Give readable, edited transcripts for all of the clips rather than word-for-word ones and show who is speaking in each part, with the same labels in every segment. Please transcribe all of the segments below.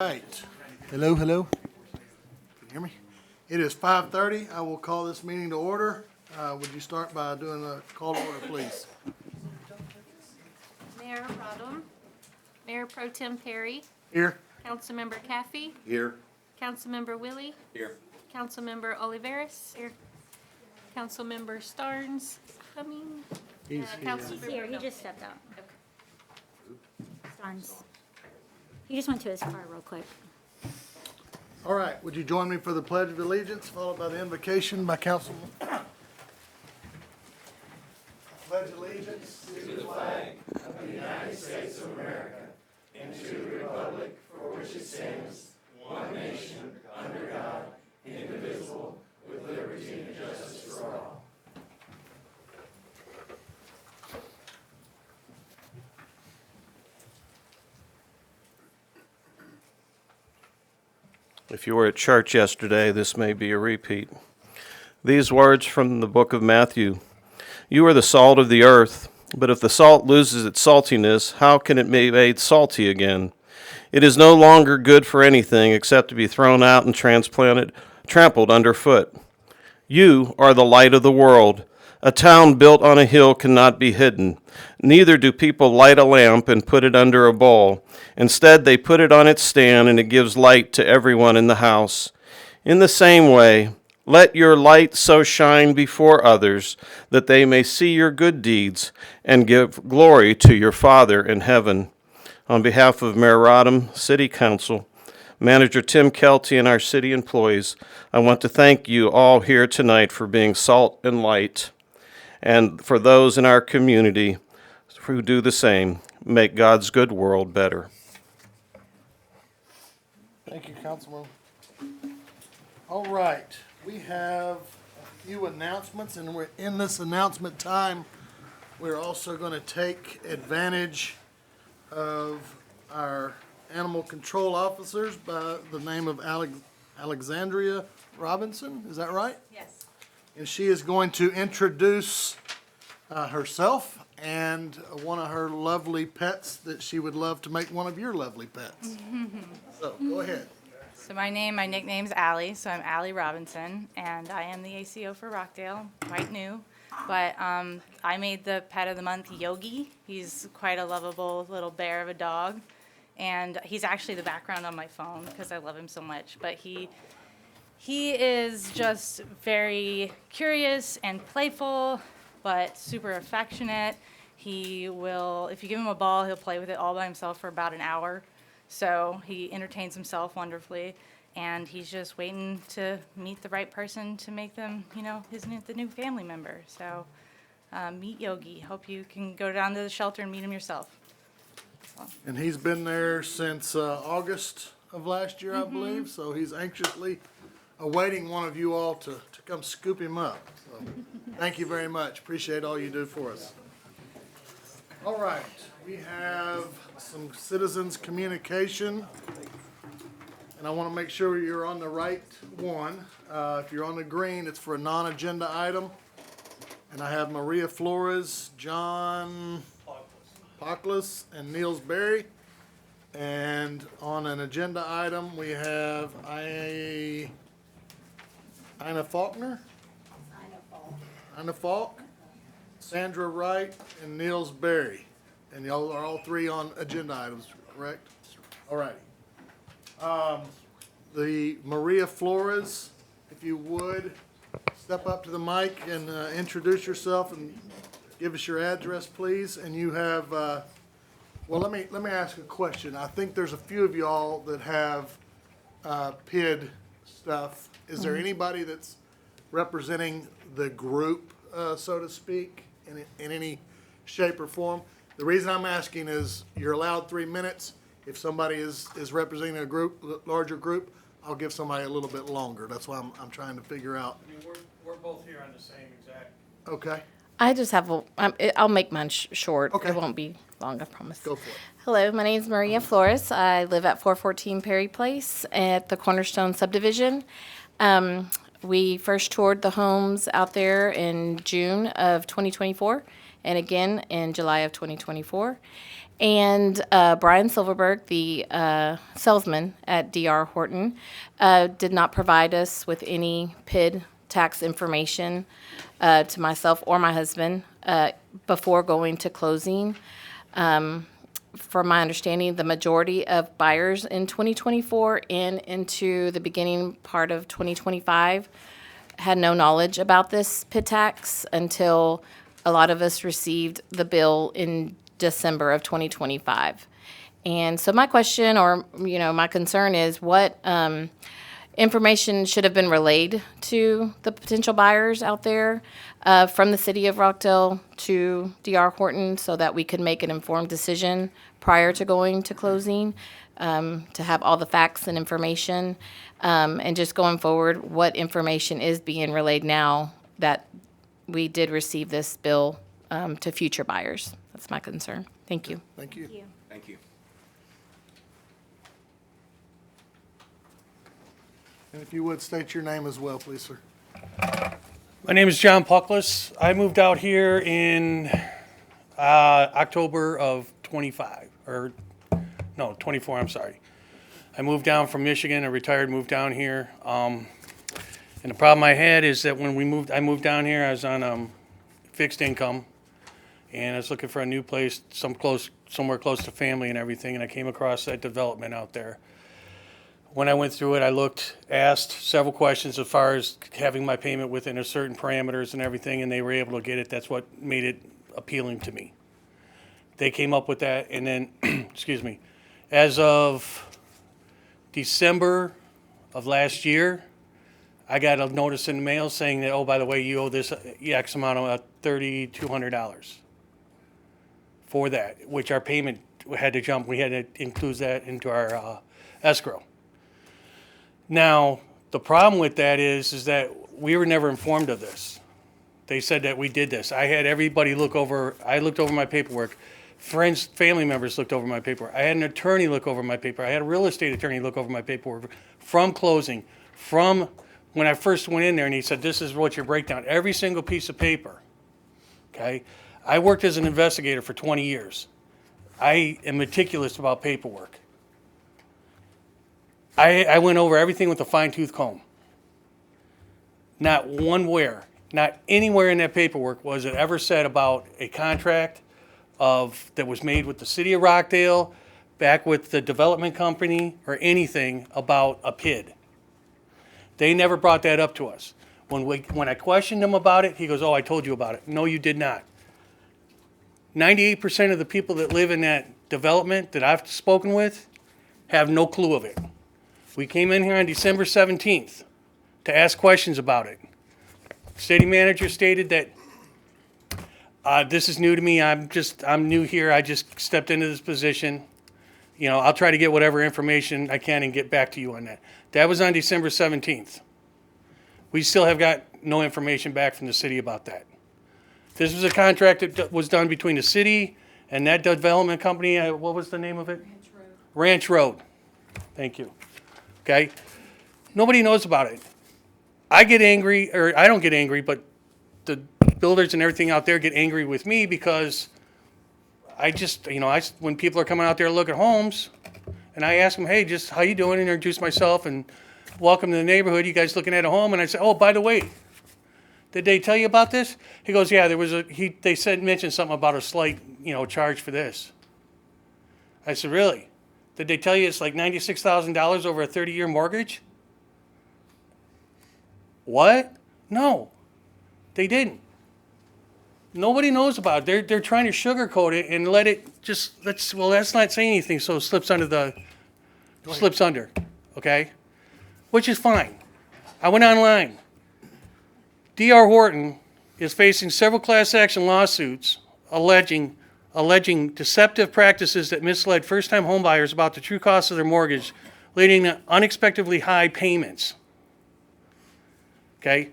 Speaker 1: Right. Hello, hello. Can you hear me? It is 5:30. I will call this meeting to order. Would you start by doing a call to order, please?
Speaker 2: Mayor Rodham, Mayor Pro Tem Perry,
Speaker 1: Here.
Speaker 2: Councilmember Caffey,
Speaker 1: Here.
Speaker 2: Councilmember Willie,
Speaker 1: Here.
Speaker 2: Councilmember Oliveris, here, Councilmember Starnes coming.
Speaker 1: He's
Speaker 2: Councilmember-
Speaker 1: here.
Speaker 3: Here, he just stepped out. Starnes. He just went to his car real quick.
Speaker 1: All right. Would you join me for the Pledge of Allegiance, followed by the invocation by Councilman? Pledge allegiance to the flag of the United States of America and to the republic for which it stands, one nation, under God, indivisible, with liberty and justice for all.
Speaker 4: If you were at church yesterday, this may be a repeat. These words from the book of Matthew. You are the salt of the earth, but if the salt loses its saltiness, how can it be made salty again? It is no longer good for anything except to be thrown out and trampled underfoot. You are the light of the world. A town built on a hill cannot be hidden. Neither do people light a lamp and put it under a bowl. Instead, they put it on its stand, and it gives light to everyone in the house. In the same way, let your light so shine before others that they may see your good deeds and give glory to your Father in heaven. On behalf of Mayor Rodham, City Council, Manager Tim Kelty, and our city employees, I want to thank you all here tonight for being salt and light. And for those in our community who do the same, make God's good world better.
Speaker 1: Thank you, Councilman. All right, we have a few announcements, and we're in this announcement time. We're also going to take advantage of our animal control officers by the name of Alexandria Robinson. Is that right?
Speaker 2: Yes.
Speaker 1: And she is going to introduce herself and one of her lovely pets that she would love to make one of your lovely pets. So, go ahead.
Speaker 5: So my nickname's Allie, so I'm Allie Robinson, and I am the ACO for Rockdale, quite new. But I made the pet of the month Yogi. He's quite a lovable little bear of a dog, and he's actually the background on my phone because I love him so much. But he is just very curious and playful, but super affectionate. He will, if you give him a ball, he'll play with it all by himself for about an hour. So he entertains himself wonderfully, and he's just waiting to meet the right person to make them, the new family member. So meet Yogi. Hope you can go down to the shelter and meet him yourself.
Speaker 1: And he's been there since August of last year, I believe, so he's anxiously awaiting one of you all to come scoop him up. So, thank you very much. Appreciate all you do for us. All right, we have some citizens' communication, and I want to make sure you're on the right one. If you're on the green, it's for a non-agenda item. And I have Maria Flores, John Pocklis, and Niels Berry. And on an agenda item, we have Ina Faulkner? Ina Falk, Sandra Wright, and Niels Berry. And y'all are all three on agenda items, correct? All righty. The Maria Flores, if you would, step up to the mic and introduce yourself and give us your address, please. And you have, well, let me ask a question. I think there's a few of y'all that have PID stuff. Is there anybody that's representing the group, so to speak, in any shape or form? The reason I'm asking is you're allowed 3 minutes. If somebody is representing a group, larger group, I'll give somebody a little bit longer. That's why I'm trying to figure out.
Speaker 6: I mean, we're both here on the same exact.
Speaker 1: Okay,
Speaker 7: I just have I'll make mine short.
Speaker 1: Okay.
Speaker 7: It won't be long, I promise.
Speaker 1: go for it.
Speaker 7: Hello, my name is Maria Flores. I live at 414 Perry Place at the Cornerstone subdivision. We first toured the homes out there in June of 2024 and again in July of 2024. And Brian Silverberg, the salesman at DR Horton, did not provide us with any PID tax information to myself or my husband before going to closing. From my understanding, the majority of buyers in 2024 and into the beginning part of 2025 had no knowledge about this PID tax until a lot of us received the bill in December of 2025. And so my question, or, my concern is what information should have been relayed to the potential buyers out there from the city of Rockdale to DR Horton so that we could make an informed decision prior to going to closing, to have all the facts and information, and just going forward, what information is being relayed now that we did receive this bill to future buyers. That's my concern. Thank you.
Speaker 1: Thank you.
Speaker 8: Thank you.
Speaker 1: And if you would, state your name as well, please, sir.
Speaker 6: My name is John Puckless. I moved out here in October of 25, or no, 24, I'm sorry. I moved down from Michigan, I retired, moved down here. And the problem I had is that when I moved down here, I was on fixed income. And I was looking for a new place, somewhere close to family and everything, and I came across that development out there. When I went through it, asked several questions as far as having my payment within a certain parameters and everything, and they were able to get it. That's what made it appealing to me. They came up with that, and then, excuse me, as of December of last year, I got a notice in the mail saying that, oh, by the way, you owe this X amount of $3,200 for that, which our payment had to jump. We had to include that into our escrow. Now, the problem with that is that we were never informed of this. They said that we did this. I had everybody looked over my paperwork. Friends, family members looked over my paperwork. I had an attorney look over my paper. I had a real estate attorney look over my paperwork from closing, from when I first went in there, and he said, this is what your breakdown, every single piece of paper, okay? I worked as an investigator for 20 years. I am meticulous about paperwork. I went over everything with a fine-tooth comb. Not anywhere in that paperwork was it ever said about a contract that was made with the city of Rockdale, back with the development company, or anything about a PID. They never brought that up to us. When I questioned him about it, he goes, oh, I told you about it. No, you did not. 98% of the people that live in that development that I've spoken with have no clue of it. We came in here on December 17th to ask questions about it. City manager stated that this is new to me. I'm new here. I just stepped into this position. I'll try to get whatever information I can and get back to you on that. That was on December 17th. We still have got no information back from the city about that. This was a contract that was done between the city and that development company. What was the name of it? Ranch Road. Thank you. Okay? Nobody knows about it. I get angry, or I don't get angry, but the builders and everything out there get angry with me because when people are coming out there to look at homes, and I ask them, hey, just how you doing, and introduce myself, and welcome to the neighborhood. You guys looking at a home? And I say, oh, by the way, did they tell you about this? He goes, yeah, they mentioned something about a slight, charge for this. I said, really? Did they tell you it's like $96,000 over a 30-year mortgage? What? No, they didn't. Nobody knows about it. They're trying to sugarcoat it and that's not saying anything, so it slips under, okay? Which is fine. I went online. DR Horton is facing several class action lawsuits alleging deceptive practices that misled first-time homebuyers about the true cost of their mortgage, leading to unexpectedly high payments. Okay?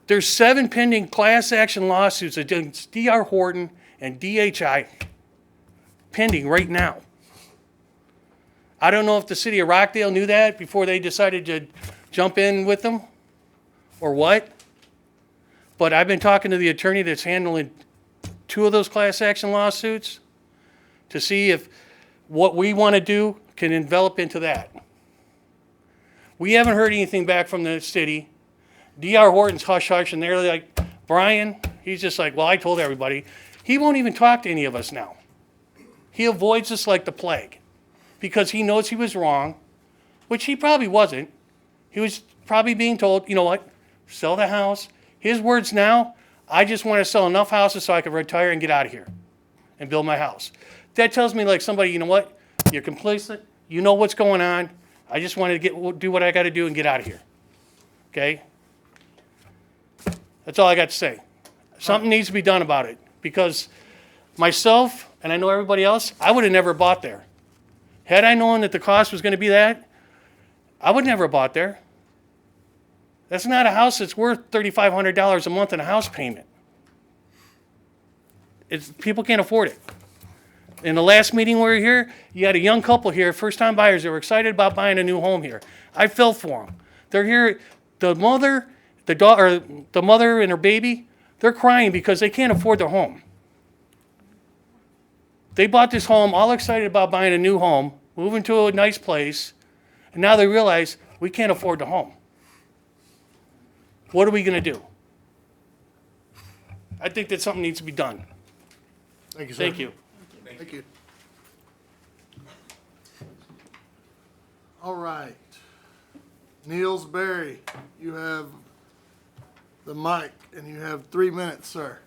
Speaker 6: There's 7 pending class action lawsuits against DR Horton and DHI pending right now. I don't know if the city of Rockdale knew that before they decided to jump in with them or what, but I've been talking to the attorney that's handling 2 of those class action lawsuits. to see if what we want to do can envelop into that. We haven't heard anything back from the city. D.R. Horton's hush hush, and they're like, Brian, he's just like, well, I told everybody. He won't even talk to any of us now. He avoids us like the plague because he knows he was wrong, which he probably wasn't. He was probably being told, you know what, sell the house. His words now, I just want to sell enough houses so I can retire and get out of here and build my house. That tells me like somebody, you know what, you're complacent, you know what's going on. I just want to do what I got to do and get out of here. Okay? That's all I got to say. Something needs to be done about it because myself, and I know everybody else, I would have never bought there. Had I known that the cost was going to be that, I would never have bought there. That's not a house that's worth $3,500 a month in a house payment. People can't afford it. In the last meeting we were here, you had a young couple here, first-time buyers. They were excited about buying a new home here. I felt for them. They're here. The mother and her baby, they're crying because they can't afford their home. They bought this home all excited about buying a new home, moving to a nice place, and now they realize we can't afford the home. What are we going to do? I think that something needs to be done.
Speaker 1: Thank you, sir.
Speaker 6: Thank you.
Speaker 1: Thank you. All right. Niels Berry, you have the mic, and you have 3 minutes, sir.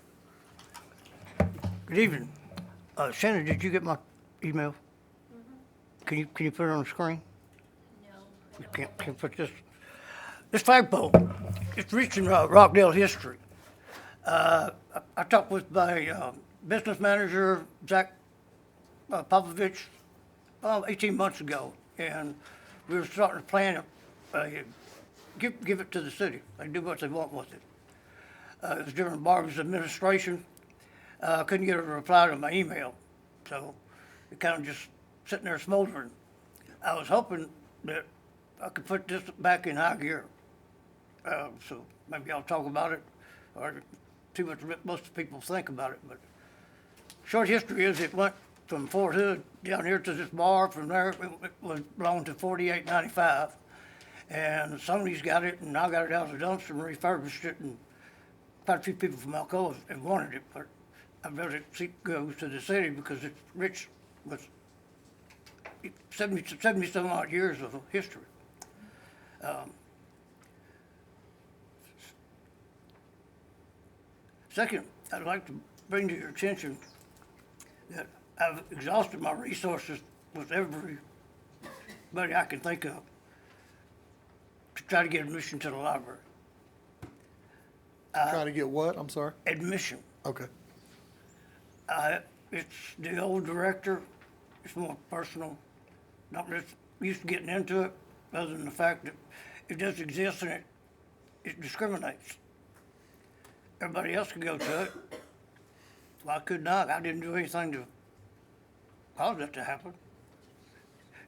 Speaker 8: Good evening. Shannon, did you get my email? Can you put it on the screen? No. You can't put this flagpole. It's rich in Rockdale history. I talked with my business manager, Zach Popovich, 18 months ago, and we were starting to plan give it to the city. They do what they want with it. It was during Barbara's administration. I couldn't get her to reply to my email, so it kind of just sitting there smoldering. I was hoping that I could put this back in high gear. So maybe I'll talk about it, or see what most people think about it. But short history is it went from Fort Hood down here to this bar. From there, it belonged to 4895. And somebody's got it, and I got it out of the dumpster and refurbished it. And quite a few people from Alcoa have wanted it, but I'd rather see it go to the city because it's rich with 70 some odd years of history. Second, I'd like to bring to your attention that I've exhausted my resources with everybody I can think of to try to get admission to the library.
Speaker 1: Try to get what? I'm sorry.
Speaker 8: Admission.
Speaker 1: Okay.
Speaker 8: It's the old director. It's more personal. Not just used to getting into it, other than the fact that it does exist and it discriminates. Everybody else can go to it. Well, I could not. I didn't do anything to cause that to happen.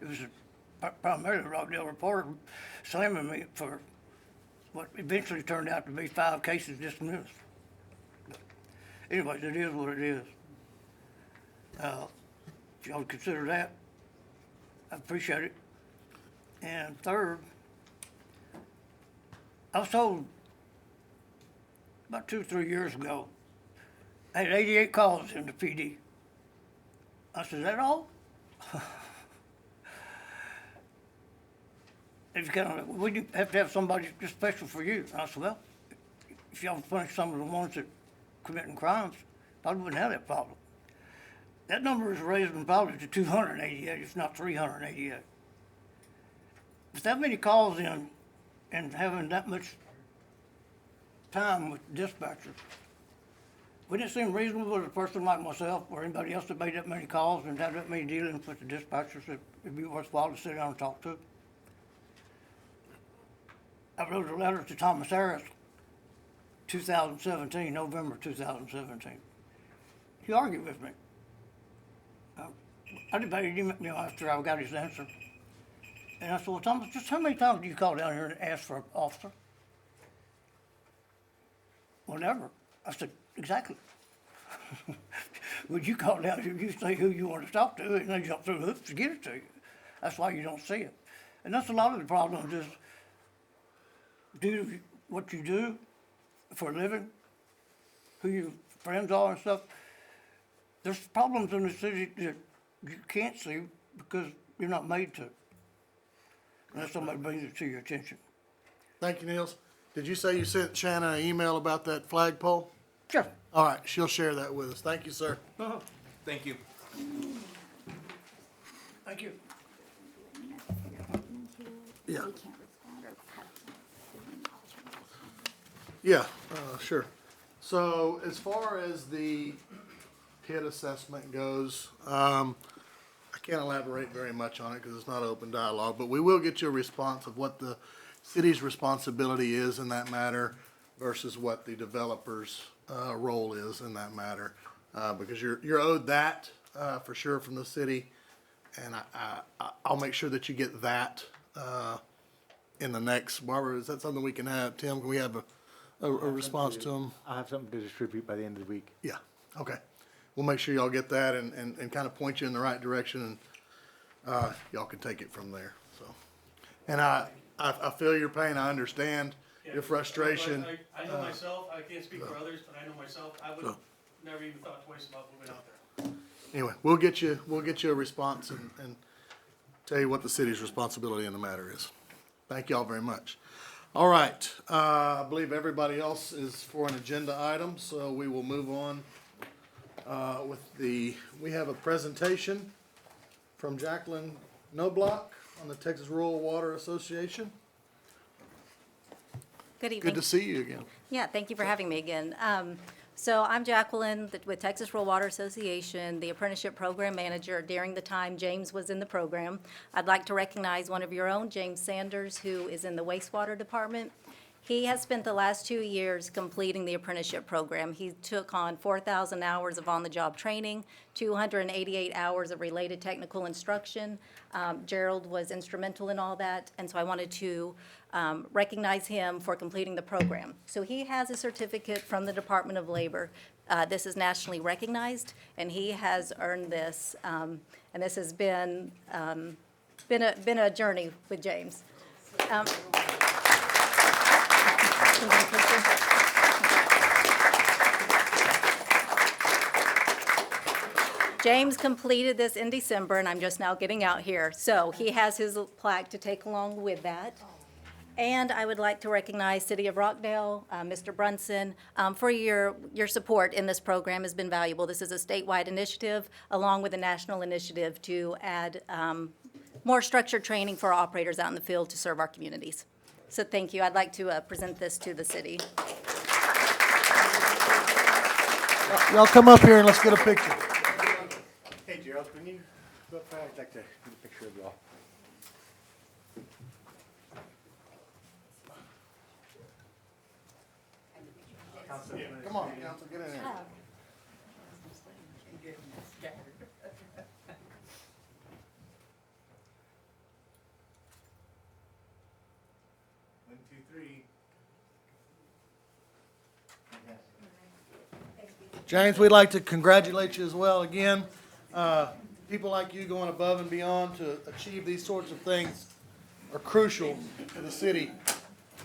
Speaker 8: It was primarily the Rockdale Reporter slamming me for what eventually turned out to be 5 cases dismissed. But anyways, it is what it is. If y'all consider that, I appreciate it. And third, I was told about 2 or 3 years ago, I had 88 calls in the PD. I said, is that all? It's kind of like, we have to have somebody just special for you. And I said, well, if y'all punish some of the ones that committing crimes, probably wouldn't have that problem. That number is raising probably to 288, it's not 388. With that many calls in and having that much time with dispatchers, wouldn't it seem reasonable to a person like myself or anybody else that made that many calls and had that many dealings with the dispatchers that it'd be worthwhile to sit down and talk to? I wrote a letter to Thomas Harris, 2017, November 2017. He argued with me. I debated him, after I got his answer. And I said, well, Thomas, just how many times do you call down here and ask for an officer? Well, never. I said, exactly. When you call down, you say who you want to talk to, and they jump through hoops to get it to you. That's why you don't see it. And that's a lot of the problems is do what you do for a living, who your friends are and stuff. There's problems in the city that you can't see because you're not made to. Unless somebody brings it to your attention.
Speaker 1: Thank you, Niels. Did you say you sent Shanna an email about that flagpole?
Speaker 8: Sure.
Speaker 1: All right, she'll share that with us. Thank you, sir.
Speaker 9: Thank you.
Speaker 8: Thank you.
Speaker 1: Yeah. Yeah, sure. So as far as the PID assessment goes, I can't elaborate very much on it because it's not open dialogue, but we will get you a response of what the city's responsibility is in that matter versus what the developer's role is in that matter, because you're owed that for sure from the city, and I'll make sure that you get that in the next. Barbara, is that something we can have? Tim, can we have a response to them?
Speaker 10: I'll have something to distribute by the end of the week.
Speaker 1: Yeah, okay. We'll make sure y'all get that and kind of point you in the right direction, and y'all can take it from there, so. And I feel your pain, I understand your frustration.
Speaker 6: I know myself, I can't speak for others, but I know myself, I would have never even thought twice about moving out there.
Speaker 1: Anyway, we'll get you a response and tell you what the city's responsibility in the matter is. Thank y'all very much. All right, I believe everybody else is for an agenda item, so we will move on we have a presentation from Jacqueline Knobloch on the Texas Rural Water Association.
Speaker 11: Good evening.
Speaker 1: Good to see you again.
Speaker 11: Yeah, thank you for having me again. So I'm Jacqueline with Texas Rural Water Association, the apprenticeship program manager during the time James was in the program. I'd like to recognize one of your own, James Sanders, who is in the wastewater department. He has spent the last 2 years completing the apprenticeship program. He took on 4,000 hours of on-the-job training, 288 hours of related technical instruction. Gerald was instrumental in all that, and so I wanted to recognize him for completing the program. So he has a certificate from the Department of Labor. This is nationally recognized, and he has earned this. And this has been a journey with James. James completed this in December, and I'm just now getting out here. So he has his plaque to take along with that. And I would like to recognize City of Rockdale, Mr. Brunson, for your support in this program has been valuable. This is a statewide initiative along with a national initiative to add more structured training for our operators out in the field to serve our communities. So thank you. I'd like to present this to the city.
Speaker 1: Y'all come up here and let's get a picture.
Speaker 10: Hey, Gerald, when you go up there, I'd like to get a picture of y'all.
Speaker 1: Come on, council, get in here. One, two, three. James, we'd like to congratulate you as well again. People like you going above and beyond to achieve these sorts of things are crucial to the city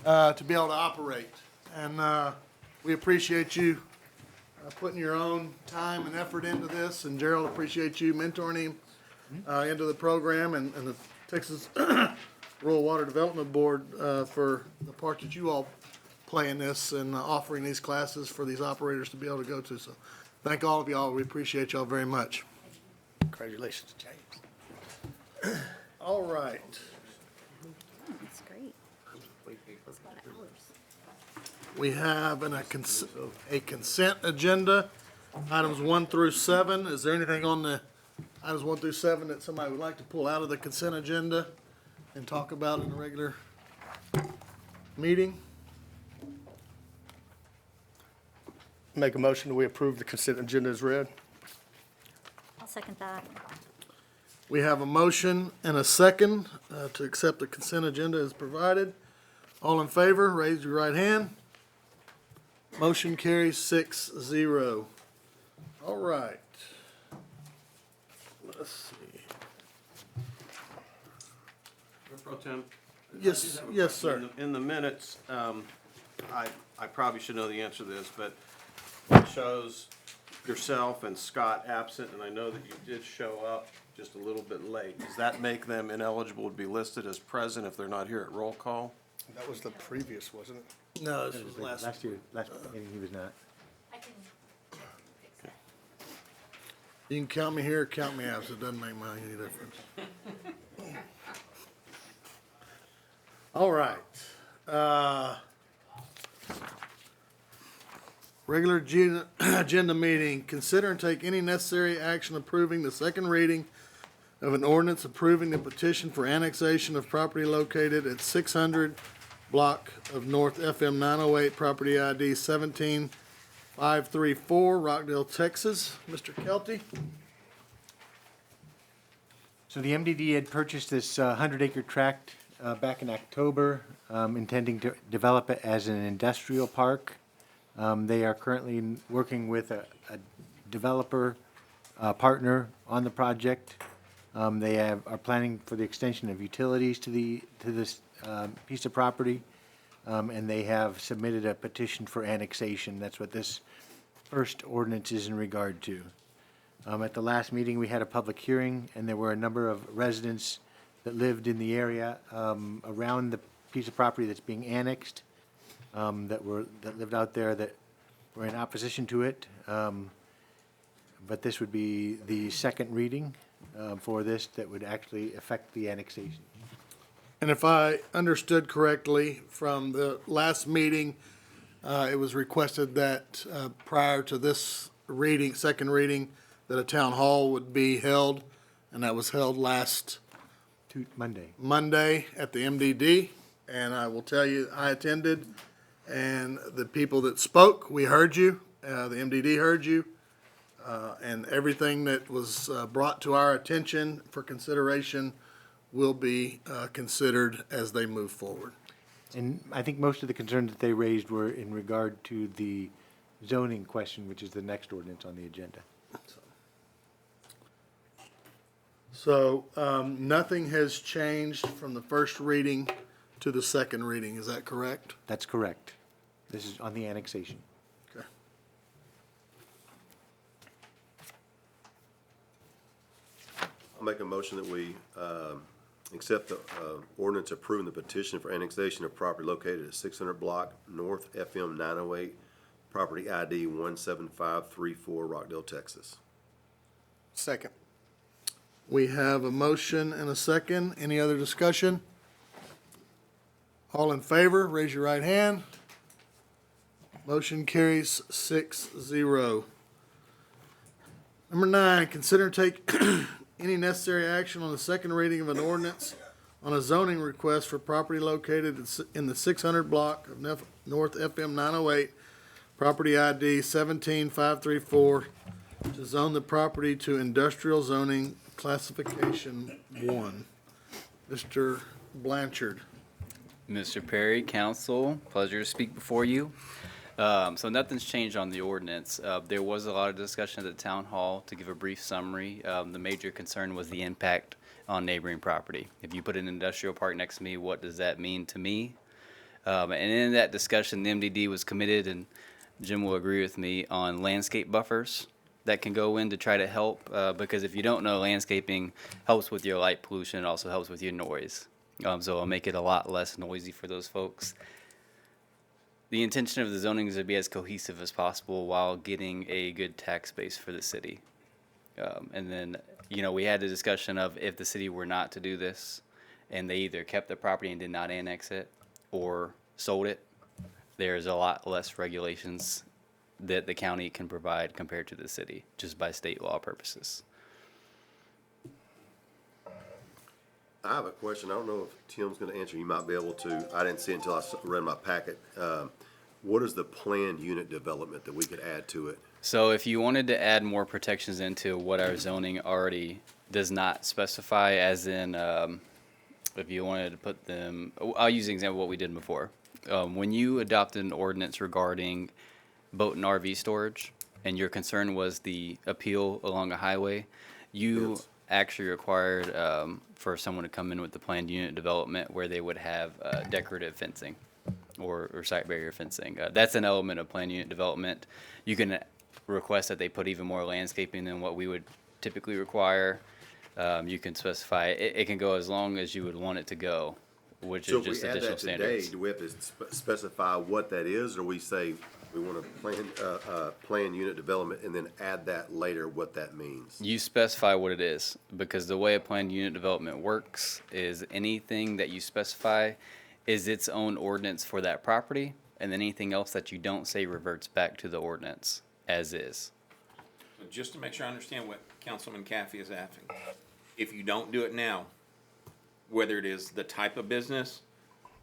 Speaker 1: to be able to operate. And we appreciate you putting your own time and effort into this, and Gerald appreciates you mentoring him into the program, and the Texas Rural Water Development Board for the part that you all play in this and offering these classes for these operators to be able to go to. So thank all of y'all. We appreciate y'all very much.
Speaker 8: Congratulations, James.
Speaker 1: All right.
Speaker 11: That's great.
Speaker 1: We have a consent agenda, items 1 through 7. Is there anything on the items 1 through 7 that somebody would like to pull out of the consent agenda and talk about in a regular meeting?
Speaker 9: Make a motion that we approve the consent agenda as read.
Speaker 3: I'll second that.
Speaker 1: We have a motion and a second to accept the consent agenda as provided. All in favor, raise your right hand. Motion carries 6-0. All right. let's see.
Speaker 4: Mayor Pro Tem?
Speaker 1: Yes, yes, sir.
Speaker 4: In the minutes, I probably should know the answer to this, but it shows yourself and Scott absent, and I know that you did show up just a little bit late. Does that make them ineligible to be listed as present if they're not here at roll call?
Speaker 9: That was the previous, wasn't it?
Speaker 1: No, this was last.
Speaker 10: Last year, last meeting, he was not.
Speaker 2: I can fix that.
Speaker 1: You can count me here, or count me absent, it doesn't make any difference. All right. Regular agenda meeting, consider and take any necessary action approving the second reading of an ordinance approving the petition for annexation of property located at 600 block of North FM 908, property ID 17534, Rockdale, Texas. Mr. Kelty?
Speaker 10: So the MDD had purchased this 100-acre tract back in October, intending to develop it as an industrial park. They are currently working with a developer partner on the project. They are planning for the extension of utilities to this piece of property, and they have submitted a petition for annexation. That's what this first ordinance is in regard to. At the last meeting, we had a public hearing, and there were a number of residents that lived in the area around the piece of property that's being annexed, that lived out there that were in opposition to it. But this would be the second reading for this that would actually affect the annexation.
Speaker 1: And if I understood correctly from the last meeting, it was requested that prior to this reading, second reading, that a town hall would be held, and that was held last Monday at the MDD. And I will tell you, I attended, and the people that spoke, we heard you, the MDD heard you, and everything that was brought to our attention for consideration will be considered as they move forward.
Speaker 10: And I think most of the concerns that they raised were in regard to the zoning question, which is the next ordinance on the agenda.
Speaker 1: So nothing has changed from the first reading to the second reading, is that correct?
Speaker 10: That's correct. This is on the annexation.
Speaker 1: Okay.
Speaker 12: I'll make a motion that we accept the ordinance approving the petition for annexation of property located at 600 block North FM 908, property ID 17534, Rockdale, Texas.
Speaker 9: Second.
Speaker 1: We have a motion and a second. Any other discussion? All in favor, raise your right hand. Motion carries 6-0. Number 9, consider and take any necessary action on the second reading of an ordinance on a zoning request for property located in the 600 block of North FM 908, property ID 17534, to zone the property to industrial zoning classification 1. Mr. Blanchard.
Speaker 13: Mr. Perry, council, pleasure to speak before you. So nothing's changed on the ordinance. There was a lot of discussion at the town hall. To give a brief summary, the major concern was the impact on neighboring property. If you put an industrial park next to me, what does that mean to me? And in that discussion, the MDD was committed, and Jim will agree with me, on landscape buffers that can go in to try to help, because if you don't know, landscaping helps with your light pollution, it also helps with your noise. So it'll make it a lot less noisy for those folks. The intention of the zoning is to be as cohesive as possible while getting a good tax base for the city. And then, we had the discussion of if the city were not to do this, and they either kept the property and did not annex it, or sold it, there's a lot less regulations that the county can provide compared to the city, just by state law purposes.
Speaker 12: I have a question. I don't know if Tim's going to answer. You might be able to. I didn't see it until I read my packet. What is the planned unit development that we could add to it?
Speaker 13: So if you wanted to add more protections into what our zoning already does not specify, as in if you wanted to put them, I'll use an example of what we did before. When you adopted an ordinance regarding boat and RV storage, and your concern was the appeal along a highway, you actually required for someone to come in with the planned unit development where they would have decorative fencing or site barrier fencing. That's an element of planned unit development. You can request that they put even more landscaping than what we would typically require. You can specify, it can go as long as you would want it to go, which
Speaker 12: So
Speaker 13: is
Speaker 12: if
Speaker 13: just
Speaker 12: we add
Speaker 13: additional
Speaker 12: that today,
Speaker 13: standards.
Speaker 12: do we have to specify what that is, or we say we want to plan unit development and then add that later, what that means?
Speaker 13: You specify what it is, because the way a planned unit development works is anything that you specify is its own ordinance for that property, and then anything else that you don't say reverts back to the ordinance as is.
Speaker 14: Just to make sure I understand what Councilman Caffey is asking, if you don't do it now, whether it is the type of business,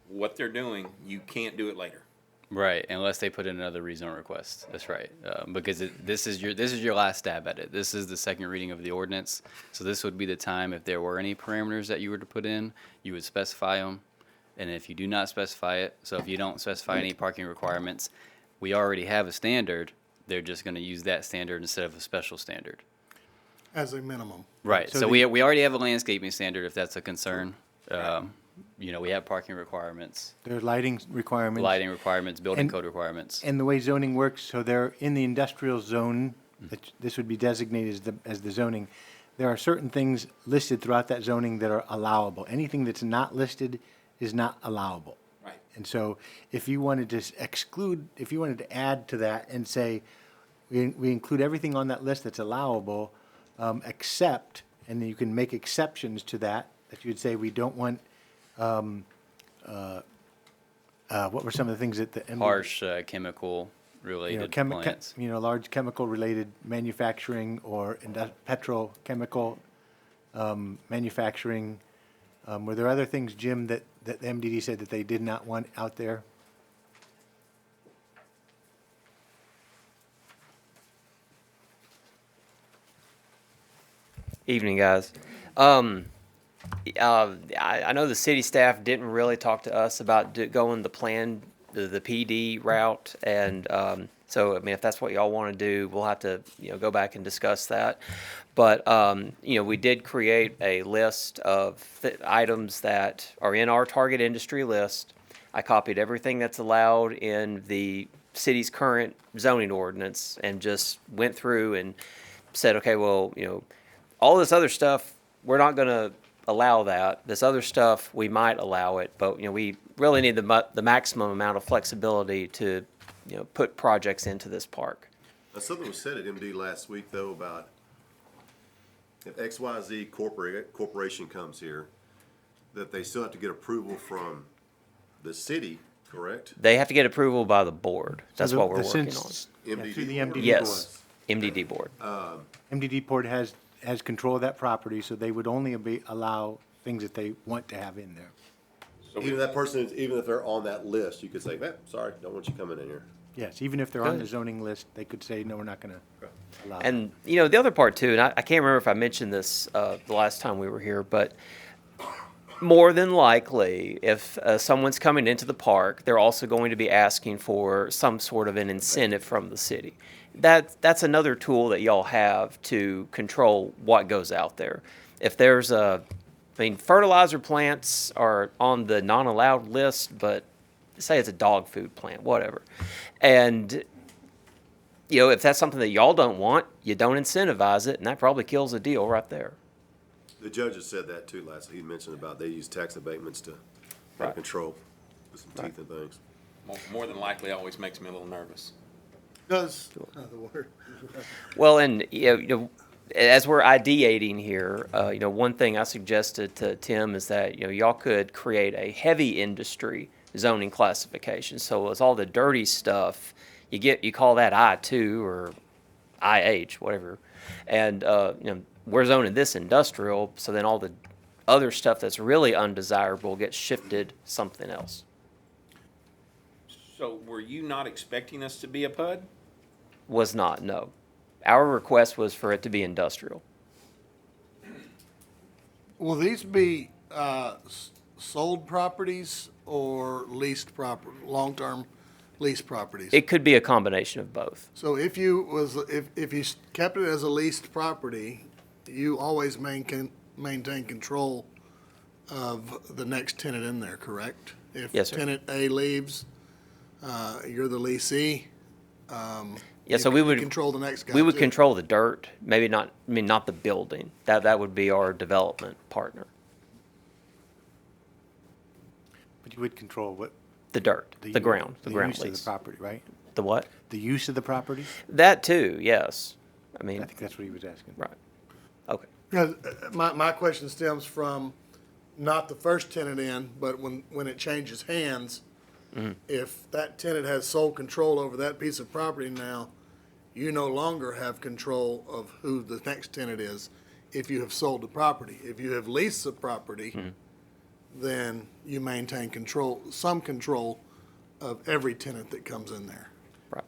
Speaker 14: what they're doing, you can't do it later.
Speaker 13: Right, unless they put in another rezone request. That's right, because this is your last stab at it. This is the second reading of the ordinance, so this would be the time if there were any parameters that you were to put in, you would specify them. And if you do not specify it, so if you don't specify any parking requirements, we already have a standard. They're just going to use that standard instead of a special standard.
Speaker 1: As a minimum.
Speaker 13: Right.
Speaker 10: So
Speaker 13: So
Speaker 10: the-
Speaker 13: we already have a landscaping standard if that's a concern. We have parking requirements,
Speaker 10: There are lighting requirements.
Speaker 13: lighting requirements, building
Speaker 10: And-
Speaker 13: code requirements.
Speaker 10: And the way zoning works, so they're in the industrial zone, this would be designated as the zoning. There are certain things listed throughout that zoning that are allowable. Anything that's not listed is not allowable.
Speaker 14: Right.
Speaker 10: And so if you wanted to exclude, if you wanted to add to that and say, we include everything on that list that's allowable, except, and then you can make exceptions to that you would say we don't want, what were some of the things that the MD
Speaker 13: Harsh chemical
Speaker 10: you know,
Speaker 13: related
Speaker 10: plants.
Speaker 13: plants.
Speaker 10: Large chemical-related manufacturing or petrochemical manufacturing. Were there other things, Jim, that the MDD said that they did not want out there?
Speaker 15: Evening, guys. I know the city staff didn't really talk to us about going the PD route, and so I mean, if that's what y'all want to do, we'll have to go back and discuss that. But we did create a list of items that are in our target industry list. I copied everything that's allowed in the city's current zoning ordinance and just went through and said, okay, well, all this other stuff, we're not going to allow that. This other stuff, we might allow it, but we really need the maximum amount of flexibility to put projects into this park.
Speaker 12: Now, something was said at MD last week, though, about if XYZ corporation comes here, that they still have to get approval from the city, correct?
Speaker 15: They have to get approval by the board. That's
Speaker 10: So
Speaker 15: what we're
Speaker 10: the
Speaker 15: working on.
Speaker 10: sense-
Speaker 12: MDD
Speaker 10: through the
Speaker 12: board?
Speaker 10: MDD
Speaker 15: Yes, MDD board.
Speaker 10: MDD board has control of that property, so they would only allow things that they want to have in there.
Speaker 12: Even that person, even if they're on that list, you could say, sorry, don't want you coming in here.
Speaker 10: Yes, even if they're on the
Speaker 15: Good.
Speaker 10: zoning list, they could say, no, we're not gonna allow that.
Speaker 15: And, the other part too, and I can't remember if I mentioned this the last time we were here, but more than likely, if someone's coming into the park, they're also going to be asking for some sort of an incentive from the city. That's another tool that y'all have to control what goes out there. If there's fertilizer plants are on the non-allowed list, but say it's a dog food plant, whatever. And, if that's something that y'all don't want, you don't incentivize it, and that probably kills the deal right there.
Speaker 12: The judge has said that too last, he mentioned about they use tax abatements to
Speaker 15: Right.
Speaker 12: control, with some teeth and things.
Speaker 14: More than likely always makes me a little nervous.
Speaker 1: Does, the word.
Speaker 15: Well, and, as we're ideating here, one thing I suggested to Tim is that, y'all could create a heavy industry zoning classification. So it's all the dirty stuff, you call that I2 or IH, whatever. And, we're zoning this industrial, so then all the other stuff that's really undesirable gets shifted something else.
Speaker 14: So were you not expecting us to be a PUD?
Speaker 15: Was not, no. Our request was for it to be industrial.
Speaker 1: Will these be sold properties or leased long-term leased properties?
Speaker 15: It could be a combination of both.
Speaker 1: So if you kept it as a leased property, you always maintain control of the next tenant in there, correct?
Speaker 15: Yes, sir.
Speaker 1: If tenant A leaves, you're the leasee.
Speaker 15: Yeah, so
Speaker 1: you
Speaker 15: we
Speaker 1: can
Speaker 15: would
Speaker 1: control the next guy.
Speaker 15: We would
Speaker 1: too.
Speaker 15: control the dirt, maybe not. I mean, not the building. That would be our development partner.
Speaker 10: But you would control what?
Speaker 15: The dirt, the ground, the ground
Speaker 10: use of
Speaker 15: lease.
Speaker 10: the property, right?
Speaker 15: The what?
Speaker 10: The use of the property?
Speaker 15: That too. Yes. I mean,
Speaker 10: I think that's what he was asking.
Speaker 15: right. Okay.
Speaker 1: Because my question stems from not the first tenant in, but when it changes hands, if that tenant has sole control over that piece of property now, you no longer have control of who the next tenant is if you have sold the property. If you have leased the property, then you maintain some control of every tenant that comes in there.
Speaker 15: Right.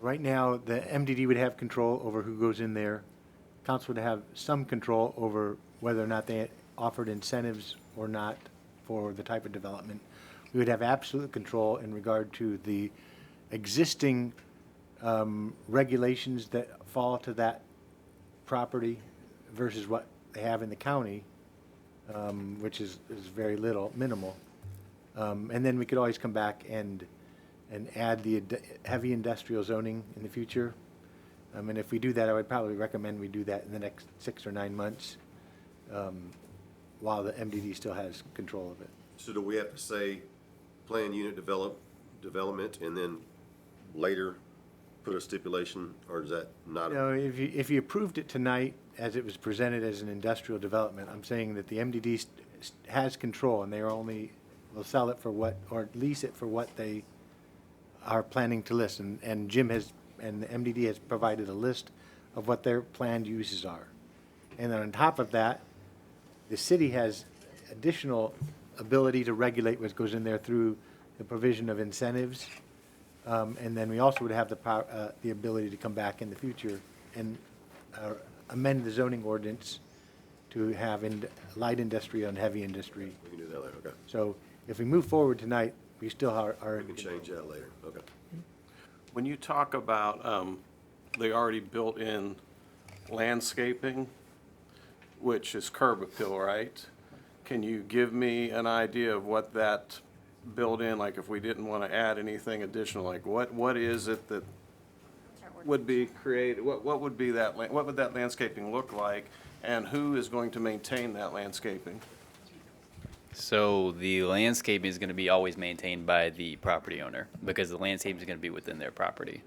Speaker 10: Right now, the MDD would have control over who goes in there. Council would have some control over whether or not they offered incentives or not for the type of development. We would have absolute control in regard to the existing regulations that fall to that property versus what they have in the county, which is very minimal. And then we could always come back and add the heavy industrial zoning in the future. And if we do that, I would probably recommend we do that in the next 6 or 9 months, while the MDD still has control of it.
Speaker 12: So do we have to say plan unit development and then later put a stipulation, or is that not?
Speaker 10: No, if you approved it tonight as it was presented as an industrial development, I'm saying that the MDD has control, and will sell it for what, or lease it for what they are planning to list. And Jim and the MDD has provided a list of what their planned uses are. And then on top of that, the city has additional ability to regulate what goes in there through the provision of incentives. And then we also would have the ability to come back in the future and amend the zoning ordinance to have light industry and heavy industry.
Speaker 12: We can do that later, okay.
Speaker 10: So if we move forward tonight, we still are.
Speaker 12: We can change that later, okay.
Speaker 4: When you talk about the already built-in landscaping, which is curb appeal, right? Can you give me an idea of what that built-in, like if we didn't want to add anything additional, like what is it that would be created? What would be that? What would that landscaping look like, and who is going to maintain that landscaping?
Speaker 13: So the landscaping is going to be always maintained by the property owner because the landscaping is going to be within their property.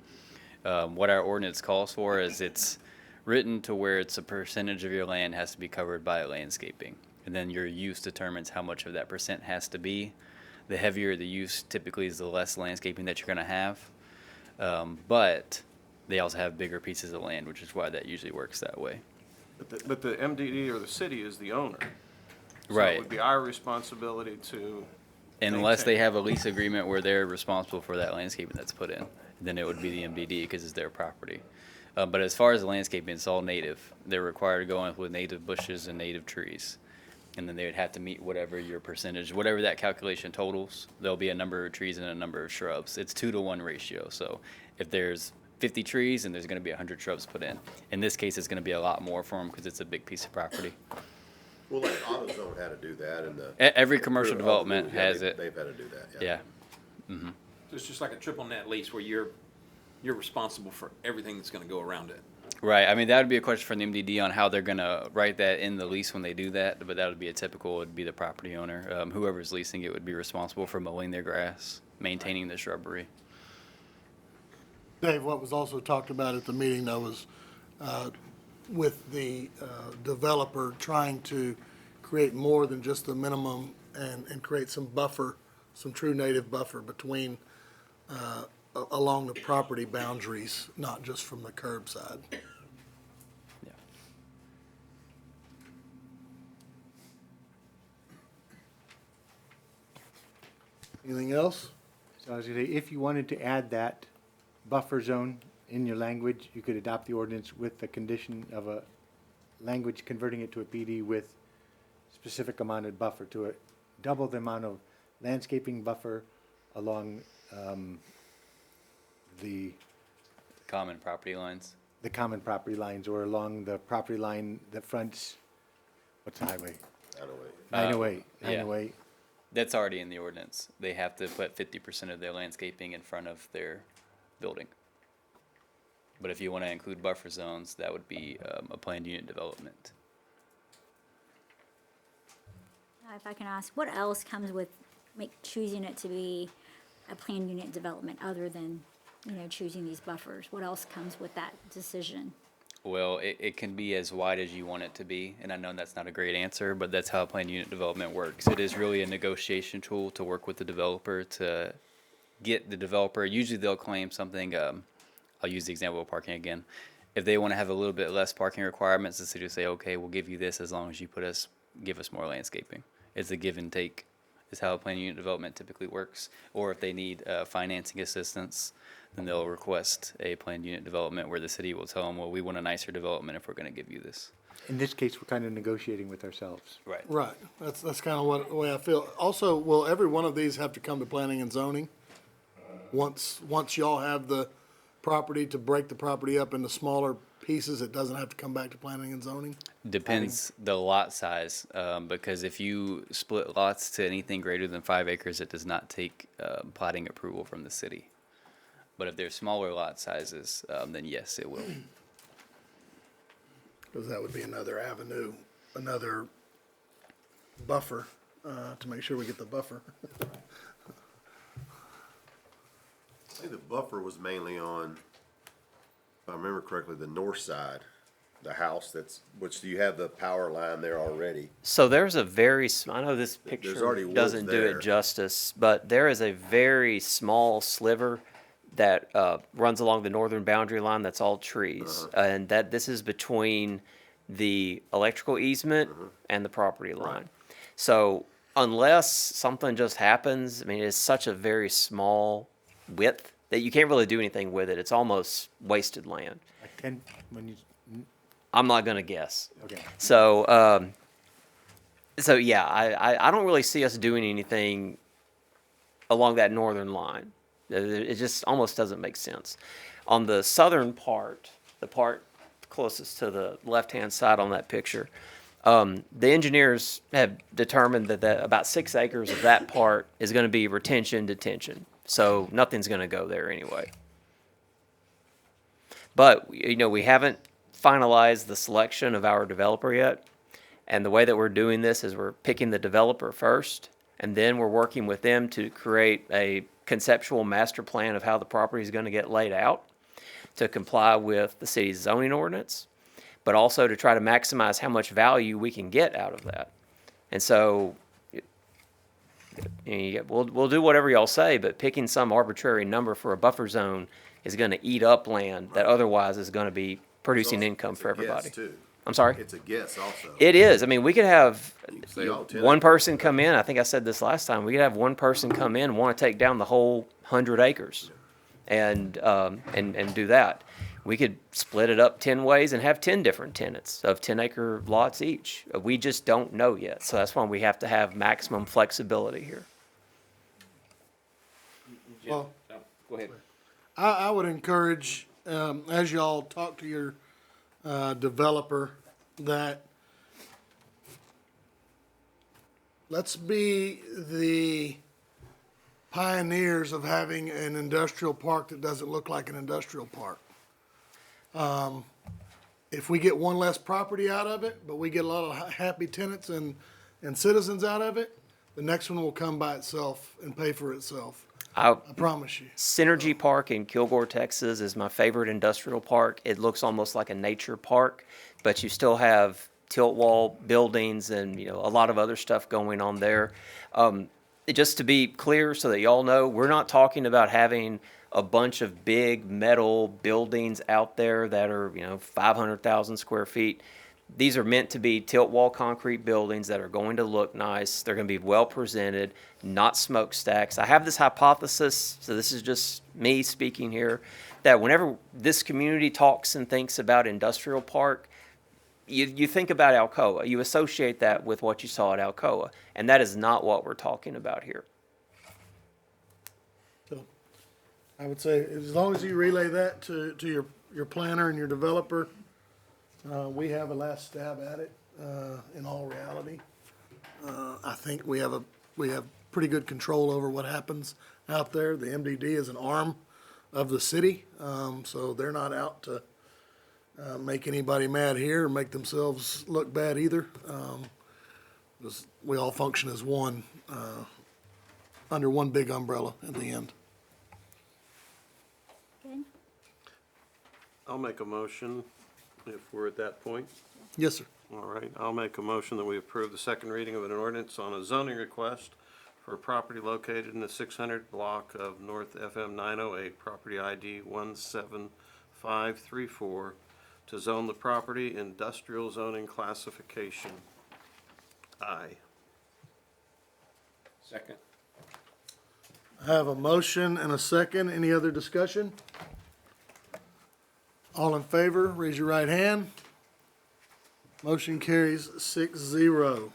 Speaker 13: What our ordinance calls for is it's written to where it's a percentage of your land has to be covered by landscaping. And then your use determines how much of that percent has to be. The heavier the use typically is the less landscaping that you're going to have. But they also have bigger pieces of land, which is why that usually works that way.
Speaker 4: But the MDD or the city is the owner. So
Speaker 13: Right.
Speaker 4: it would be our responsibility to
Speaker 13: Unless
Speaker 4: maintain.
Speaker 13: they have a lease agreement where they're responsible for that landscaping that's put in, then it would be the MDD because it's their property. But as far as the landscaping, it's all native. They're required to go in with native bushes and native trees. And then they would have to meet whatever your percentage, whatever that calculation totals. There'll be a number of trees and a number of shrubs. It's 2-to-1 ratio. So if there's 50 trees and there's going to be 100 shrubs put in. In this case, it's going to be a lot more for them because it's a big piece of property.
Speaker 12: Well, like AutoZone had to do that, and
Speaker 13: Every commercial development
Speaker 12: yeah,
Speaker 13: has
Speaker 12: they've-
Speaker 13: it.
Speaker 12: They've had to do that,
Speaker 13: Yeah.
Speaker 14: So it's just like a triple net lease where you're responsible for everything that's gonna go around it.
Speaker 13: Right. I mean, that would be a question for the MDD on how they're going to write that in the lease when they do that. But that would be would be the property owner. Whoever's leasing it would be responsible for mowing their grass, maintaining the shrubbery.
Speaker 1: Dave, what was also talked about at the meeting, though, was with the developer trying to create more than just the minimum and create some buffer, some true native buffer between, along the property boundaries, not just from the curbside.
Speaker 13: Yeah.
Speaker 1: Anything else?
Speaker 10: So I was gonna say, if you wanted to add that buffer zone in your language, you could adopt the ordinance with the condition of a language converting it to a PD with specific amount of buffer to it, double the amount of landscaping buffer along the
Speaker 13: Common property lines.
Speaker 10: the common property lines or along the property line that fronts, what's the highway? 908.
Speaker 13: Yeah.
Speaker 10: 908.
Speaker 13: That's already in the ordinance. They have to put 50% of their landscaping in front of their building. But if you want to include buffer zones, that would be a planned unit development.
Speaker 3: If I can ask, what else comes with choosing it to be a planned unit development other than, choosing these buffers? What else comes with that decision?
Speaker 13: Well, it can be as wide as you want it to be, and I know that's not a great answer, but that's how planned unit development works. It is really a negotiation tool to work with the developer to get the developer, usually they'll claim something, I'll use the example of parking again. If they want to have a little bit less parking requirements, the city will say, okay, we'll give you this as long as you give us more landscaping. It's a give and take, is how a planned unit development typically works. Or if they need financing assistance, then they'll request a planned unit development where the city will tell them, well, we want a nicer development if we're going to give you this.
Speaker 10: In this case, we're kind of negotiating with ourselves.
Speaker 13: Right.
Speaker 1: Right, that's kind of the way I feel. Also, will every one of these have to come to planning and zoning? Once y'all have the property to break the property up into smaller pieces, it doesn't have to come back to planning and zoning?
Speaker 13: Depends the lot size, because if you split lots to anything greater than 5 acres, it does not take plating approval from the city. But if they're smaller lot sizes, then yes, it will.
Speaker 1: Because that would be another avenue, another buffer, to make sure we get the buffer.
Speaker 12: I think the buffer was mainly on, if I remember correctly, the north side, the house which you have the power line there already.
Speaker 15: So there's a very, I know this
Speaker 12: already
Speaker 15: picture
Speaker 12: woods
Speaker 15: doesn't do
Speaker 12: there.
Speaker 15: it justice, but there is a very small sliver that runs along the northern boundary line that's all trees. And this is between the electrical easement and the property line. So unless something just happens, I mean, it's such a very small width that you can't really do anything with it. It's almost wasted land.
Speaker 10: Like 10,
Speaker 15: I'm not going to guess.
Speaker 10: okay.
Speaker 15: So, yeah, I don't really see us doing anything along that northern line. It just almost doesn't make sense. On the southern part, the part closest to the left-hand side on that picture, the engineers have determined that about 6 acres of that part is going to be detention. So nothing's going to go there anyway. But, we haven't finalized the selection of our developer yet. And the way that we're doing this is we're picking the developer first, and then we're working with them to create a conceptual master plan of how the property is going to get laid out to comply with the city's zoning ordinance, but also to try to maximize how much value we can get out of that. And so we'll do whatever y'all say, but picking some arbitrary number for a buffer zone is going to eat up land that otherwise is going to be producing income for everybody.
Speaker 12: Too.
Speaker 15: I'm sorry?
Speaker 12: It's a guess also.
Speaker 15: It is. I mean, we could have
Speaker 12: say, oh, 10
Speaker 15: one
Speaker 12: acres.
Speaker 15: person come in. I think I said this last time. We could have one person come in and want to take down the whole 100 acres and do that. We could split it up 10 ways and have 10 different tenants of 10-acre lots each. We just don't know yet. So that's why we have to have maximum flexibility here.
Speaker 1: Well,
Speaker 14: Go ahead.
Speaker 1: I would encourage, as y'all talk to your developer, that let's be the pioneers of having an industrial park that doesn't look like an industrial park. If we get one less property out of it, but we get a lot of happy tenants and citizens out of it, the next one will come by itself and pay for itself. I promise you.
Speaker 15: Synergy Park in Kilgore, Texas is my favorite industrial park. It looks almost like a nature park, but you still have tilt wall buildings and a lot of other stuff going on there. Just to be clear so that y'all know, we're not talking about having a bunch of big metal buildings out there that are 500,000 square feet. These are meant to be tilt wall concrete buildings that are going to look nice. They're going to be well presented, not smokestacks. I have this hypothesis, so this is just me speaking here, that whenever this community talks and thinks about industrial park, you think about Alcoa. You associate that with what you saw at Alcoa, and that is not what we're talking about here.
Speaker 1: So I would say, as long as you relay that to your your planner and your developer. We have a last stab at it, in all reality. I think we have pretty good control over what happens out there. The MDD is an arm of the city, so they're not out to make anybody mad here or make themselves look bad either. We all function as one, under one big umbrella at the end.
Speaker 3: Good.
Speaker 4: I'll make a motion if we're at that point.
Speaker 1: Yes, sir.
Speaker 4: All right, I'll make a motion that we approve the second reading of an ordinance on a zoning request for a property located in the 600 block of North FM 908, property ID 17534, to zone the property industrial zoning classification I.
Speaker 14: Second.
Speaker 1: I have a motion and a second. Any other discussion? All in favor, raise your right hand. Motion carries 6-0.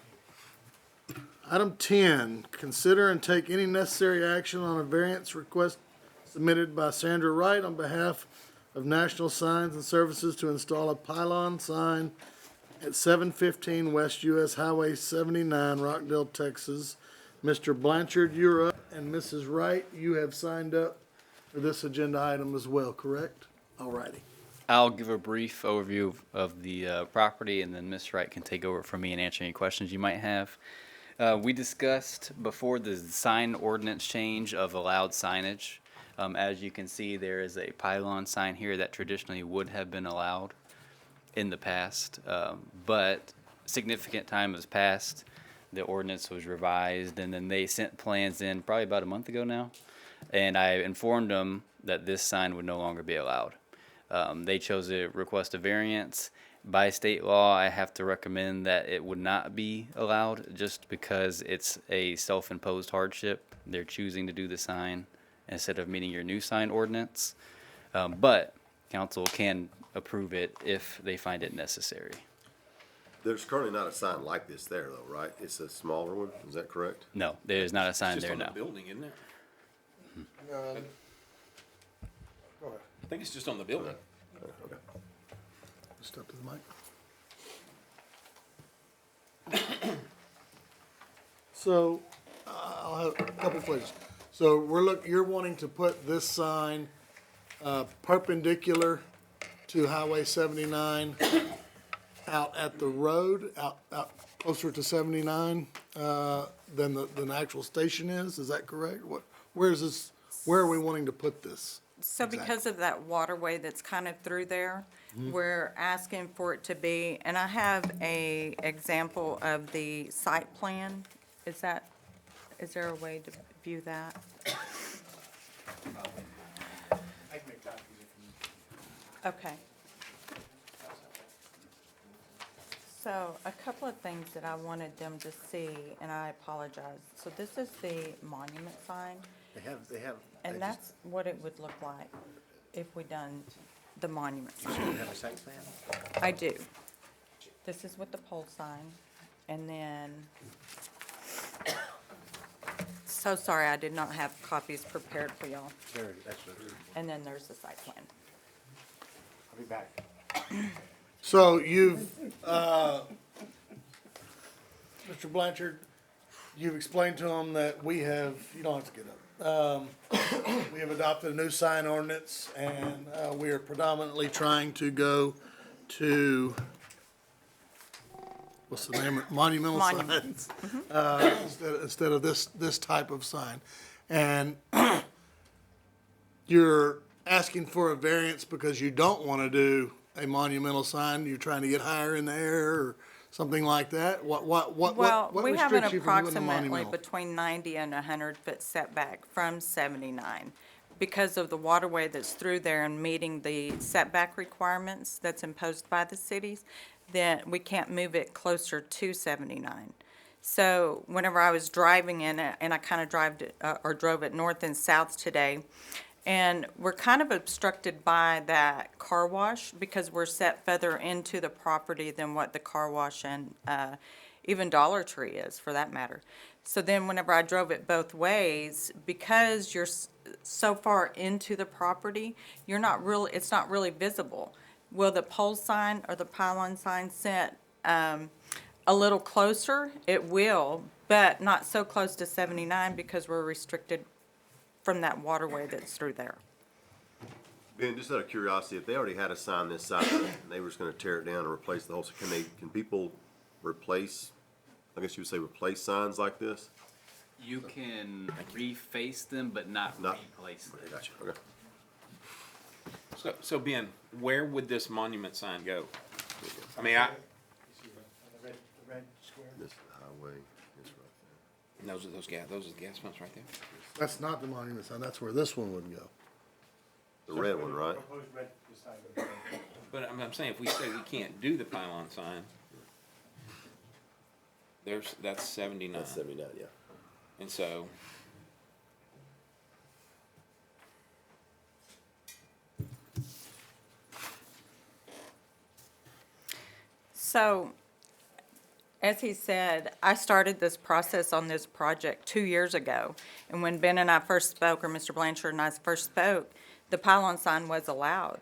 Speaker 1: Item 10, consider and take any necessary action on a variance request submitted by Sandra Wright on behalf of National Signs and Services to install a pylon sign at 715 West US Highway 79, Rockdale, Texas. Mr. Blanchard, you're up, and Mrs. Wright, you have signed up for this agenda item as well, correct? All righty.
Speaker 13: I'll give a brief overview of the property, and then Ms. Wright can take over from me and answer any questions you might have. We discussed before the sign ordinance change of allowed signage. As you can see, there is a pylon sign here that traditionally would have been allowed in the past, but significant time has passed. The ordinance was revised, and then they sent plans in probably about a month ago now, and I informed them that this sign would no longer be allowed. They chose to request a variance. By state law, I have to recommend that it would not be allowed just because it's a self-imposed hardship. They're choosing to do the sign instead of meeting your new sign ordinance. But council can approve it if they find it necessary.
Speaker 12: There's currently not a sign like this there though, right? It's a smaller one, is that correct?
Speaker 13: No, there is not a sign
Speaker 14: It's just
Speaker 13: there
Speaker 14: on the
Speaker 13: now.
Speaker 14: building, isn't it?
Speaker 1: Go ahead.
Speaker 14: I think it's just on the building.
Speaker 12: Okay.
Speaker 1: Step to the mic. So, I'll have a couple of questions. So you're wanting to put this sign, perpendicular to Highway 79 out at the road, out closer to 79, than the actual station is that correct? Where are we wanting to put this?
Speaker 16: So because of that waterway that's kind of through there, we're asking for it to be, and I have a example of the site plan. Is there a way to view that? Okay. So a couple of things that I wanted them to see, and I apologize. So this is the monument sign.
Speaker 10: They have.
Speaker 16: And that's what it would look like if we done the monument
Speaker 10: You
Speaker 16: sign.
Speaker 10: have a site plan?
Speaker 16: I do. This is with the pole sign, and then, so sorry, I did not have copies prepared for y'all.
Speaker 10: That's what it is.
Speaker 16: And then there's the site plan.
Speaker 10: I'll be back.
Speaker 1: So Mr. Blanchard, you've explained to them that you don't have to get up. We have adopted a new sign ordinance, and we are predominantly trying to go to, what's the name, monumental signs, instead of this type of sign. And you're asking for a variance because you don't want to do a monumental sign, you're trying to get higher in the air or something like that? What
Speaker 16: Well, we have an
Speaker 1: restricts you from doing the
Speaker 16: approximately
Speaker 1: monumental?
Speaker 16: between 90 and 100-foot setback from 79. Because of the waterway that's through there and meeting the setback requirements that's imposed by the cities, then we can't move it closer to 79. So whenever I was driving in it, and I kind of drove it north and south today, and we're kind of obstructed by that car wash because we're set further into the property than what the car wash and even Dollar Tree is, for that matter. So then whenever I drove it both ways, because you're so far into the property, it's not really visible. Will the pole sign or the pylon sign sit a little closer? It will, but not so close to 79 because we're restricted from that waterway that's through there.
Speaker 12: Ben, just out of curiosity, if they already had a sign this size and they were just gonna tear it down and replace the whole, can people replace, I guess you would say replace signs like this?
Speaker 13: You can reface them, but not replace them.
Speaker 12: I got you, okay.
Speaker 14: So Ben, where would this monument sign go? I mean,
Speaker 12: This is the highway, it's right
Speaker 14: those are the gas pumps right there.
Speaker 1: That's not the monument sign, that's where this one would go.
Speaker 12: there. The red one, right?
Speaker 14: But I'm saying, if we say we can't do the pylon sign, that's 79.
Speaker 12: That's 79, yeah.
Speaker 14: And so,
Speaker 16: So, as he said, I started this process on this project 2 years ago. And when Ben and I first spoke, or Mr. Blanchard and I first spoke, the pylon sign was allowed.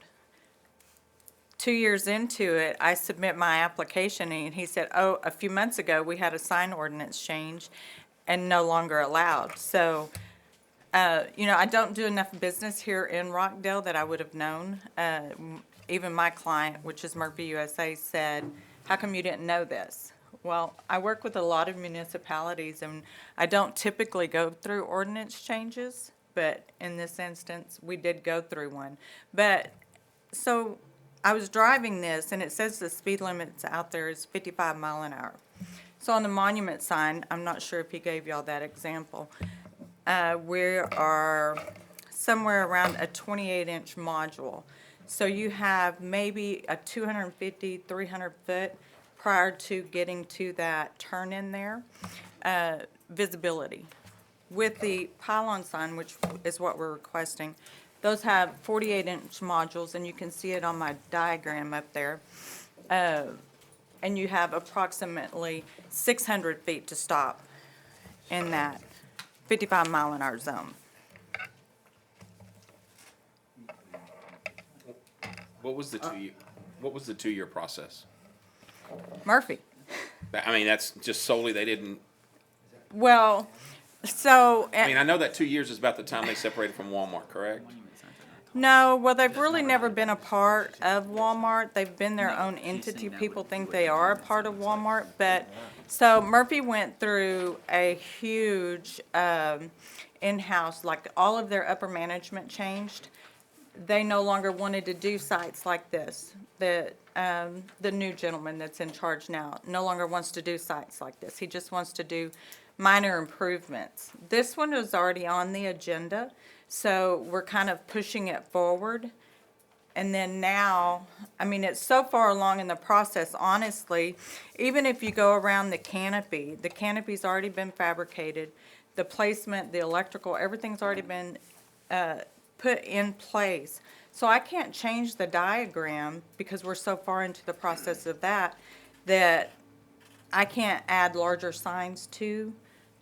Speaker 16: 2 years into it, I submit my application, and he said, oh, a few months ago, we had a sign ordinance change and no longer allowed. So, I don't do enough business here in Rockdale that I would have known. Even my client, which is Murphy USA, said, how come you didn't know this? Well, I work with a lot of municipalities, and I don't typically go through ordinance changes, but in this instance, we did go through one. But, so, I was driving this, and it says the speed limit out there is 55 mile an hour. So on the monument sign, I'm not sure if he gave y'all that example, we are somewhere around a 28-inch module. So you have maybe a 250, 300 foot prior to getting to that turn in there, visibility. With the pylon sign, which is what we're requesting, those have 48-inch modules, and you can see it on my diagram up there. And you have approximately 600 feet to stop in that 55 mile an hour zone.
Speaker 14: what was the 2-year process?
Speaker 16: Murphy.
Speaker 14: I mean, that's just solely, they didn't,
Speaker 16: Well, so.
Speaker 14: I mean, I know that 2 years is about the time they separated from Walmart, correct?
Speaker 16: No, well, they've really never been a part of Walmart. They've been their own entity. People think they are a part of Walmart, but, so Murphy went through a huge in-house, like all of their upper management changed. They no longer wanted to do sites like this. The new gentleman that's in charge now no longer wants to do sites like this. He just wants to do minor improvements. This one was already on the agenda, so we're kind of pushing it forward. And then now, I mean, it's so far along in the process, honestly, even if you go around the canopy's already been fabricated. The placement, the electrical, everything's already been put in place. So I can't change the diagram because we're so far into the process of that I can't add larger signs to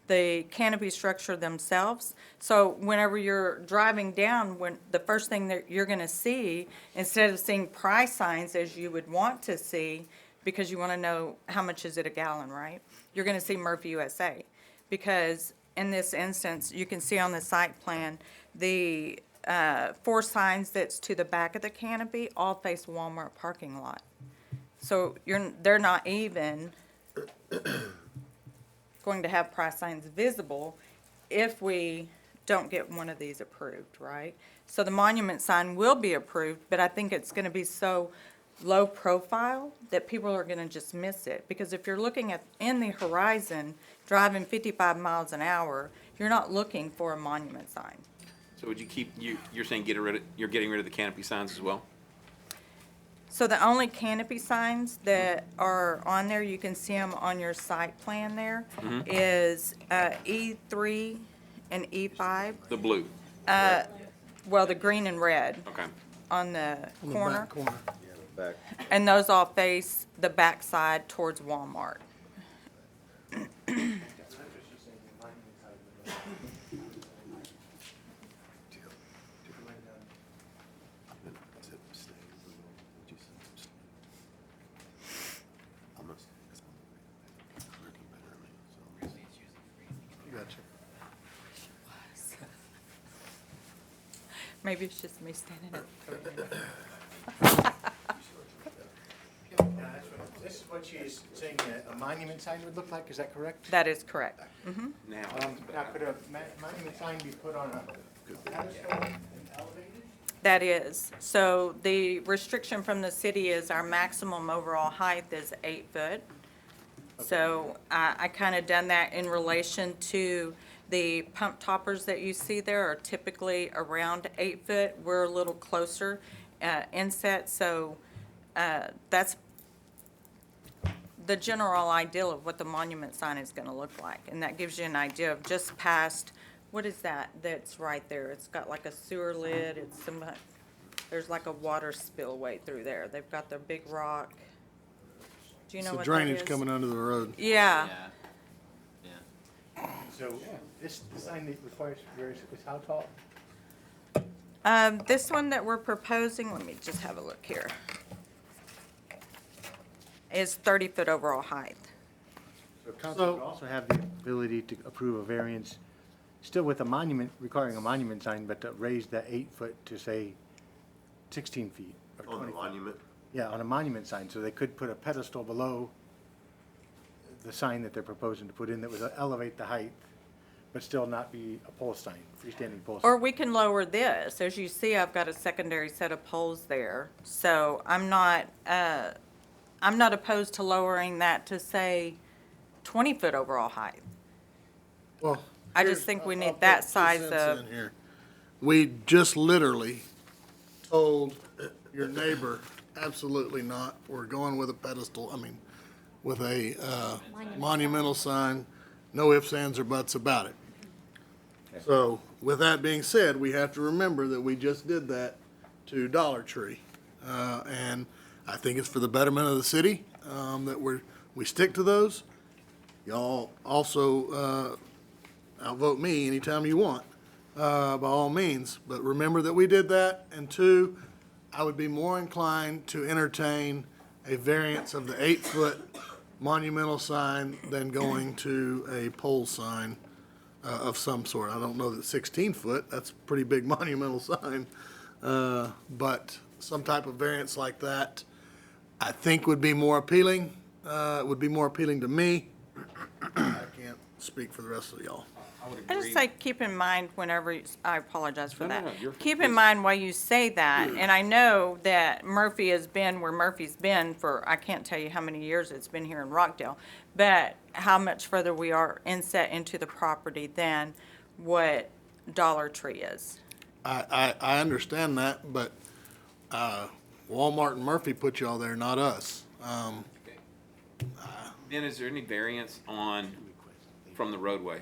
Speaker 16: the canopy structure themselves. So whenever you're driving down, the first thing that you're gonna see, instead of seeing price signs as you would want to see, because you wanna know how much is it a gallon, right? You're gonna see Murphy USA. Because in this instance, you can see on the site plan, the 4 signs that's to the back of the canopy all face Walmart parking lot. So they're not even going to have price signs visible if we don't get one of these approved, right? So the monument sign will be approved, but I think it's gonna be so low profile that people are gonna just miss it. Because if you're looking at, in the horizon, driving 55 miles an hour, you're not looking for a monument sign.
Speaker 14: So would you keep, you're saying you're getting rid of the canopy signs as well?
Speaker 16: So the only canopy signs that are on there, you can see them on your site plan there, is E3 and E5.
Speaker 14: The blue?
Speaker 16: Well, the green and red
Speaker 14: Okay.
Speaker 16: on the
Speaker 1: On the
Speaker 16: corner.
Speaker 1: back corner.
Speaker 12: Back.
Speaker 16: And those all face the back side towards Walmart. Maybe it's just me standing up.
Speaker 10: This is what she is saying a monument sign would look like, is that correct?
Speaker 16: That is correct.
Speaker 14: Now,
Speaker 10: Now, could a monument sign be put on a pedestal and elevated?
Speaker 16: That is. So the restriction from the city is our maximum overall height is 8 foot. So I kind of done that in relation to the pump toppers that you see there are typically around 8 foot. We're a little closer inset, so that's the general idea of what the monument sign is going to look like. And that gives you an idea of just past, what is that that's right there? It's got like a sewer lid, it's some, there's like a water spillway through there. They've got their big rock. Do you know
Speaker 1: It's the
Speaker 16: what that is?
Speaker 1: drainage coming under the road.
Speaker 16: Yeah.
Speaker 10: So this sign that requires various, is how tall?
Speaker 16: This one that we're proposing, let me just have a look here, is 30 foot overall height.
Speaker 10: So council would also have the ability to approve a variance, still with a monument, requiring a monument sign, but to raise the 8 foot to say 16 feet or 20
Speaker 12: On the
Speaker 10: feet.
Speaker 12: monument,
Speaker 10: Yeah, on a monument sign, so they could put a pedestal below the sign that they're proposing to put in that would elevate the height, but still not be a pole sign, freestanding pole sign.
Speaker 16: Or we can lower this. As you see, I've got a secondary set of poles there. So I'm not opposed to lowering that to say 20 foot overall height.
Speaker 1: Well.
Speaker 16: I just
Speaker 1: here's-
Speaker 16: think we
Speaker 1: I'll
Speaker 16: need
Speaker 1: put
Speaker 16: that
Speaker 1: 2
Speaker 16: size
Speaker 1: cents
Speaker 16: of-
Speaker 1: in here. We just literally told your neighbor, absolutely not, we're going with a pedestal, with a monumental sign, no ifs, ands, or buts about it. So, with that being said, we have to remember that we just did that to Dollar Tree. And I think it's for the betterment of the city, that we stick to those. Y'all also, outvote me anytime you want, by all means. But remember that we did that. And 2, I would be more inclined to entertain a variance of the 8-foot monumental sign than going to a pole sign of some sort. I don't know that 16 foot, that's a pretty big monumental sign. But some type of variance like that, I think would be more appealing. It would be more appealing to me. I can't speak for the rest of y'all.
Speaker 16: I just say, keep in mind whenever, I apologize for
Speaker 14: No,
Speaker 16: that.
Speaker 14: no, you're
Speaker 16: Keep
Speaker 14: fine.
Speaker 16: in mind why you say that, and I know that Murphy has been where Murphy's been for, I can't tell you how many years it's been here in Rockdale, but how much further we are inset into the property than what Dollar Tree is.
Speaker 1: I understand that, but Walmart and Murphy put y'all there, not us.
Speaker 14: then is there any variance from the roadway?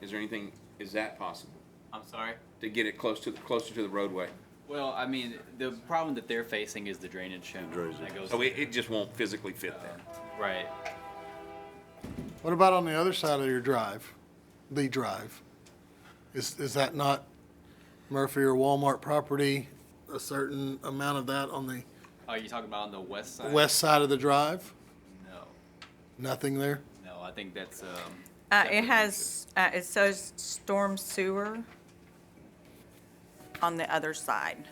Speaker 14: Is there anything, is that possible,
Speaker 13: I'm sorry?
Speaker 14: to get it closer to the roadway?
Speaker 13: Well, I mean, the problem that they're facing is the drainage channel. That goes,
Speaker 14: So it just won't physically fit there.
Speaker 13: right.
Speaker 1: What about on the other side of your drive, the drive? Is that not Murphy or Walmart property, a certain amount of that on the
Speaker 13: Are you talking about on the west side?
Speaker 1: west side of the drive?
Speaker 13: No,
Speaker 1: Nothing there?
Speaker 13: no, I think that's,
Speaker 16: It has, it says storm sewer on the other side.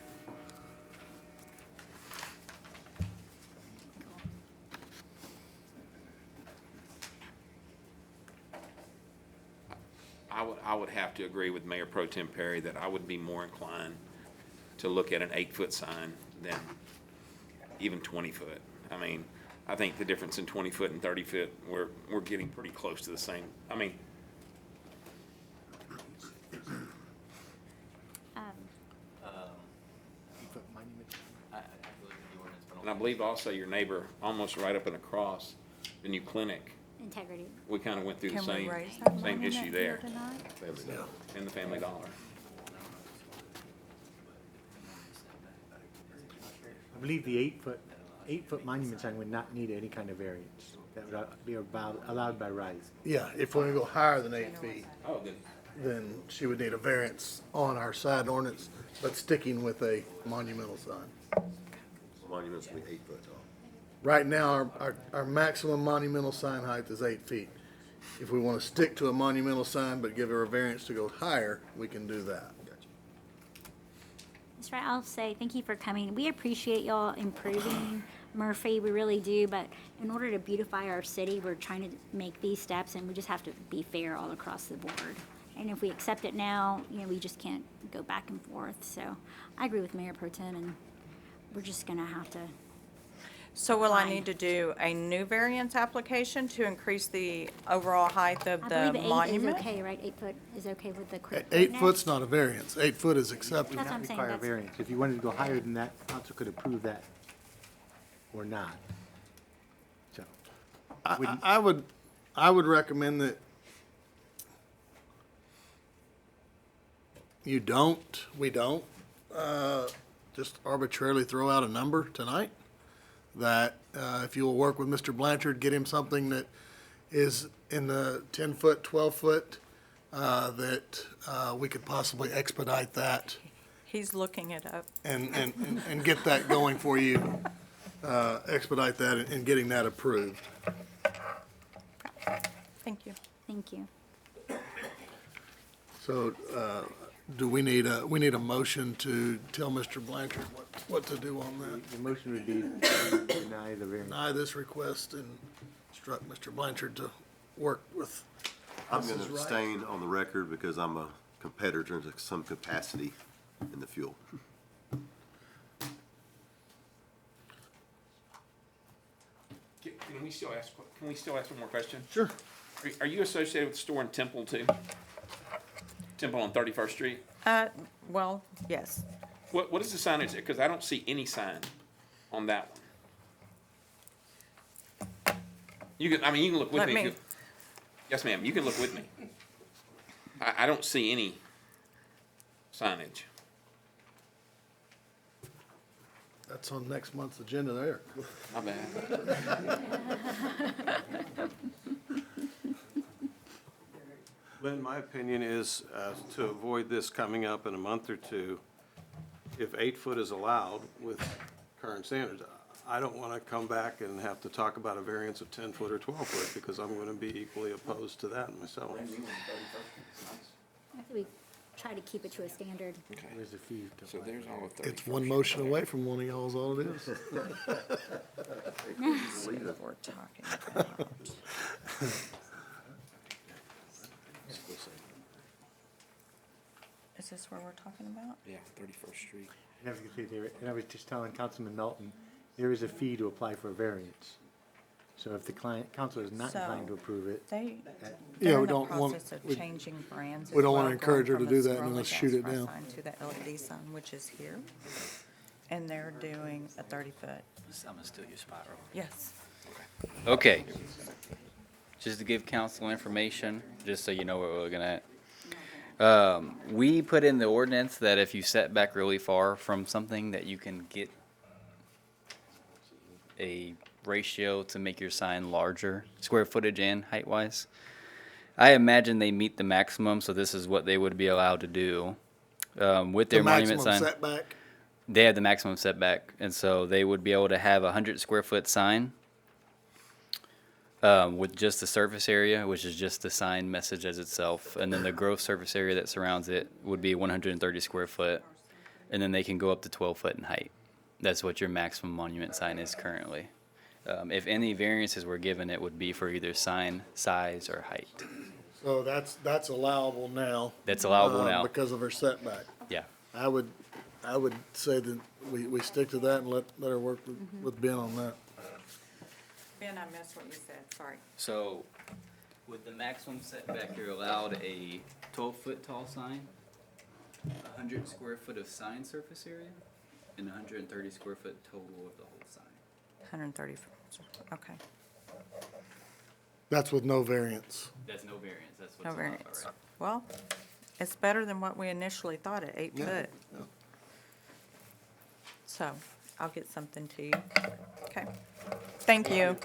Speaker 14: I would have to agree with Mayor Pro Tem Perry that I would be more inclined to look at an 8-foot sign than even 20 foot. I mean, I think the difference in 20 foot and 30 foot, we're getting pretty close to the same. I mean, and I believe also your neighbor, almost right up and across, the new clinic,
Speaker 3: Integrity.
Speaker 14: we kind of went through the
Speaker 16: Can we
Speaker 14: same,
Speaker 16: raise that
Speaker 14: same issue
Speaker 16: monument
Speaker 14: there,
Speaker 16: here tonight?
Speaker 14: in the Family Dollar.
Speaker 10: I believe the 8-foot monument sign would not need any kind of variance. That would be allowed by right.
Speaker 1: Yeah, if we're gonna go higher than 8 feet,
Speaker 14: Oh, good.
Speaker 1: then she would need a variance on our side ordinance, but sticking with a monumental sign.
Speaker 12: monuments will be 8 foot tall.
Speaker 1: Right now, our maximum monumental sign height is 8 feet. If we want to stick to a monumental sign but give her a variance to go higher, we can do that.
Speaker 3: That's right. I'll say thank you for coming. We appreciate y'all improving Murphy. We really do. But in order to beautify our city, we're trying to make these steps, and we just have to be fair all across the board. And if we accept it now, we just can't go back and forth. So I agree with Mayor Pro Tem, and we're just gonna have to.
Speaker 16: So will I
Speaker 3: Fine.
Speaker 16: need to do a new variance application to increase the overall height of
Speaker 3: I
Speaker 16: the
Speaker 3: believe 8
Speaker 16: monument?
Speaker 3: is okay, right? 8 foot is okay with the quick.
Speaker 1: 8 foot's not a variance. 8 foot is acceptable.
Speaker 3: That's what I'm saying.
Speaker 10: Require a
Speaker 3: That's,
Speaker 10: variance. If you wanted to go higher than that, council could approve that or not. So,
Speaker 1: I would recommend that we don't, just arbitrarily throw out a number tonight. That, if you will work with Mr. Blanchard, get him something that is in the 10 foot, 12 foot, that, we could possibly expedite that
Speaker 16: He's looking it up.
Speaker 1: and get that going for you. Expedite that and getting that approved.
Speaker 16: Thank you.
Speaker 3: thank you.
Speaker 1: So, do we need a motion to tell Mr. Blanchard what to do on that?
Speaker 10: the motion would be to deny the variance.
Speaker 1: Deny this request and instruct Mr. Blanchard to work with.
Speaker 12: I'm
Speaker 1: This
Speaker 12: going
Speaker 1: is
Speaker 12: to
Speaker 1: right.
Speaker 12: abstain on the record because I'm a competitor in some capacity in the fuel.
Speaker 14: Can we still ask one more question?
Speaker 1: Sure.
Speaker 14: Are you associated with the store in Temple too? Temple on 31st Street?
Speaker 16: Well, yes.
Speaker 14: What is the signage there? Because I don't see any sign on that one. You can look with
Speaker 16: Let
Speaker 14: me.
Speaker 16: me-
Speaker 14: Yes, ma'am, you can look with me. I don't see any signage.
Speaker 1: That's on next month's agenda there.
Speaker 14: My bad.
Speaker 4: Lynn, my opinion is, to avoid this coming up in a month or two, if 8 foot is allowed with current standards, I don't want to come back and have to talk about a variance of 10 foot or 12 foot, because I'm going to be equally opposed to that myself.
Speaker 3: I think we try to keep it to a standard.
Speaker 10: There's a fee.
Speaker 14: So there's all of 30.
Speaker 1: It's one motion away from one of y'all is all it is.
Speaker 16: See what we're talking about. Is this where we're talking about?
Speaker 14: Yeah, 31st Street.
Speaker 10: And I was just telling Councilman Melton, there is a fee to apply for a variance. So if the council is not inclined to approve it,
Speaker 16: They,
Speaker 1: Yeah,
Speaker 16: they're
Speaker 1: we
Speaker 16: in the
Speaker 1: don't want-
Speaker 16: process
Speaker 1: we-
Speaker 16: of changing brands.
Speaker 1: we
Speaker 16: as
Speaker 1: don't wanna
Speaker 16: well,
Speaker 1: encourage
Speaker 16: going
Speaker 1: her to
Speaker 16: from
Speaker 1: do
Speaker 16: the
Speaker 1: that and let's
Speaker 16: scrolly
Speaker 1: shoot it
Speaker 16: gas
Speaker 1: down.
Speaker 16: sign to the LED sign, which is here. And they're doing a 30-foot.
Speaker 13: I'm gonna steal your spot, Earl.
Speaker 16: Yes.
Speaker 13: Okay. Just to give council information, just so you know what we're looking at. We put in the ordinance that if you set back really far from something, that you can get a ratio to make your sign larger, square footage and height-wise. I imagine they meet the maximum, so this is what they would be allowed to do. With their
Speaker 1: The
Speaker 13: monument
Speaker 1: maximum
Speaker 13: sign.
Speaker 1: setback.
Speaker 13: They have the maximum setback, and so they would be able to have a 100 square foot sign with just the surface area, which is just the sign message as itself, and then the gross surface area that surrounds it would be 130 square foot, and then they can go up to 12 foot in height. That's what your maximum monument sign is currently. If any variances were given, it would be for either sign size or height.
Speaker 1: So that's allowable now.
Speaker 13: That's allowable now.
Speaker 1: Because of her setback.
Speaker 13: Yeah.
Speaker 1: I would say that we stick to that and let her work with Ben on that.
Speaker 16: Ben, I missed what you said, sorry.
Speaker 13: So, with the maximum setback, you're allowed a 12-foot tall sign, 100 square foot of sign surface area, and 130 square foot total of the whole sign.
Speaker 16: 130, okay.
Speaker 1: That's with no variance.
Speaker 13: That's no variance, that's what's
Speaker 16: No
Speaker 13: allowed
Speaker 16: variance.
Speaker 13: already.
Speaker 16: Well, it's better than what we initially thought at 8 foot.
Speaker 1: yeah.
Speaker 16: So, I'll get something to you. Okay. Thank you.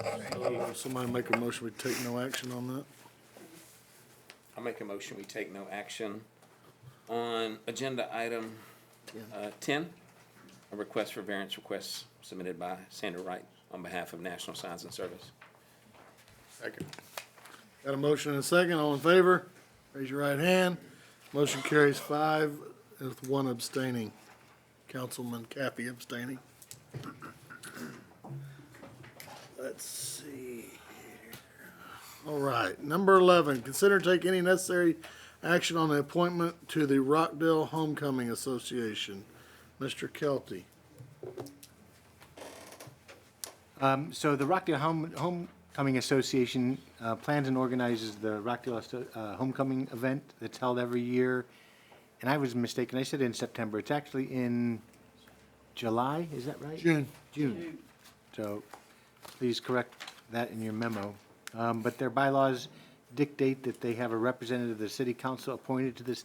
Speaker 1: Somebody make a motion, we take no action on that?
Speaker 14: I'll make a motion, we take no action on agenda item 10, a request for variance requests submitted by Sandra Wright on behalf of National Signs and Service.
Speaker 1: Second. Got a motion and a second, all in favor? Raise your right hand. Motion carries 5 with 1 abstaining. Councilman Caffey abstaining. Let's see here. All right, number 11, consider and take any necessary action on the appointment to the Rockdale Homecoming Association. Mr. Kelty.
Speaker 10: So the Rockdale Homecoming Association plans and organizes the Rockdale Homecoming event that's held every year. And I was mistaken, I said in September. It's actually in July, is that right?
Speaker 1: June.
Speaker 10: June. So please correct that in your memo. But their bylaws dictate that they have a representative of the city council appointed to this,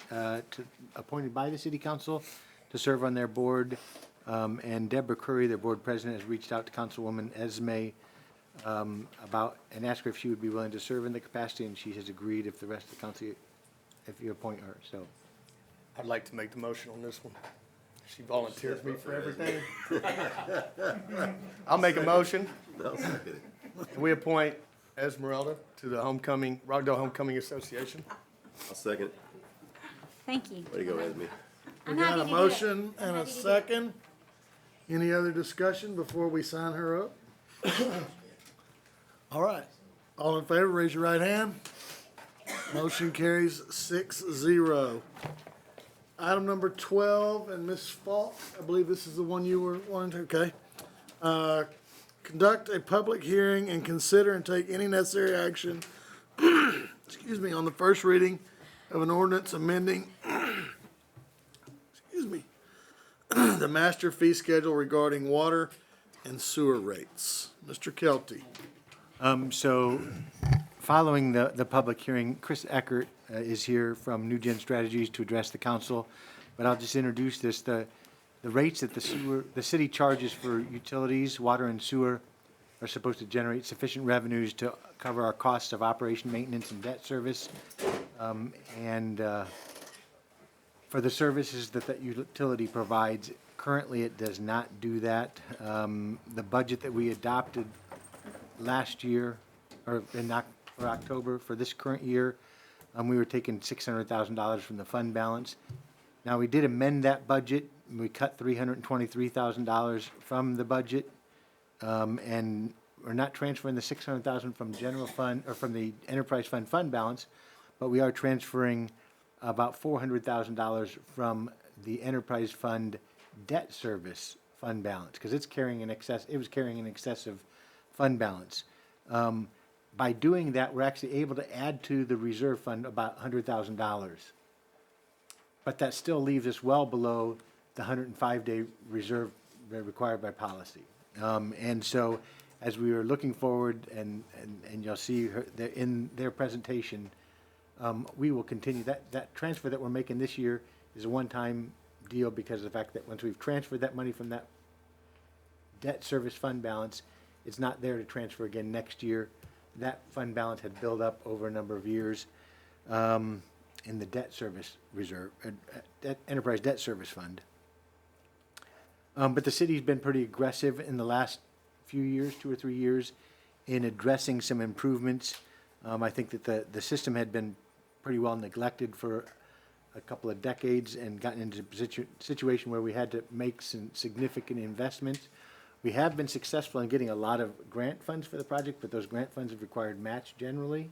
Speaker 10: appointed by the city council to serve on their board. And Deborah Curry, their board president, has reached out to Councilwoman Esme about, and asked her if she would be willing to serve in the capacity, and she has agreed if the rest of the council, if you appoint her, so.
Speaker 9: I'd like to make the motion on this one. She volunteers me for everything. I'll make a motion.
Speaker 12: No, second it.
Speaker 9: We appoint Esmeralda to the Rockdale Homecoming Association.
Speaker 12: I'll second it.
Speaker 3: Thank you.
Speaker 12: Way to go, Esme.
Speaker 1: We
Speaker 3: I'm
Speaker 1: got
Speaker 3: happy
Speaker 1: a
Speaker 3: to do it.
Speaker 1: motion and
Speaker 3: I'm
Speaker 1: a
Speaker 3: happy to do it.
Speaker 1: second. Any other discussion before we sign her up? All right. All in favor, raise your right hand. Motion carries 6-0. Item number 12, and Ms. Falk, I believe this is the one you were wanting to, okay. Conduct a public hearing and consider and take any necessary action, excuse me, on the first reading of an ordinance amending, excuse me, the master fee schedule regarding water and sewer rates. Mr. Kelty.
Speaker 10: So, following the public hearing, Chris Eckert is here from New Gen Strategies to address the council, but I'll just introduce this. The rates that the city charges for utilities, water and sewer, are supposed to generate sufficient revenues to cover our costs of operation, maintenance, and debt service. For the services that utility provides, currently it does not do that. The budget that we adopted last year, or for October, for this current year, we were taking $600,000 from the fund balance. Now, we did amend that budget. We cut $323,000 from the budget, and we're not transferring the $600,000 from general fund, or from the enterprise fund balance, but we are transferring about $400,000 from the enterprise fund debt service fund balance, because it was carrying an excessive fund balance. By doing that, we're actually able to add to the reserve fund about $100,000. But that still leaves us well below the 105-day reserve required by policy. And so, as we were looking forward, and you'll see in their presentation, we will continue. That transfer that we're making this year is a one-time deal because of the fact that once we've transferred that money from that debt service fund balance, it's not there to transfer again next year. That fund balance had built up over a number of years in the debt service reserve, enterprise debt service fund. But the city's been pretty aggressive in the last few years, 2 or 3 years, in addressing some improvements. I think that the system had been pretty well neglected for a couple of decades and gotten into a situation where we had to make some significant investments. We have been successful in getting a lot of grant funds for the project, but those grant funds have required match generally.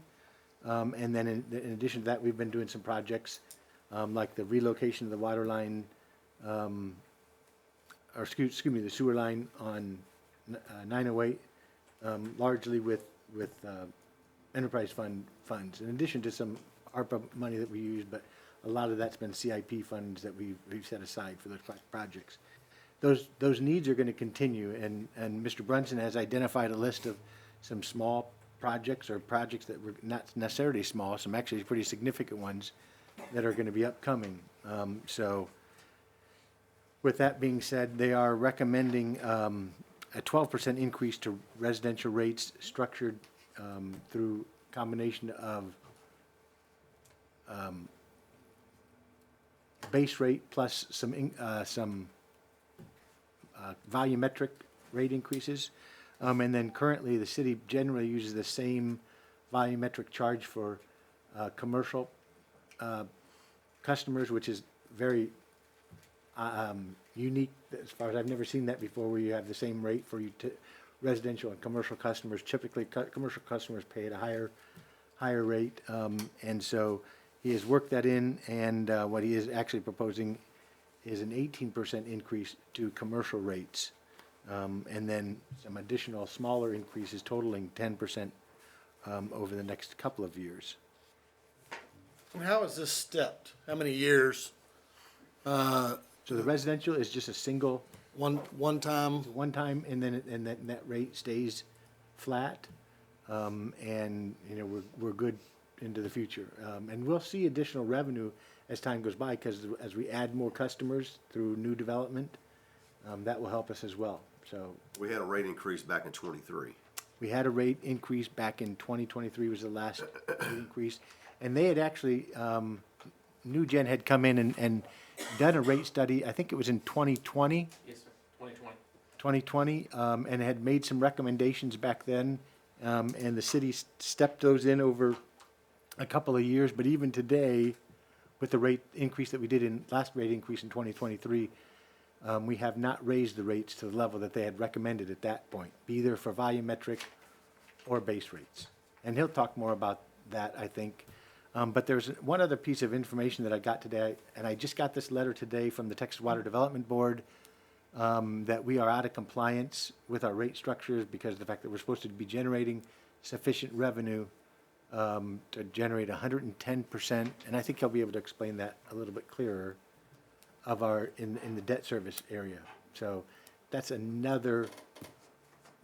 Speaker 10: And then in addition to that, we've been doing some projects like the relocation of the water line, or excuse me, the sewer line on 908, largely with enterprise funds, in addition to some ARPA money that we used, but a lot of that's been CIP funds that we've set aside for those projects. Those needs are going to continue, and Mr. Brunson has identified a list of some small projects, or projects that were not necessarily small, some actually pretty significant ones that are going to be upcoming. So with that being said, they are recommending a 12% increase to residential rates structured through combination of base rate plus some volumetric rate increases. And then currently, the city generally uses the same volumetric charge for commercial customers, which is very unique, as far as I've never seen that before, where you have the same rate for residential and commercial customers. Typically, commercial customers pay at a higher rate, and so he has worked that in, and what he is actually proposing is an 18% increase to commercial rates, and then some additional smaller increases totaling 10% over the next couple of years.
Speaker 1: And how is this stepped? How many years?
Speaker 10: So the residential is just a single
Speaker 1: One time?
Speaker 10: one time, and then that rate stays flat, and we're good into the future, and we'll see additional revenue as time goes by, because as we add more customers through new development, that will help us as well. So
Speaker 12: We had a rate increase back in '23.
Speaker 10: we had a rate increase back in 2023 was the last rate increase, and they had actually New Gen had come in and done a rate study. I think it was in 2020.
Speaker 6: Yes, sir. 2020.
Speaker 10: 2020, and had made some recommendations back then, and the city stepped those in over a couple of years. But even today, with the rate increase that we did in last rate increase in 2023, we have not raised the rates to the level that they had recommended at that point, either for volumetric or base rates. And he'll talk more about that, I think. But there's one other piece of information that I got today, and I just got this letter today from the Texas Water Development Board, that we are out of compliance with our rate structures because of the fact that we're supposed to be generating sufficient revenue to generate 110%, and I think he'll be able to explain that a little bit clearer, of our, in the debt service area. So that's another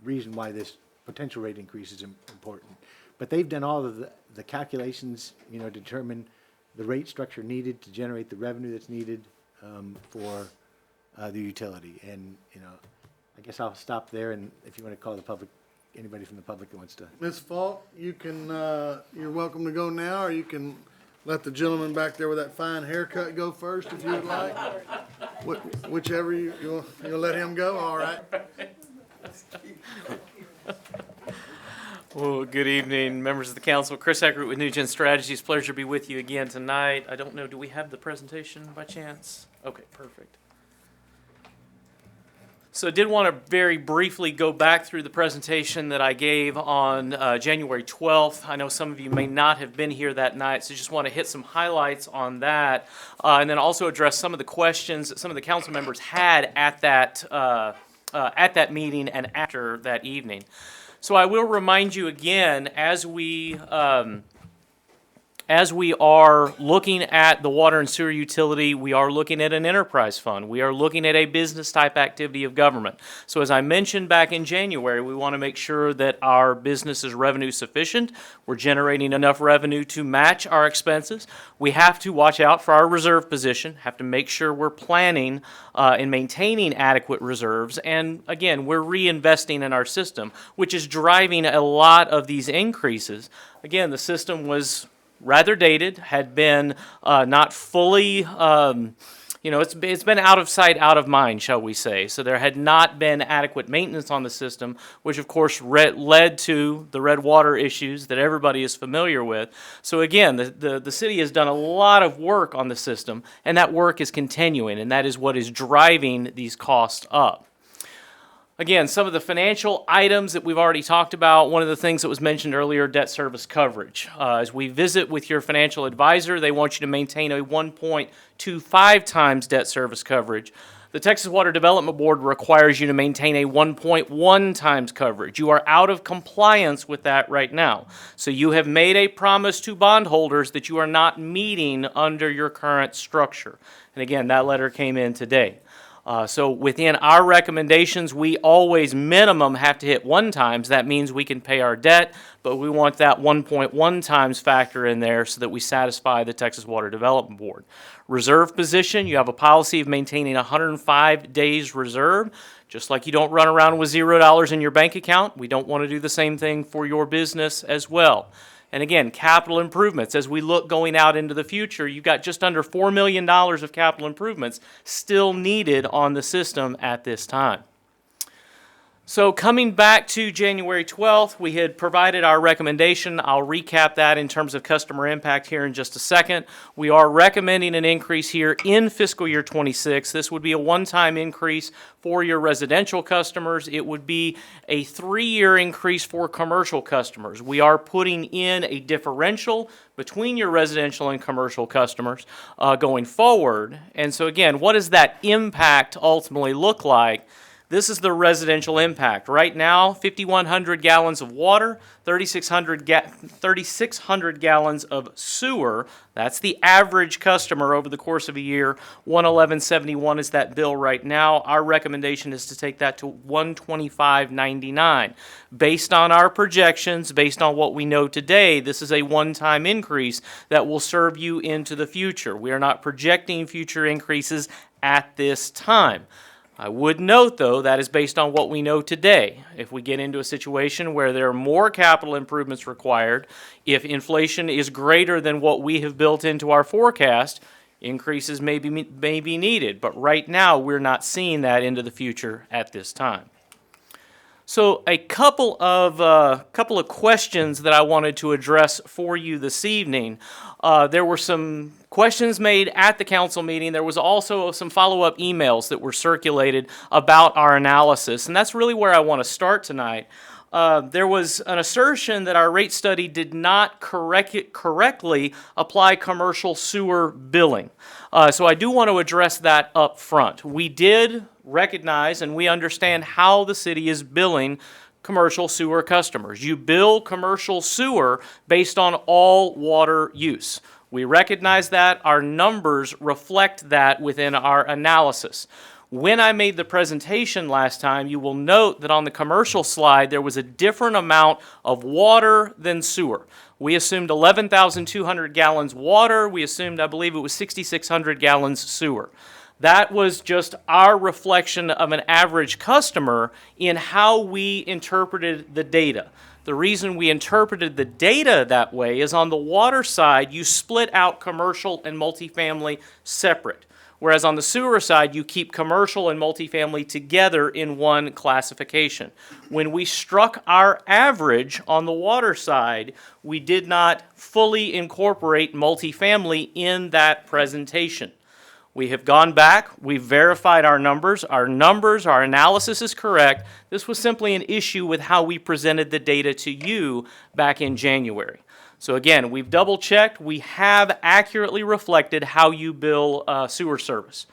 Speaker 10: reason why this potential rate increase is important. But they've done all of the calculations, determine the rate structure needed to generate the revenue that's needed for the utility. And, I guess I'll stop there, and if you want to call the public, anybody from the public that wants to.
Speaker 1: Ms. Falk, you can, you're welcome to go now, or you can let the gentleman back there with that fine haircut go first if you would like. Whichever you'll let him go, all right.
Speaker 17: Well, good evening, members of the council. Chris Eckert with New Gen Strategies. Pleasure to be with you again tonight. I don't know, do we have the presentation by chance? Okay, perfect. So I did want to very briefly go back through the presentation that I gave on January 12th. I know some of you may not have been here that night, so just want to hit some highlights on that, and then also address some of the questions that some of the council members had at that meeting and after that evening. So I will remind you again, as we are looking at the water and sewer utility, we are looking at an enterprise fund. We are looking at a business-type activity of government. So as I mentioned back in January, we want to make sure that our business is revenue sufficient. We're generating enough revenue to match our expenses. We have to watch out for our reserve position, have to make sure we're planning and maintaining adequate reserves. And again, we're reinvesting in our system, which is driving a lot of these increases. Again, the system was rather dated, had been not fully, it's been out of sight, out of mind, shall we say. So there had not been adequate maintenance on the system, which of course led to the red water issues that everybody is familiar with. So again, the city has done a lot of work on the system, and that work is continuing, and that is what is driving these costs up. Again, some of the financial items that we've already talked about, one of the things that was mentioned earlier, debt service coverage. As we visit with your financial advisor, they want you to maintain a 1.25 times debt service coverage. The Texas Water Development Board requires you to maintain a 1.1 times coverage. You are out of compliance with that right now. So you have made a promise to bondholders that you are not meeting under your current structure. And again, that letter came in today. So within our recommendations, we always minimum have to hit 1 times. That means we can pay our debt, but we want that 1.1 times factor in there so that we satisfy the Texas Water Development Board. Reserve position, you have a policy of maintaining 105 days reserve. Just like you don't run around with $0 in your bank account, we don't want to do the same thing for your business as well. And again, capital improvements. As we look going out into the future, you've got just under $4 million of capital improvements still needed on the system at this time. So coming back to January 12th, we had provided our recommendation. I'll recap that in terms of customer impact here in just a second. We are recommending an increase here in fiscal year 26. This would be a one-time increase for your residential customers. It would be a 3-year increase for commercial customers. We are putting in a differential between your residential and commercial customers going forward. And so again, what does that impact ultimately look like? This is the residential impact. Right now, 5,100 gallons of water, 3,600 gallons of sewer. That's the average customer over the course of a year. 111.71 is that bill right now. Our recommendation is to take that to 125.99. Based on our projections, based on what we know today, this is a one-time increase that will serve you into the future. We are not projecting future increases at this time. I would note, though, that is based on what we know today. If we get into a situation where there are more capital improvements required, if inflation is greater than what we have built into our forecast, increases may be needed. But right now, we're not seeing that into the future at this time. So a couple of questions that I wanted to address for you this evening. There were some questions made at the council meeting. There was also some follow-up emails that were circulated about our analysis, and that's really where I want to start tonight. There was an assertion that our rate study did not correctly apply commercial sewer billing. So I do want to address that up front. We did recognize and we understand how the city is billing commercial sewer customers. You bill commercial sewer based on all water use. We recognize that. Our numbers reflect that within our analysis. When I made the presentation last time, you will note that on the commercial slide, there was a different amount of water than sewer. We assumed 11,200 gallons water. We assumed, I believe it was 6,600 gallons sewer. That was just our reflection of an average customer in how we interpreted the data. The reason we interpreted the data that way is on the water side, you split out commercial and multifamily separate. Whereas on the sewer side, you keep commercial and multifamily together in one classification. When we struck our average on the water side, we did not fully incorporate multifamily in that presentation. We have gone back, we've verified our numbers, our analysis is correct. This was simply an issue with how we presented the data to you back in January. So again, we've double checked, we have accurately reflected how you bill sewer service.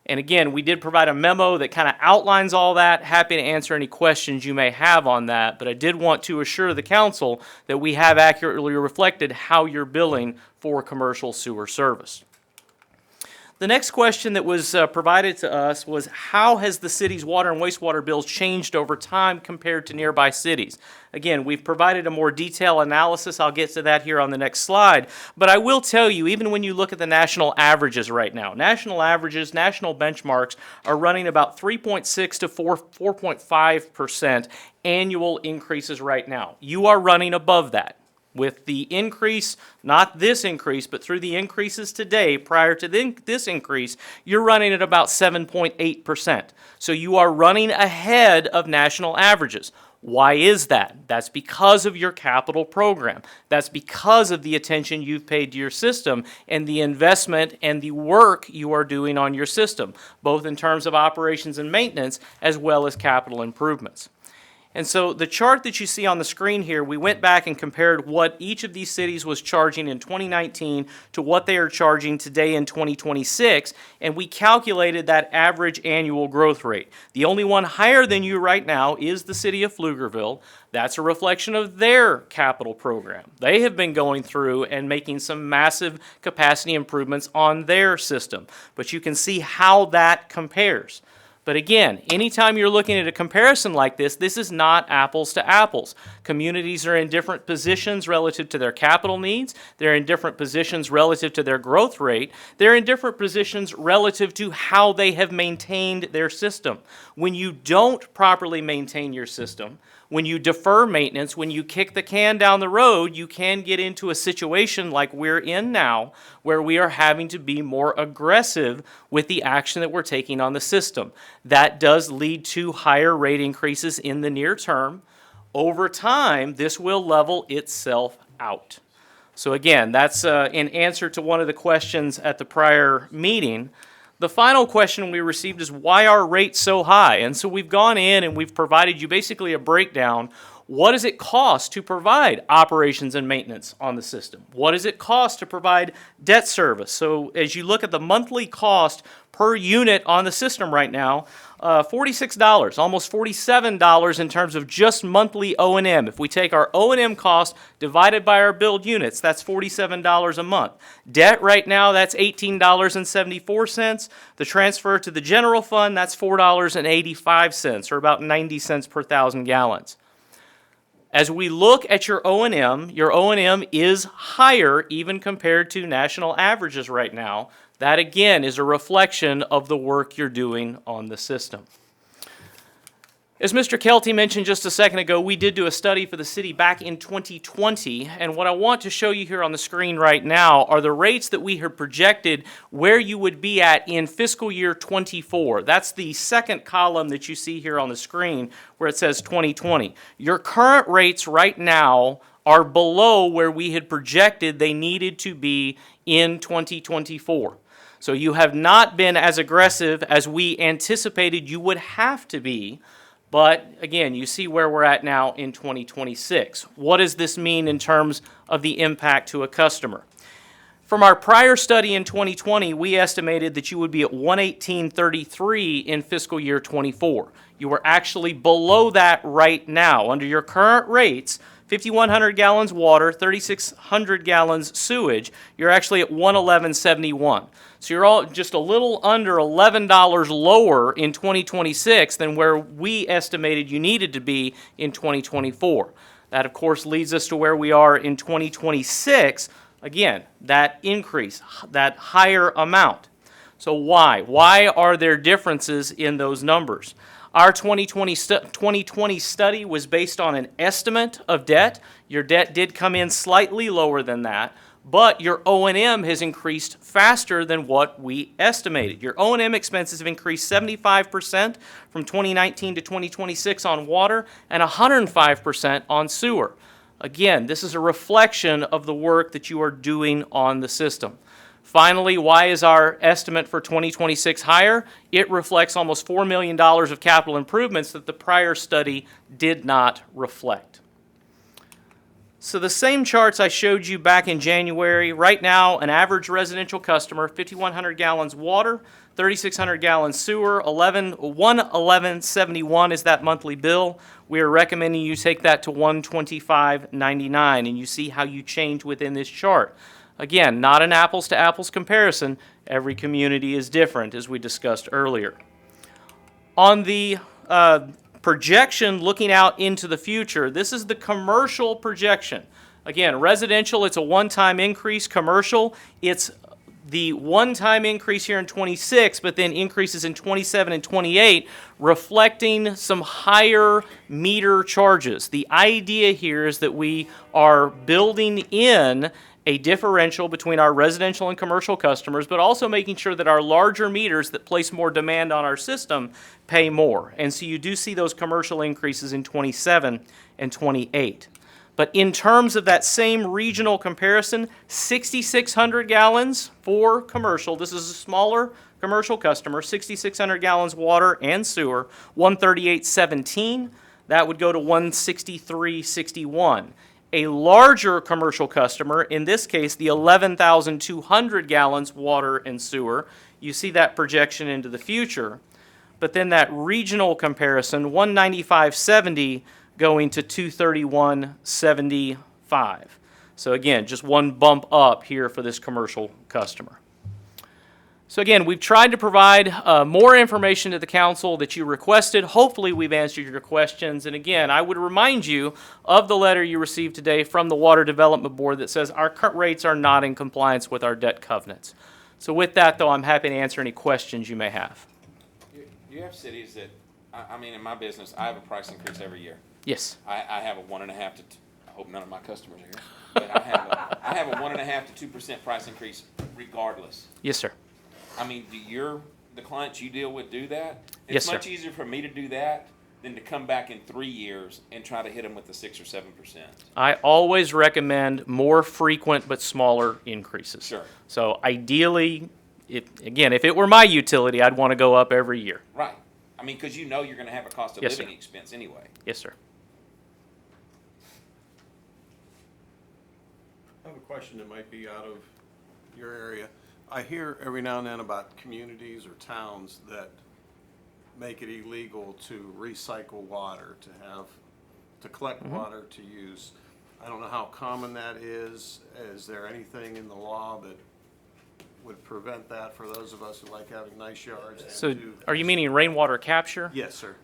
Speaker 17: And again, we did provide a memo that kind of outlines all that. Happy to answer any questions you may have on that, but I did want to assure the council that we have accurately reflected how you're billing for commercial sewer service. The next question that was provided to us was, how has the city's water and wastewater bills changed over time compared to nearby cities? Again, we've provided a more detailed analysis. I'll get to that here on the next slide. But I will tell you, even when you look at the national averages right now, national averages, national benchmarks are running about 3.6 to 4.5% annual increases right now. You are running above that. With the increase, not this increase, but through the increases today, prior to this increase, you're running at about 7.8%. So you are running ahead of national averages. Why is that? That's because of your capital program. That's because of the attention you've paid to your system and the investment and the work you are doing on your system, both in terms of operations and maintenance as well as capital improvements. And so the chart that you see on the screen here, we went back and compared what each of these cities was charging in 2019 to what they are charging today in 2026, and we calculated that average annual growth rate. The only one higher than you right now is the city of Pflugerville. That's a reflection of their capital program. They have been going through and making some massive capacity improvements on their system, but you can see how that compares. But again, anytime you're looking at a comparison like this, this is not apples to apples. Communities are in different positions relative to their capital needs. They're in different positions relative to their growth rate. They're in different positions relative to how they have maintained their system. When you don't properly maintain your system, when you defer maintenance, when you kick the can down the road, you can get into a situation like we're in now, where we are having to be more aggressive with the action that we're taking on the system. that does lead to higher rate increases in the near term. Over time, this will level itself out. So again, that's in answer to one of the questions at the prior meeting. The final question we received is, why are rates so high? And so we've gone in and we've provided you basically a breakdown. What does it cost to provide operations and maintenance on the system? What does it cost to provide debt service? So as you look at the monthly cost per unit on the system right now, $46, almost $47 in terms of just monthly O&M. If we take our O&M cost divided by our billed units, that's $47 a month. Debt right now, that's $18.74. The transfer to the general fund, that's $4.85, or about 90 cents per 1,000 gallons. As we look at your O&M is higher even compared to national averages right now. That, again, is a reflection of the work you're doing on the system. As Mr. Kelty mentioned just a second ago, we did do a study for the city back in 2020, and what I want to show you here on the screen right now are the rates that we have projected where you would be at in fiscal year 24. That's the second column that you see here on the screen where it says 2020. Your current rates right now are below where we had projected they needed to be in 2024. So you have not been as aggressive as we anticipated you would have to be. But again, you see where we're at now in 2026. What does this mean in terms of the impact to a customer? From our prior study in 2020, we estimated that you would be at 118.33 in fiscal year 24. You are actually below that right now. Under your current rates, 5,100 gallons water, 3,600 gallons sewage, you're actually at 111.71. So you're all just a little under $11 lower in 2026 than where we estimated you needed to be in 2024. That, of course, leads us to where we are in 2026. Again, that increase, that higher amount. So why? Why are there differences in those numbers? Our 2020 study was based on an estimate of debt. Your debt did come in slightly lower than that, but your O&M has increased faster than what we estimated. Your O&M expenses have increased 75% from 2019 to 2026 on water and 105% on sewer. Again, this is a reflection of the work that you are doing on the system. Finally, why is our estimate for 2026 higher? It reflects almost $4 million of capital improvements that the prior study did not reflect. So the same charts I showed you back in January, right now an average residential customer, 5,100 gallons water, 3,600 gallons sewer, 111.71 is that monthly bill. We are recommending you take that to 125.99, and you see how you change within this chart. Again, not an apples to apples comparison. Every community is different, as we discussed earlier. On the projection looking out into the future, this is the commercial projection. Again, residential, it's a one-time increase. Commercial, it's the one-time increase here in 26, but then increases in 27 and 28, reflecting some higher meter charges. The idea here is that we are building in a differential between our residential and commercial customers, but also making sure that our larger meters that place more demand on our system pay more. And so you do see those commercial increases in 27 and 28. But in terms of that same regional comparison, 6,600 gallons for commercial. This is a smaller commercial customer, 6,600 gallons water and sewer, 138.17. That would go to 163.61. A larger commercial customer, in this case, the 11,200 gallons water and sewer, you see that projection into the future. But then that regional comparison, 195.70 going to 231.75. So again, just one bump up here for this commercial customer. So again, we've tried to provide more information to the council that you requested. Hopefully we've answered your questions. And again, I would remind you of the letter you received today from the Water Development Board that says our current rates are not in compliance with our debt covenants. So with that, though, I'm happy to answer any questions you may have.
Speaker 14: You have cities that, I mean, in my business, I have a price increase every year.
Speaker 17: Yes.
Speaker 14: I have a 1.5 to, I hope none of my customers are here, but I have a 1.5 to 2% price increase regardless.
Speaker 17: Yes, sir.
Speaker 14: I mean, do the clients you deal with do that?
Speaker 17: Yes,
Speaker 14: It's
Speaker 17: sir.
Speaker 14: much easier for me to do that than to come back in 3 years and try to hit them with the 6 or 7%.
Speaker 17: I always recommend more frequent but smaller increases.
Speaker 14: Sure.
Speaker 17: So ideally, again, if it were my utility, I'd want to go up every year.
Speaker 14: Right. I mean, because you know you're going to have a cost of
Speaker 17: Yes,
Speaker 14: living
Speaker 17: sir.
Speaker 14: expense anyway.
Speaker 17: Yes, sir.
Speaker 4: I have a question that might be out of your area. I hear every now and then about communities or towns that make it illegal to recycle water, to collect water to use. I don't know how common that is. Is there anything in the law that would prevent that for those of us who like having nice yards? and
Speaker 17: So
Speaker 4: do-
Speaker 17: are you meaning rainwater capture?
Speaker 4: Yes, sir.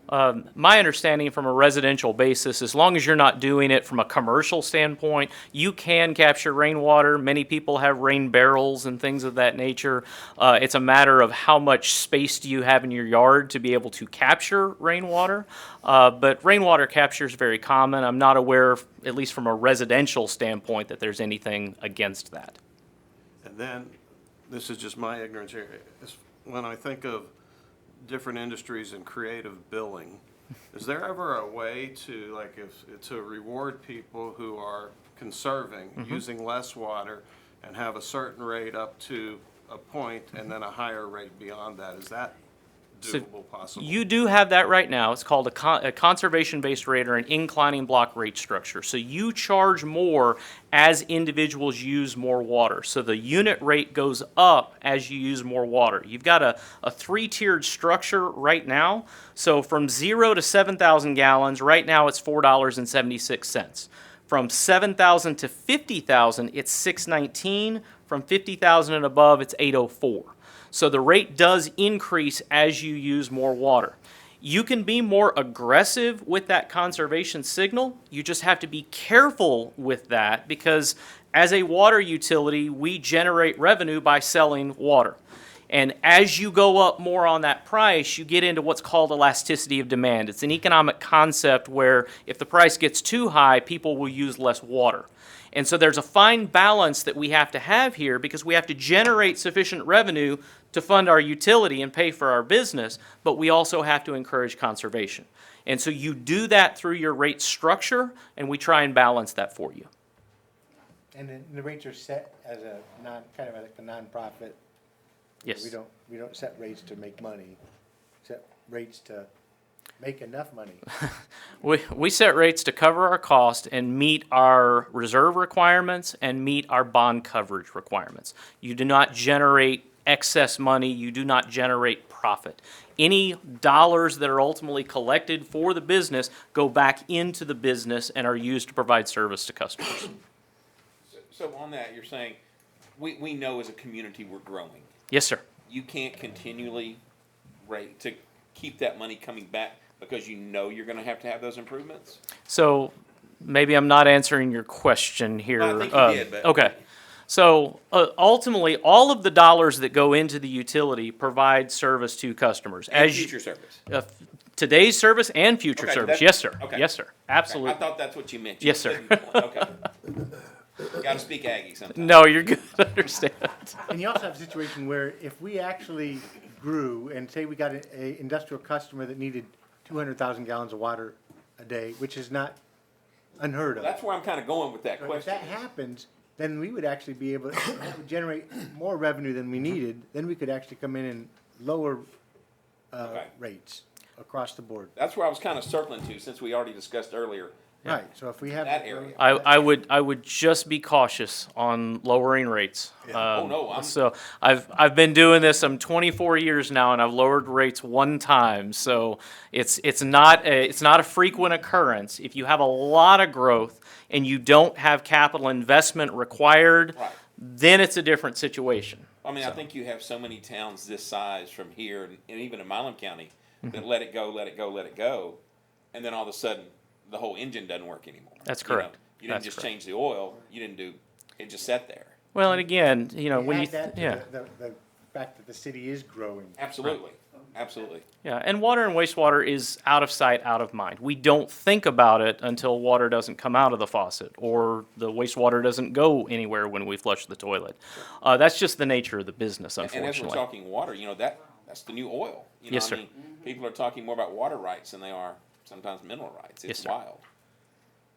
Speaker 17: My understanding from a residential basis, as long as you're not doing it from a commercial standpoint, you can capture rainwater. Many people have rain barrels and things of that nature. It's a matter of how much space do you have in your yard to be able to capture rainwater. But rainwater capture is very common. I'm not aware, at least from a residential standpoint, that there's anything against that.
Speaker 4: And then, this is just my ignorance here, when I think of different industries and creative billing, is there ever a way to, like, to reward people who are conserving, using less water, and have a certain rate up to a point, and then a higher rate beyond that? Is that doable, possible?
Speaker 17: You do have that right now. It's called a conservation-based rate or an inclining block rate structure. So you charge more as individuals use more water. So the unit rate goes up as you use more water. You've got a three-tiered structure right now. So from 0 to 7,000 gallons, right now it's $4.76. From 7,000 to 50,000, it's $6.19. From 50,000 and above, it's $8.04. So the rate does increase as you use more water. You can be more aggressive with that conservation signal. You just have to be careful with that because as a water utility, we generate revenue by selling water. And as you go up more on that price, you get into what's called elasticity of demand. It's an economic concept where if the price gets too high, people will use less water. And so there's a fine balance that we have to have here because we have to generate sufficient revenue to fund our utility and pay for our business, but we also have to encourage conservation. And so you do that through your rate structure, and we try and balance that for you.
Speaker 10: And then the rates are set as a kind of like a nonprofit.
Speaker 17: Yes.
Speaker 10: We don't set rates to make money, set rates to make enough money.
Speaker 17: We set rates to cover our cost and meet our reserve requirements and meet our bond coverage requirements. You do not generate excess money. You do not generate profit. Any dollars that are ultimately collected for the business go back into the business and are used to provide service to customers.
Speaker 14: So on that, you're saying, we know as a community we're growing.
Speaker 17: Yes, sir.
Speaker 14: You can't continually rate to keep that money coming back because you know you're going to have those improvements?
Speaker 17: So maybe I'm not answering your question here.
Speaker 14: Well, I think you did, but-
Speaker 17: Okay. So ultimately, all of the dollars that go into the utility provide service to customers.
Speaker 14: And future service.
Speaker 17: Today's service and future
Speaker 14: Okay,
Speaker 17: service.
Speaker 14: that-
Speaker 17: Yes, sir.
Speaker 14: okay.
Speaker 17: Yes, sir. Absolutely.
Speaker 14: I thought that's what you meant.
Speaker 17: Yes, sir.
Speaker 14: Okay. Got to speak Aggie sometimes.
Speaker 17: No, you're good. I understand.
Speaker 10: And you also have a situation where if we actually grew and say we got an industrial customer that needed 200,000 gallons of water a day, which is not unheard of.
Speaker 14: That's where I'm kind of going with that
Speaker 10: So if
Speaker 14: question.
Speaker 10: that happens, then we would actually be able to generate more revenue than we needed. Then we could actually come in and lower
Speaker 14: Okay.
Speaker 10: rates across the board.
Speaker 14: That's where I was kind of circling to, since we already discussed earlier.
Speaker 10: Right, so if we have.
Speaker 14: That area.
Speaker 17: I would just be cautious on lowering rates.
Speaker 14: Oh, no,
Speaker 17: So I've been doing this. I'm 24 years now, and I've lowered rates one time. So it's not a frequent occurrence. If you have a lot of growth and you don't have capital investment required,
Speaker 14: Right.
Speaker 17: then it's a different situation.
Speaker 14: I mean, I think you have so many towns this size from here, and even in Milam County, that let it go, and then all of a sudden, the whole engine doesn't work anymore.
Speaker 17: That's
Speaker 14: You know,
Speaker 17: correct.
Speaker 14: You didn't
Speaker 17: That's
Speaker 14: just
Speaker 17: correct.
Speaker 14: change the oil. You didn't do. It just sat there.
Speaker 17: Well, and again, when you
Speaker 10: Add that to
Speaker 17: yeah.
Speaker 10: the fact that the city is growing.
Speaker 14: Absolutely. Absolutely.
Speaker 17: Yeah, and water and wastewater is out of sight, out of mind. We don't think about it until water doesn't come out of the faucet or the wastewater doesn't go anywhere when we flush the toilet. That's just the nature of the business,
Speaker 14: And as we're
Speaker 17: unfortunately.
Speaker 14: talking water, that That's the new oil. You know,
Speaker 17: Yes,
Speaker 14: I
Speaker 17: sir.
Speaker 14: mean, people are talking more about water rights than they are sometimes mineral rights.
Speaker 17: Yes,
Speaker 14: It's
Speaker 17: sir.
Speaker 14: wild.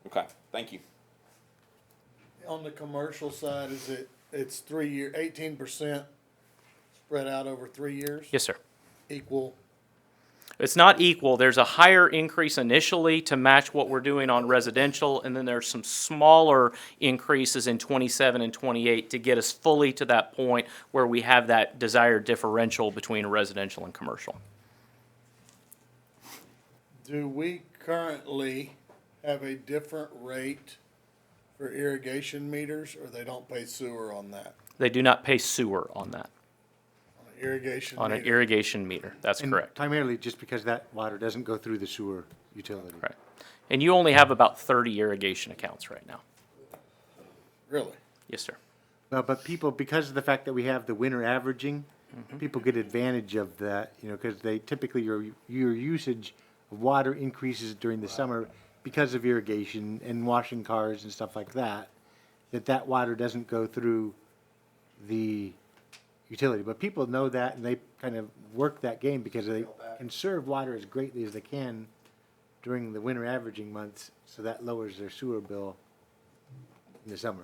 Speaker 14: Okay, thank you.
Speaker 1: On the commercial side, it's 3 year, 18% spread out over 3 years?
Speaker 17: Yes, sir.
Speaker 1: Equal,
Speaker 17: It's not equal. There's a higher increase initially to match what we're doing on residential, and then there's some smaller increases in 27 and 28 to get us fully to that point where we have that desired differential between residential and commercial.
Speaker 1: do we currently have a different rate for irrigation meters, or they don't pay sewer on that?
Speaker 17: They do not pay sewer on that,
Speaker 1: On an irrigation
Speaker 17: on an
Speaker 1: meter?
Speaker 17: irrigation meter. That's
Speaker 10: And
Speaker 17: correct.
Speaker 10: primarily just because that water doesn't go through the sewer utility.
Speaker 17: Right. And you only have about 30 irrigation accounts right now.
Speaker 1: Really?
Speaker 17: Yes, sir.
Speaker 10: Well, but people, because of the fact that we have the winter averaging, people get advantage of that, you know, because they typically, your usage of water increases during the summer because of irrigation and washing cars and stuff like that, that water doesn't go through the utility. But people know that, and they kind of work that game because they conserve water as greatly as they can during the winter averaging months, so that lowers their sewer bill in the summer,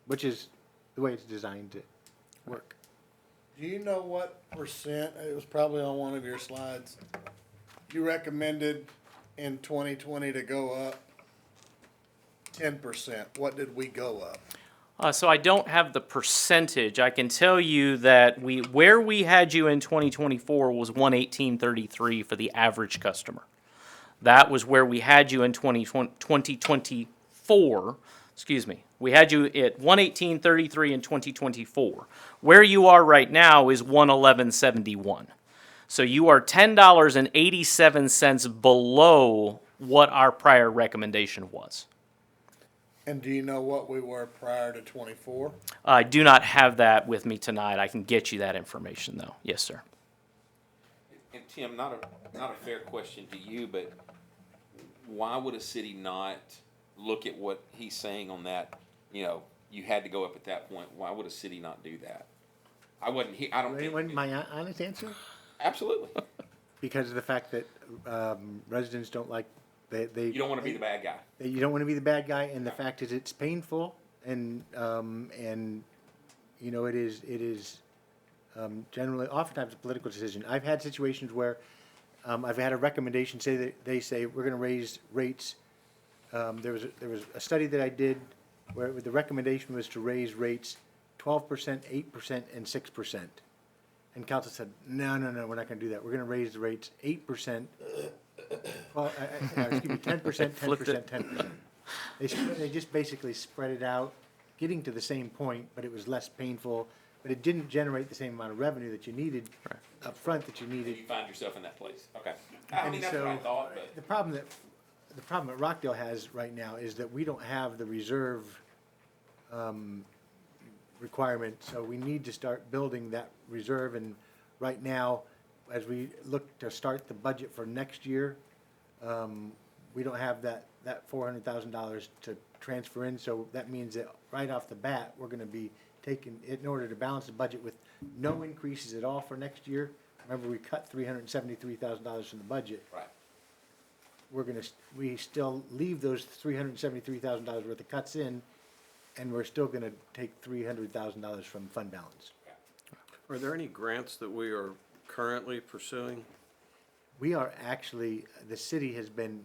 Speaker 10: which is the way it's designed to work.
Speaker 1: Do you know what percent, it was probably on one of your slides, you recommended in 2020 to go up 10%? What did we go up?
Speaker 17: So I don't have the percentage. I can tell you that where we had you in 2024 was 118.33 for the average customer. That was where we had you in 2024. Excuse me. We had you at 118.33 in 2024. Where you are right now is 111.71. So you are $10.87 below what our prior recommendation was.
Speaker 1: And do you know what we were prior to 24?
Speaker 17: I do not have that with me tonight. I can get you that information, though. Yes, sir.
Speaker 14: And Tim, not a fair question to you, but why would a city not look at what he's saying on that? You know, you had to go up at that point. Why would a city not do that? I wouldn't hear, I don't think.
Speaker 10: Want my honest answer?
Speaker 14: Absolutely.
Speaker 10: Because of the fact that residents don't like, they.
Speaker 14: You don't want to be the bad guy.
Speaker 10: You don't want to be the bad guy, and the fact is it's painful, and you know, it is generally, oftentimes a political decision. I've had situations where I've had a recommendation, say that they say we're going to raise rates. There was a study that I did where the recommendation was to raise rates 12%, 8%, and 6%. And council said, no, we're not going to do that. We're going to raise the rates 8%, well, excuse me, 10%, 10%, 10%. They just basically spread it out, getting to the same point, but it was less painful, but it didn't generate the same amount of revenue that you needed up front that you needed.
Speaker 14: You find yourself in that place. Okay. I mean, that's
Speaker 10: so,
Speaker 14: what I thought, but.
Speaker 10: The problem that Rockdale has right now is that we don't have the reserve requirement, so we need to start building that reserve. And right now, as we look to start the budget for next year, we don't have that $400,000 to transfer in. So that means that right off the bat, we're going to be taking, in order to balance the budget with no increases at all for next year. Remember, we cut $373,000 from the budget.
Speaker 14: Right.
Speaker 10: We still leave those $373,000 worth of cuts in, and we're still gonna take $300,000 from fund balance.
Speaker 4: Are there any grants that we are currently pursuing?
Speaker 10: We are actually, the city has been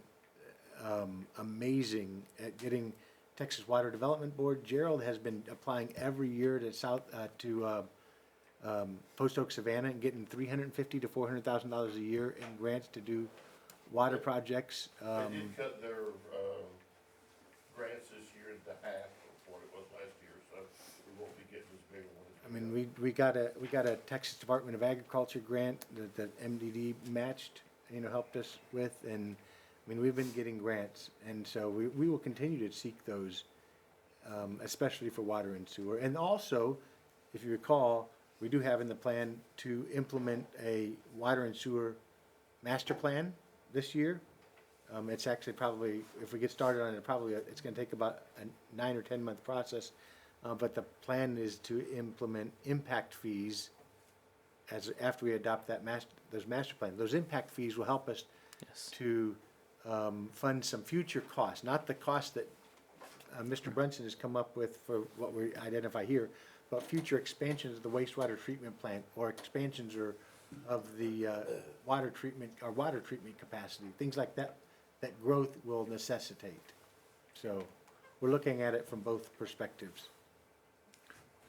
Speaker 10: amazing at getting Texas Water Development Board. Gerald has been applying every year to Post Oak Savannah and getting $350,000 to $400,000 a year in grants to do water projects.
Speaker 18: They did cut their grants this year to half of what it was last year, so we won't be getting as big a one.
Speaker 10: I mean, we got a Texas Department of Agriculture grant that MDD matched, you know, helped us with, and I mean, we've been getting grants, and so we will continue to seek those, especially for water and sewer. And also, if you recall, we do have in the plan to implement a water and sewer master plan this year. It's actually probably, if we get started on it, it's going to take about a 9 or 10 month process. But the plan is to implement impact fees after we adopt those master plans. Those impact fees will help us to fund some future costs, not the cost that Mr. Brunson has come up with for what we identify here, but future expansions of the wastewater treatment plant or expansions of the water treatment capacity, things like that, that growth will necessitate. So we're looking at it from both perspectives.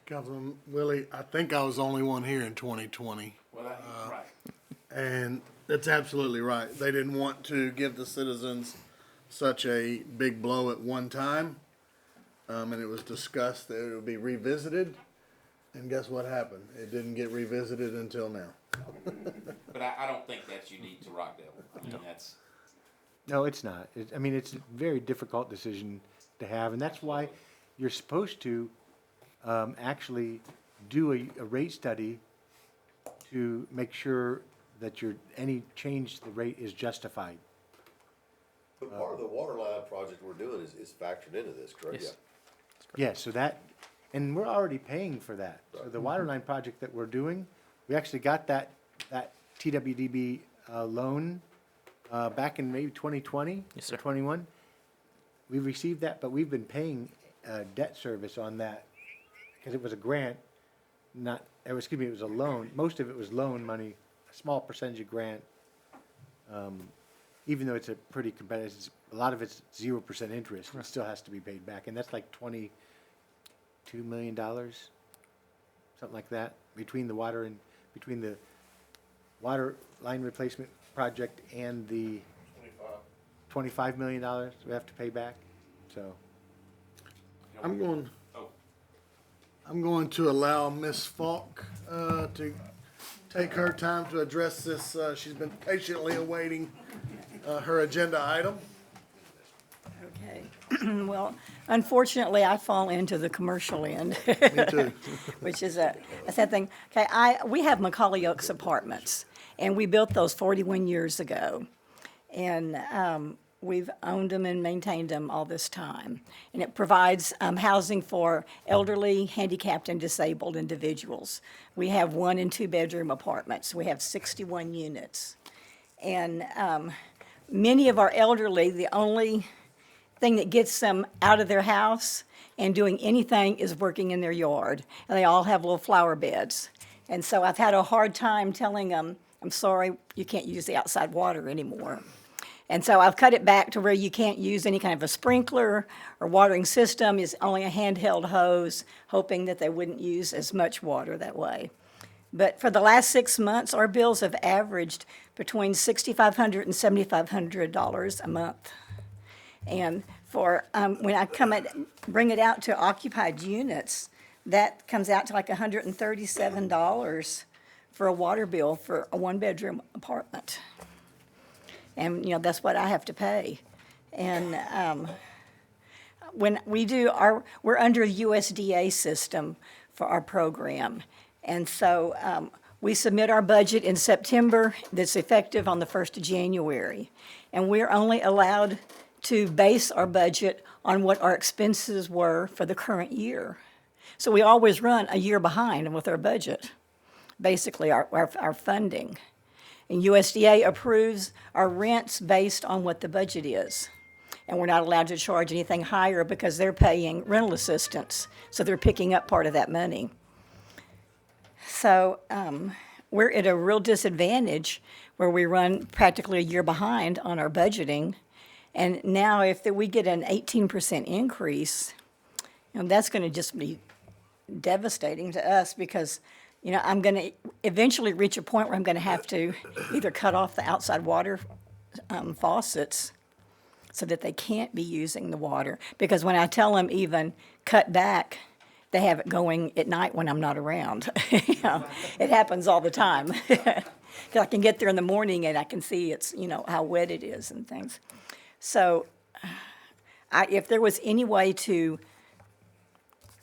Speaker 1: Councilman Willie, I think I was the only one here in 2020.
Speaker 14: Well, right.
Speaker 1: And that's absolutely right. They didn't want to give the citizens such a big blow at one time. And it was discussed that it would be revisited. And guess what happened? It didn't get revisited until now.
Speaker 14: But I don't think that's unique to Rockdale. I mean, that's.
Speaker 10: No, it's not. I mean, it's a very difficult decision to have, and that's why you're supposed to actually do a rate study to make sure that any change to the rate is justified.
Speaker 12: But part of the water line project we're doing is factored into this, correct?
Speaker 15: Yes.
Speaker 10: Yeah, so that, and we're already paying for that. So the water line project that we're doing, we actually got that TWDB loan back in maybe 2020
Speaker 17: Yes,
Speaker 10: or
Speaker 17: sir.
Speaker 10: 21. We received that, but we've been paying debt service on that because it was a grant, it was a loan. Most of it was loan money, a small percentage of grant. Even though it's a pretty competitive, a lot of it's 0% interest, it still has to be paid back, and that's like $22 million, something like that, between the water line replacement project and the $25 million we have to pay back. So
Speaker 1: I'm going to allow Ms. Falk to take her time to address this. She's been patiently awaiting her agenda item.
Speaker 19: Okay. Well, unfortunately, I fall into the commercial end.
Speaker 1: Me too.
Speaker 19: Which is a sad thing. Okay, we have Macaulay Oaks Apartments, and we built those 41 years ago. And we've owned them and maintained them all this time. And it provides housing for elderly, handicapped, and disabled individuals. We have 1- and 2-bedroom apartments. We have 61 units. And many of our elderly, the only thing that gets them out of their house and doing anything is working in their yard. And they all have little flower beds. And so I've had a hard time telling them, I'm sorry, you can't use the outside water anymore. And so I've cut it back to where you can't use any kind of a sprinkler or watering system, is only a handheld hose, hoping that they wouldn't use as much water that way. But for the last 6 months, our bills have averaged between $6,500 and $7,500 a month. And for when I bring it out to occupied units, that comes out to like $137 for a water bill for a 1-bedroom apartment. And, that's what I have to pay. And when we do we're under a USDA system for our program. And so we submit our budget in September that's effective on the 1st of January. And we're only allowed to base our budget on what our expenses were for the current year. So we always run a year behind with our budget, basically our funding. And USDA approves our rents based on what the budget is. And we're not allowed to charge anything higher because they're paying rental assistance. So they're picking up part of that money. So we're at a real disadvantage where we run practically a year behind on our budgeting. And now if we get an 18% increase, that's going to just be devastating to us because I'm going to eventually reach a point where I'm going to have to either cut off the outside water faucets so that they can't be using the water. Because when I tell them even cut back, they have it going at night when I'm not around. It happens all the time. 'Cause I can get there in the morning and I can see it's, how wet it is and things. So if there was any way to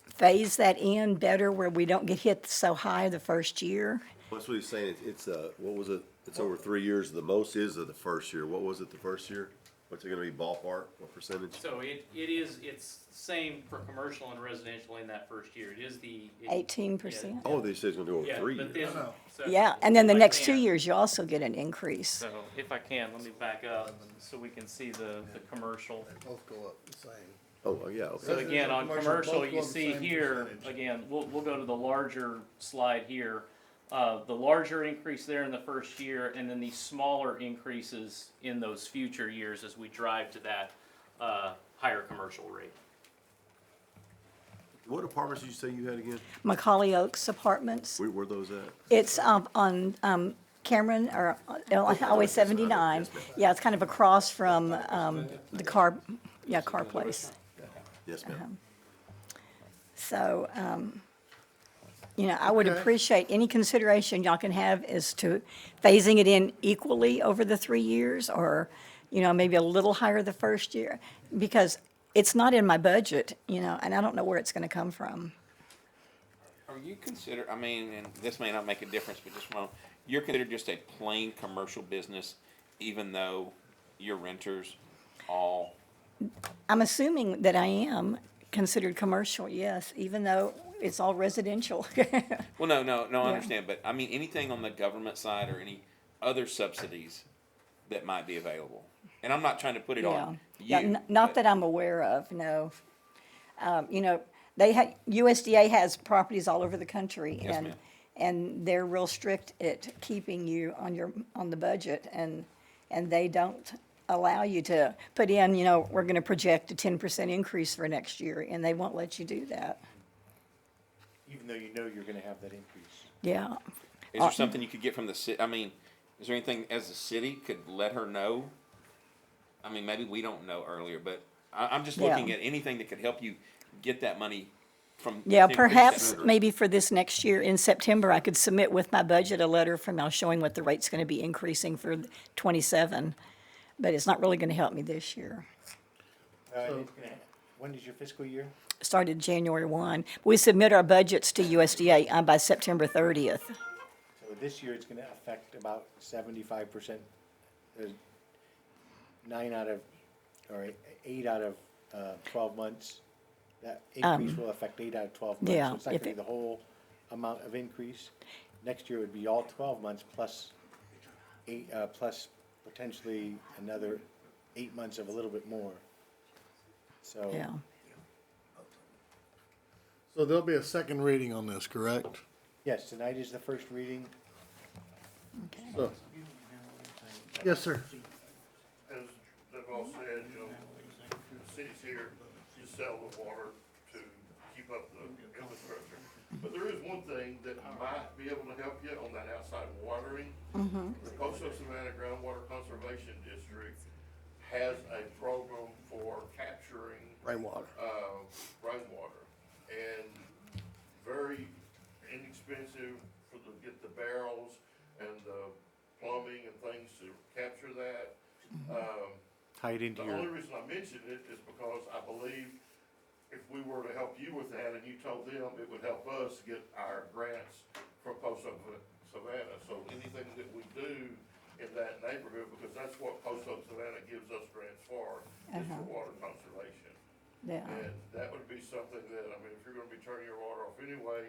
Speaker 19: phase that in better where we don't get hit so high the first year.
Speaker 12: That's what he's saying. It's what was it? It's over 3 years. The most is of the first year. What was it the first year? What's it gonna be ballpark, what percentage?
Speaker 17: So it's same for commercial and residential in that first year. It is the.
Speaker 19: 18%.
Speaker 12: Oh, they said it's gonna do over
Speaker 17: Yeah,
Speaker 12: 3
Speaker 17: but
Speaker 12: years.
Speaker 17: then. so
Speaker 19: Yeah, and then the
Speaker 17: if I
Speaker 19: next 2
Speaker 17: can-
Speaker 19: years, you also get an increase.
Speaker 17: So if I can, let me back up so we can see the commercial.
Speaker 1: Both go up the same.
Speaker 12: Oh, yeah, okay.
Speaker 17: So again, on
Speaker 1: Commercial,
Speaker 17: commercial,
Speaker 1: both
Speaker 17: you
Speaker 1: go the
Speaker 17: see
Speaker 1: same
Speaker 17: here,
Speaker 1: percentage.
Speaker 17: again, we'll go to the larger slide here. The larger increase there in the first year, and then the smaller increases in those future years as we drive to that higher commercial rate.
Speaker 12: What apartments did you say you had again?
Speaker 19: Macaulay Oaks Apartments.
Speaker 12: Where were those at?
Speaker 19: It's on Cameron, or on Highway 79. Yeah, it's kind of across from the car place.
Speaker 12: Yes, ma'am.
Speaker 19: So, I would
Speaker 1: Okay.
Speaker 19: appreciate any consideration y'all can have as to phasing it in equally over the 3 years, or, maybe a little higher the first year, because it's not in my budget, and I don't know where it's gonna come from.
Speaker 14: Are you considered, I mean, and this may not make a difference, but just one, you're considered just a plain commercial business, even though your renters all,
Speaker 19: I'm assuming that I am considered commercial, yes, even though it's all residential.
Speaker 14: well, no, I
Speaker 19: Yeah.
Speaker 14: understand, but I mean, anything on the government side or any other subsidies that might be available? And I'm not trying to put it on
Speaker 19: Yeah,
Speaker 14: you.
Speaker 19: not
Speaker 14: but-
Speaker 19: that I'm aware of, no. USDA has properties all over the country,
Speaker 14: Yes,
Speaker 19: and,
Speaker 14: ma'am.
Speaker 19: and they're real strict at keeping you on the budget, and they don't allow you to put in, we're gonna project a 10% increase for next year, and they won't let you do that.
Speaker 10: Even though you know you're gonna have that increase.
Speaker 19: Yeah.
Speaker 14: Is there something you could get from the city? I mean, is there anything as the city could let her know? I mean, maybe we don't know earlier, but I'm just looking
Speaker 19: Yeah.
Speaker 14: at anything that could help you get that money from.
Speaker 19: Yeah,
Speaker 14: to increase
Speaker 19: perhaps
Speaker 14: that.
Speaker 19: maybe for this next year in September, I could submit with my budget a letter from y'all showing what the rate's gonna be increasing for '27, but it's not really gonna help me this year.
Speaker 10: When is your fiscal year?
Speaker 19: Started January 1. We submit our budgets to USDA by September 30th.
Speaker 10: So this year, it's gonna affect about 75%. There's 8 out of 12 months. That increase will affect 8 out of 12 months.
Speaker 19: yeah,
Speaker 10: So it's not
Speaker 19: if
Speaker 10: gonna be the whole amount of increase. Next year would be all 12 months plus plus potentially another 8 months of a little bit more. So.
Speaker 19: Yeah.
Speaker 1: So there'll be a second reading on this, correct?
Speaker 10: Yes, tonight is the first reading.
Speaker 1: So, yes, sir.
Speaker 18: As they've all said, the city's here to sell the water to keep up the infrastructure. But there is one thing that might be able to help you on that outside watering. The Post Oak Savannah Groundwater Conservation District has a program for capturing
Speaker 9: Rainwater.
Speaker 18: Rainwater, and very inexpensive to get the barrels and the plumbing and things to capture that.
Speaker 10: Tie it into
Speaker 18: The only
Speaker 10: your,
Speaker 18: reason I mention it is because I believe if we were to help you with that and you told them, it would help us get our grants from Post Oak Savannah. So anything that we do in that neighborhood, because that's what Post Oak Savannah gives us grants for, is for water conservation.
Speaker 19: Yeah.
Speaker 18: And that would be something that, I mean, if you're gonna be turning your water off anyway,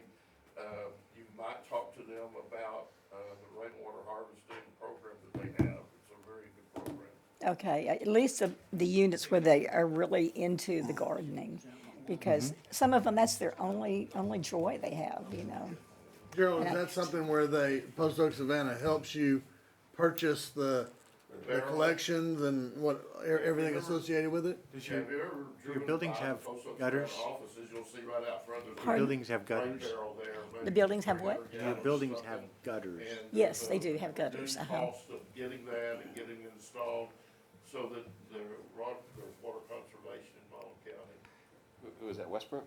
Speaker 18: you might talk to them about, the rainwater harvesting program that they have. It's a very good program.
Speaker 19: Okay, at least the units where they are really into the gardening, because some of them, that's their only joy they have,
Speaker 1: Gerald, is that something where Post Oak Savannah helps you purchase the collections and everything associated with it?
Speaker 10: does
Speaker 18: Have you ever
Speaker 10: your
Speaker 18: driven
Speaker 10: buildings
Speaker 18: by
Speaker 10: have
Speaker 18: Post Oak
Speaker 10: gutters?
Speaker 18: Savannah offices, you'll see right out front of
Speaker 10: Your buildings have gutters?
Speaker 19: The buildings have what?
Speaker 10: Your buildings have gutters.
Speaker 19: Yes, they do have gutters,
Speaker 18: Cost of getting that and getting it installed, so that there's water conservation in Baldwin County.
Speaker 14: Who is that, Westbrook?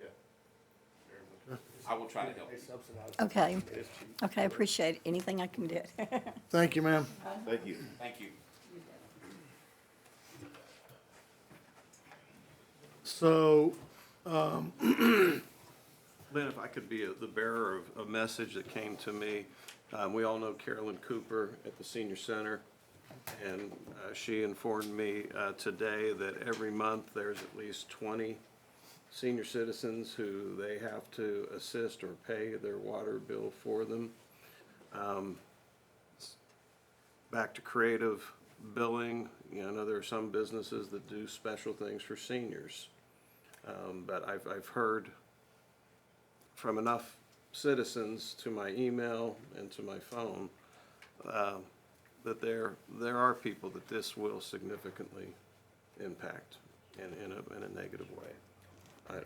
Speaker 18: Yeah.
Speaker 14: I will try to help.
Speaker 19: Okay, okay, appreciate it, anything I can do.
Speaker 1: Thank you, ma'am.
Speaker 12: Thank you.
Speaker 14: Thank you.
Speaker 1: So,
Speaker 4: Lynn, if I could be the bearer of a message that came to me. We all know Carolyn Cooper at the senior center. And she informed me today that every month there's at least 20 senior citizens who they have to assist or pay their water bill for them. Back to creative billing, you know, I know there are some businesses that do special things for seniors. But I've heard from enough citizens to my email and to my phone that there are people that this will significantly impact in a negative way.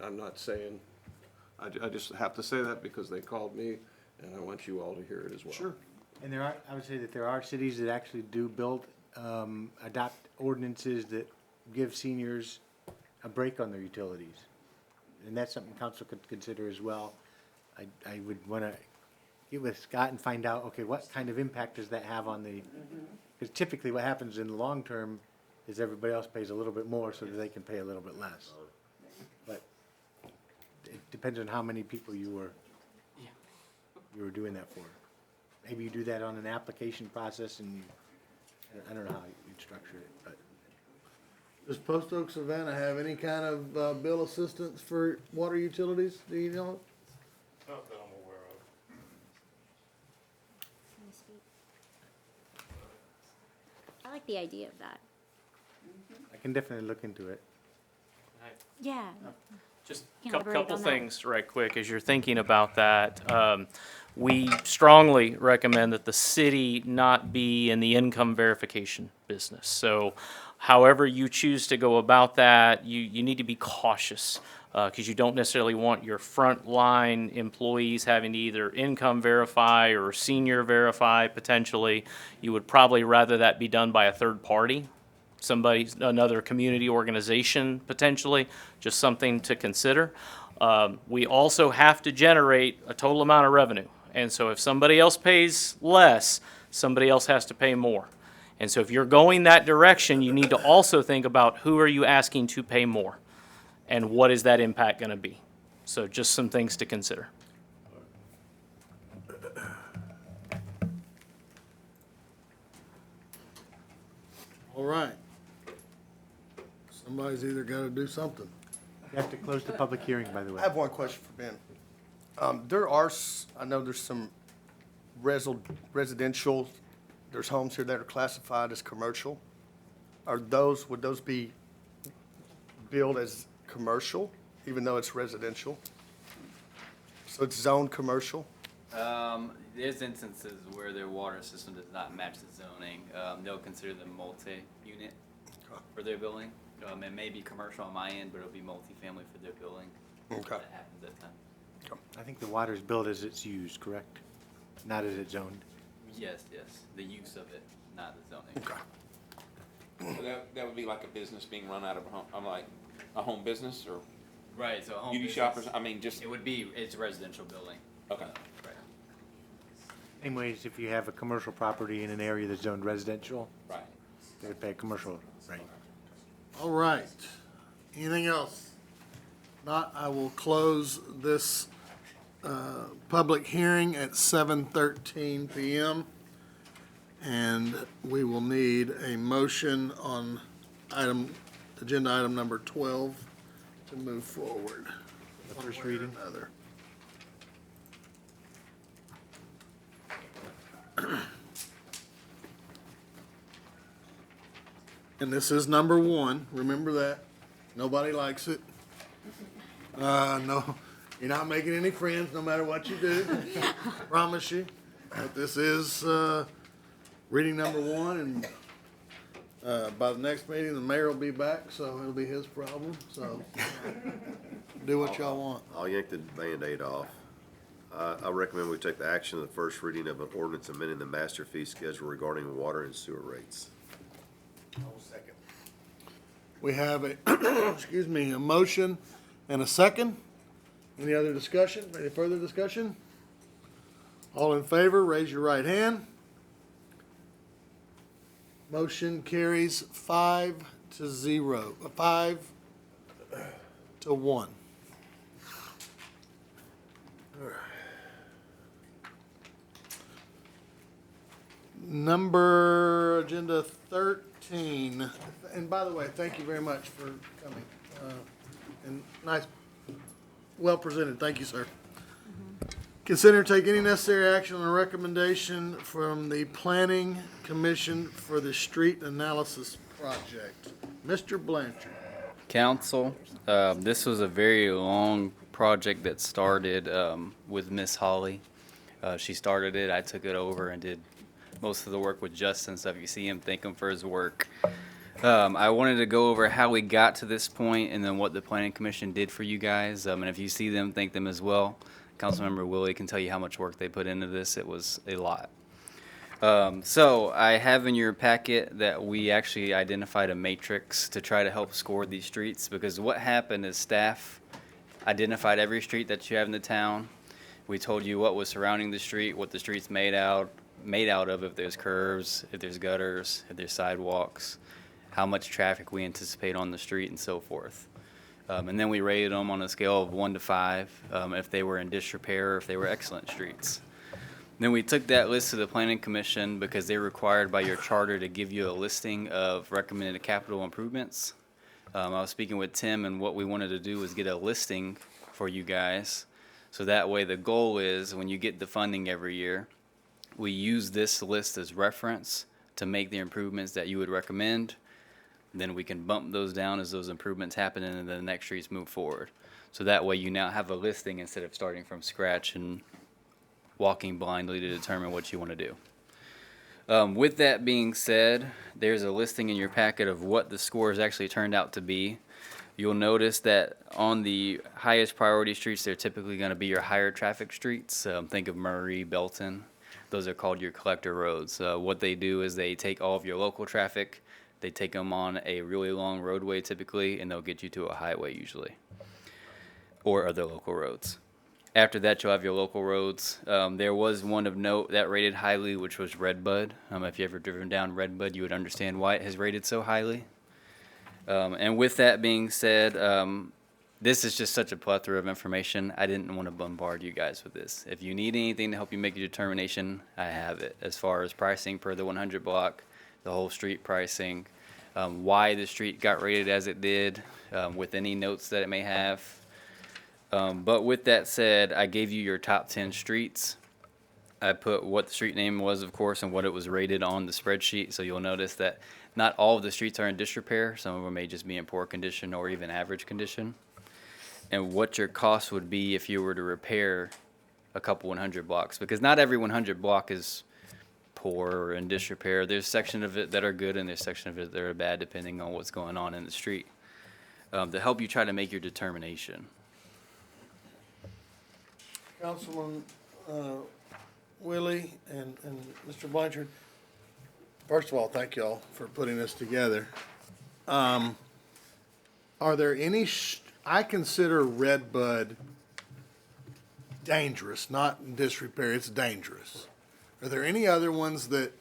Speaker 4: I'm not saying, I just have to say that because they called me, and I want you all to hear it as well.
Speaker 1: Sure.
Speaker 10: And I would say that there are cities that actually do adopt ordinances that give seniors a break on their utilities. And that's something council could consider as well. I would want to get with Scott and find out, okay, what kind of impact does that have on the, because typically what happens in the long term is everybody else pays a little bit more so that they can pay a little bit less. But it depends on how many people you were doing that for. Maybe you do that on an application process and I don't know how you'd structure it, but.
Speaker 1: Does Post Oak Savannah have any kind of bill assistance for water utilities? Do you know?
Speaker 18: Not that I'm aware of.
Speaker 3: I like the idea of that.
Speaker 10: I can definitely look into it.
Speaker 3: Yeah.
Speaker 17: Just a
Speaker 3: Can elaborate
Speaker 17: couple
Speaker 3: on that?
Speaker 17: things right quick as you're thinking about that. We strongly recommend that the city not be in the income verification business. So however you choose to go about that, you need to be cautious because you don't necessarily want your frontline employees having to either income verify or senior verify potentially. You would probably rather that be done by a third party, somebody, another community organization potentially, just something to consider. We also have to generate a total amount of revenue. And so if somebody else pays less, somebody else has to pay more. And so if you're going that direction, you need to also think about who are you asking to pay more? And what is that impact going to be? So just some things to consider.
Speaker 1: All right. Somebody's either got to do something.
Speaker 10: You have to close the public hearing, by the way.
Speaker 9: I have one question for Ben. I know there's some residential, there's homes here that are classified as commercial. Would those be billed as commercial, even though it's residential? So it's zoned commercial?
Speaker 13: There's instances where their water system does not match the zoning. They'll consider them multi-unit for their building. It may be commercial on my end, but it'll be multifamily for their building.
Speaker 9: Okay.
Speaker 13: That happens at times.
Speaker 10: I think the water's billed as it's used, correct? Not as it's owned.
Speaker 13: Yes, the use of it, not the zoning.
Speaker 9: Okay.
Speaker 14: So that would be like a business being run out of a home, I'm like, a home business or
Speaker 13: Right, so a home
Speaker 14: beauty
Speaker 13: business,
Speaker 14: shoppers, I mean, just,
Speaker 13: it's a residential building.
Speaker 14: okay.
Speaker 13: Right.
Speaker 10: Same way as if you have a commercial property in an area that's zoned residential,
Speaker 14: Right.
Speaker 10: they would pay a commercial rate.
Speaker 1: All right. Anything else? Not, I will close this public hearing at 7:13 p.m. And we will need a motion on agenda item number 12 to move forward.
Speaker 10: The first reading?
Speaker 1: Another. And this is number 1, remember that. Nobody likes it. No, you're not making any friends, no matter what you do. Promise you. But this is reading number 1, and by the next meeting, the mayor will be back, so it'll be his problem. So do what y'all want.
Speaker 12: I'll yank the Band-Aid off. I recommend we take the action of the first reading of an ordinance amending the master fee schedule regarding water and sewer rates.
Speaker 9: Second.
Speaker 1: We have a, excuse me, a motion and a second. Any other discussion? Any further discussion? All in favor, raise your right hand. Motion carries 5-1. Agenda 13. And by the way, thank you very much for coming. And nice, well presented. Thank you, sir. Consider and take any necessary action on a recommendation from the Planning Commission for the Street Analysis Project. Mr. Blanchard.
Speaker 13: Council, this was a very long project that started with Miss Holly. She started it, I took it over and did most of the work with Justin, so if you see him, thank him for his work. I wanted to go over how we got to this point and then what the Planning Commission did for you guys. And if you see them, thank them as well. Councilmember Willie can tell you how much work they put into this. It was a lot. So I have in your packet that we actually identified a matrix to try to help score these streets, because what happened is staff identified every street that you have in the town. We told you what was surrounding the street, what the street's made out of, if there's curves, if there's gutters, if there's sidewalks, how much traffic we anticipate on the street, and so forth. And then we rated them on a scale of 1 to 5, if they were in disrepair or if they were excellent streets. Then we took that list to the Planning Commission because they're required by your charter to give you a listing of recommended capital improvements. I was speaking with Tim, and what we wanted to do was get a listing for you guys. So that way the goal is when you get the funding every year, we use this list as reference to make the improvements that you would recommend. Then we can bump those down as those improvements happen and then the next streets move forward. So that way you now have a listing instead of starting from scratch and walking blindly to determine what you want to do. With that being said, there's a listing in your packet of what the scores actually turned out to be. You'll notice that on the highest priority streets, they're typically going to be your higher traffic streets. Think of Murray, Belton. Those are called your collector roads. What they do is they take all of your local traffic, they take them on a really long roadway typically, and they'll get you to a highway usually, or other local roads. After that, you'll have your local roads. There was one of note that rated highly, which was Redbud. If you ever driven down Redbud, you would understand why it has rated so highly. And with that being said, this is just such a plethora of information. I didn't want to bombard you guys with this. If you need anything to help you make your determination, I have it. As far as pricing per the 100 block, the whole street pricing, why the street got rated as it did, with any notes that it may have. But with that said, I gave you your top 10 streets. I put what the street name was, of course, and what it was rated on the spreadsheet. So you'll notice that not all of the streets are in disrepair. Some of them may just be in poor condition or even average condition. And what your cost would be if you were to repair a couple 100 blocks. Because not every 100 block is poor or in disrepair. There's sections of it that are good and there's sections of it that are bad depending on what's going on in the street. To help you try to make your determination.
Speaker 1: Councilman Willie and Mr. Blanchard, first of all, thank y'all for putting this together. Are there any, I consider Redbud dangerous, not in disrepair, it's dangerous. Are there any other ones that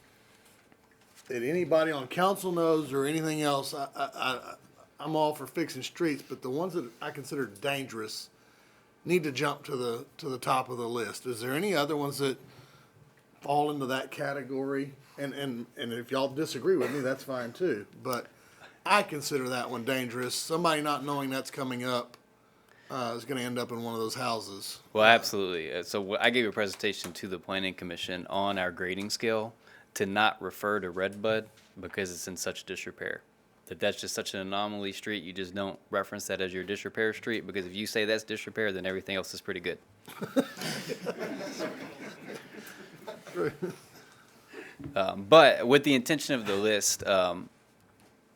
Speaker 1: anybody on council knows or anything else? I'm all for fixing streets, but the ones that I consider dangerous need to jump to the top of the list. Is there any other ones that fall into that category? And if y'all disagree with me, that's fine too. But I consider that one dangerous. Somebody not knowing that's coming up is going to end up in one of those houses.
Speaker 13: Well, absolutely. So I gave a presentation to the Planning Commission on our grading scale to not refer to Redbud because it's in such disrepair. That's just such an anomaly street, you just don't reference that as your disrepair street, because if you say that's disrepair, then everything else is pretty good. But with the intention of the list,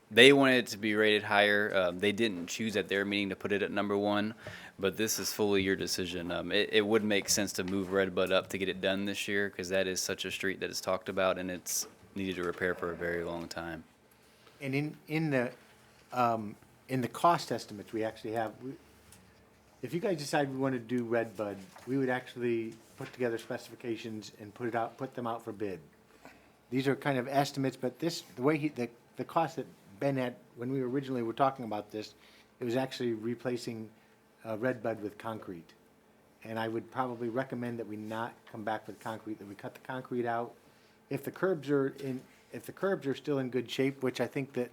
Speaker 13: they wanted it to be rated higher. They didn't choose at their meeting to put it at number 1, but this is fully your decision. It would make sense to move Redbud up to get it done this year, because that is such a street that is talked about and it's needed to repair for a very long time.
Speaker 10: And in the cost estimates we actually have, if you guys decide we want to do Redbud, we would actually put together specifications and put them out for bid. These are kind of estimates, but the way the cost that Ben had when we originally were talking about this, it was actually replacing Redbud with concrete. And I would probably recommend that we not come back with concrete, that we cut the concrete out if the curbs are still in good shape, which I think that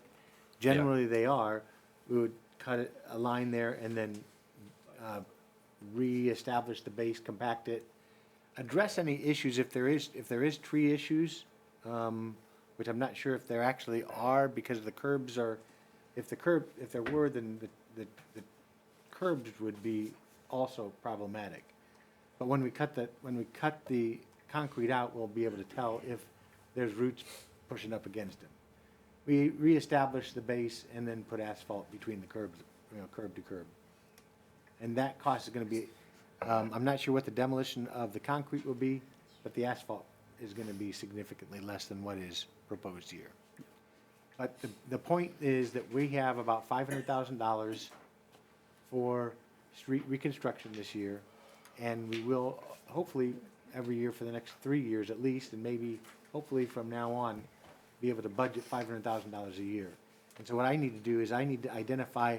Speaker 10: generally they are, we would cut a line there and then reestablish the base, compact it, address any issues if there is tree issues, which I'm not sure if there actually are, because the curbs are, if there were, then the curbs would be also problematic. But when we cut the concrete out, we'll be able to tell if there's roots pushing up against them. We reestablish the base and then put asphalt between the curbs, curb to curb. And that cost is gonna be, I'm not sure what the demolition of the concrete will be, but the asphalt is gonna be significantly less than what is proposed here. But the point is that we have about $500,000 for street reconstruction this year, and we will hopefully every year for the next 3 years at least, and maybe hopefully from now on, be able to budget $500,000 a year. And so what I need to do is I need to identify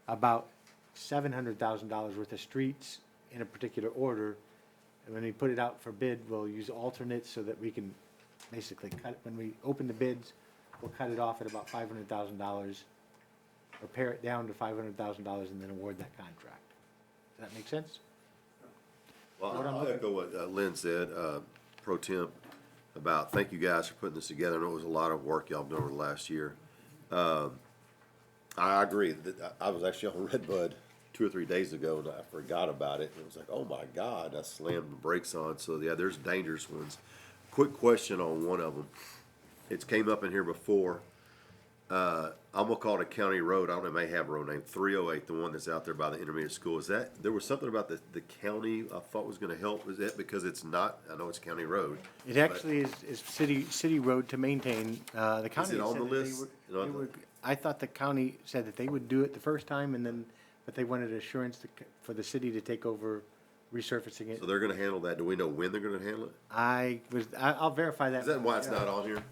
Speaker 10: about $700,000 worth of streets in a particular order. And when we put it out for bid, we'll use alternates so that we can basically cut, when we open the bids, we'll cut it off at about $500,000, or pare it down to $500,000 and then award that contract. Does that make sense?
Speaker 12: Well, I'll echo what Lynn said, pro temp, about thank you guys for putting this together. I know it was a lot of work y'all done over the last year. I agree that I was actually on Redbud 2 or 3 days ago and I forgot about it. And it was like, oh my God, I slammed the brakes on. So yeah, there's dangerous ones. Quick question on one of them. It's came up in here before. I'm gonna call it a county road. I don't know, it may have a road name, 308, the one that's out there by the intermediate school. Is that, there was something about the county I thought was gonna help. Is that because it's not, I know it's county road.
Speaker 10: It actually is city road to maintain. The county
Speaker 12: Is it on
Speaker 10: said
Speaker 12: the
Speaker 10: that they
Speaker 12: list?
Speaker 10: were- I thought the county said that they would do it the first time and then, but they wanted assurance for the city to take over resurfacing it.
Speaker 12: So they're gonna handle that. Do we know when they're gonna handle it?
Speaker 10: I'll verify that.
Speaker 12: Is that why it's not on here?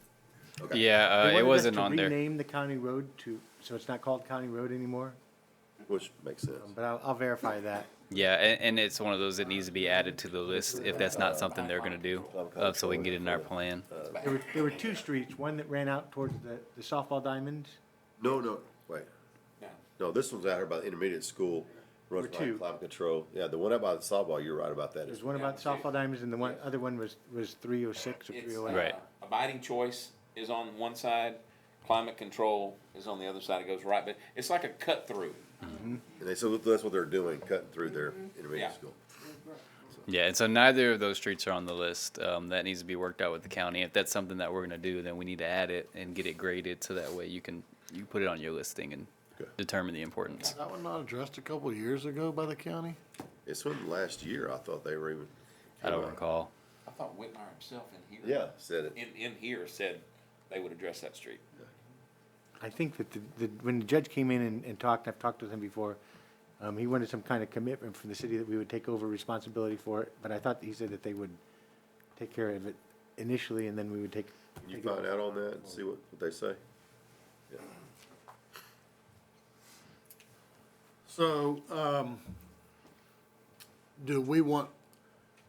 Speaker 12: Okay.
Speaker 13: Yeah,
Speaker 10: They
Speaker 13: it
Speaker 10: wanted us
Speaker 13: wasn't
Speaker 10: to
Speaker 13: on there.
Speaker 10: rename the county road so it's not called county road anymore,
Speaker 12: Which makes sense.
Speaker 10: but I'll verify that.
Speaker 13: Yeah, and it's one of those that needs to be added to the list if that's not something they're gonna do, so we can get it in our plan.
Speaker 10: There were 2 streets, one that ran out towards the softball diamond.
Speaker 12: No, wait. No, this one's out here by the intermediate school, runs
Speaker 10: Or
Speaker 12: by
Speaker 10: 2.
Speaker 12: climate control. Yeah, the one out by the softball, you're right about that.
Speaker 10: There's one about the softball diamonds and the other one was 306 or 308.
Speaker 13: Right.
Speaker 14: Abiding choice is on one side, climate control is on the other side, it goes right, but it's like a cut through.
Speaker 12: And so that's what they're doing, cutting through their intermediate
Speaker 14: Yeah.
Speaker 12: school.
Speaker 13: Yeah, and so neither of those streets are on the list. That needs to be worked out with the county. If that's something that we're gonna do, then we need to add it and get it graded so that way you put it on your listing and determine the importance.
Speaker 1: That one not addressed a couple of years ago by the county?
Speaker 12: It's from last year, I thought they were even.
Speaker 13: I don't recall.
Speaker 14: I thought Whitmire himself in here.
Speaker 12: Yeah, said it.
Speaker 14: In here said they would address that street.
Speaker 10: I think that when the judge came in and talked, I've talked with him before, he wanted some kind of commitment from the city that we would take over responsibility for it, but I thought he said that they would take care of it initially and then we would take.
Speaker 12: Can you find out on that and see what they say? Yeah.
Speaker 1: So,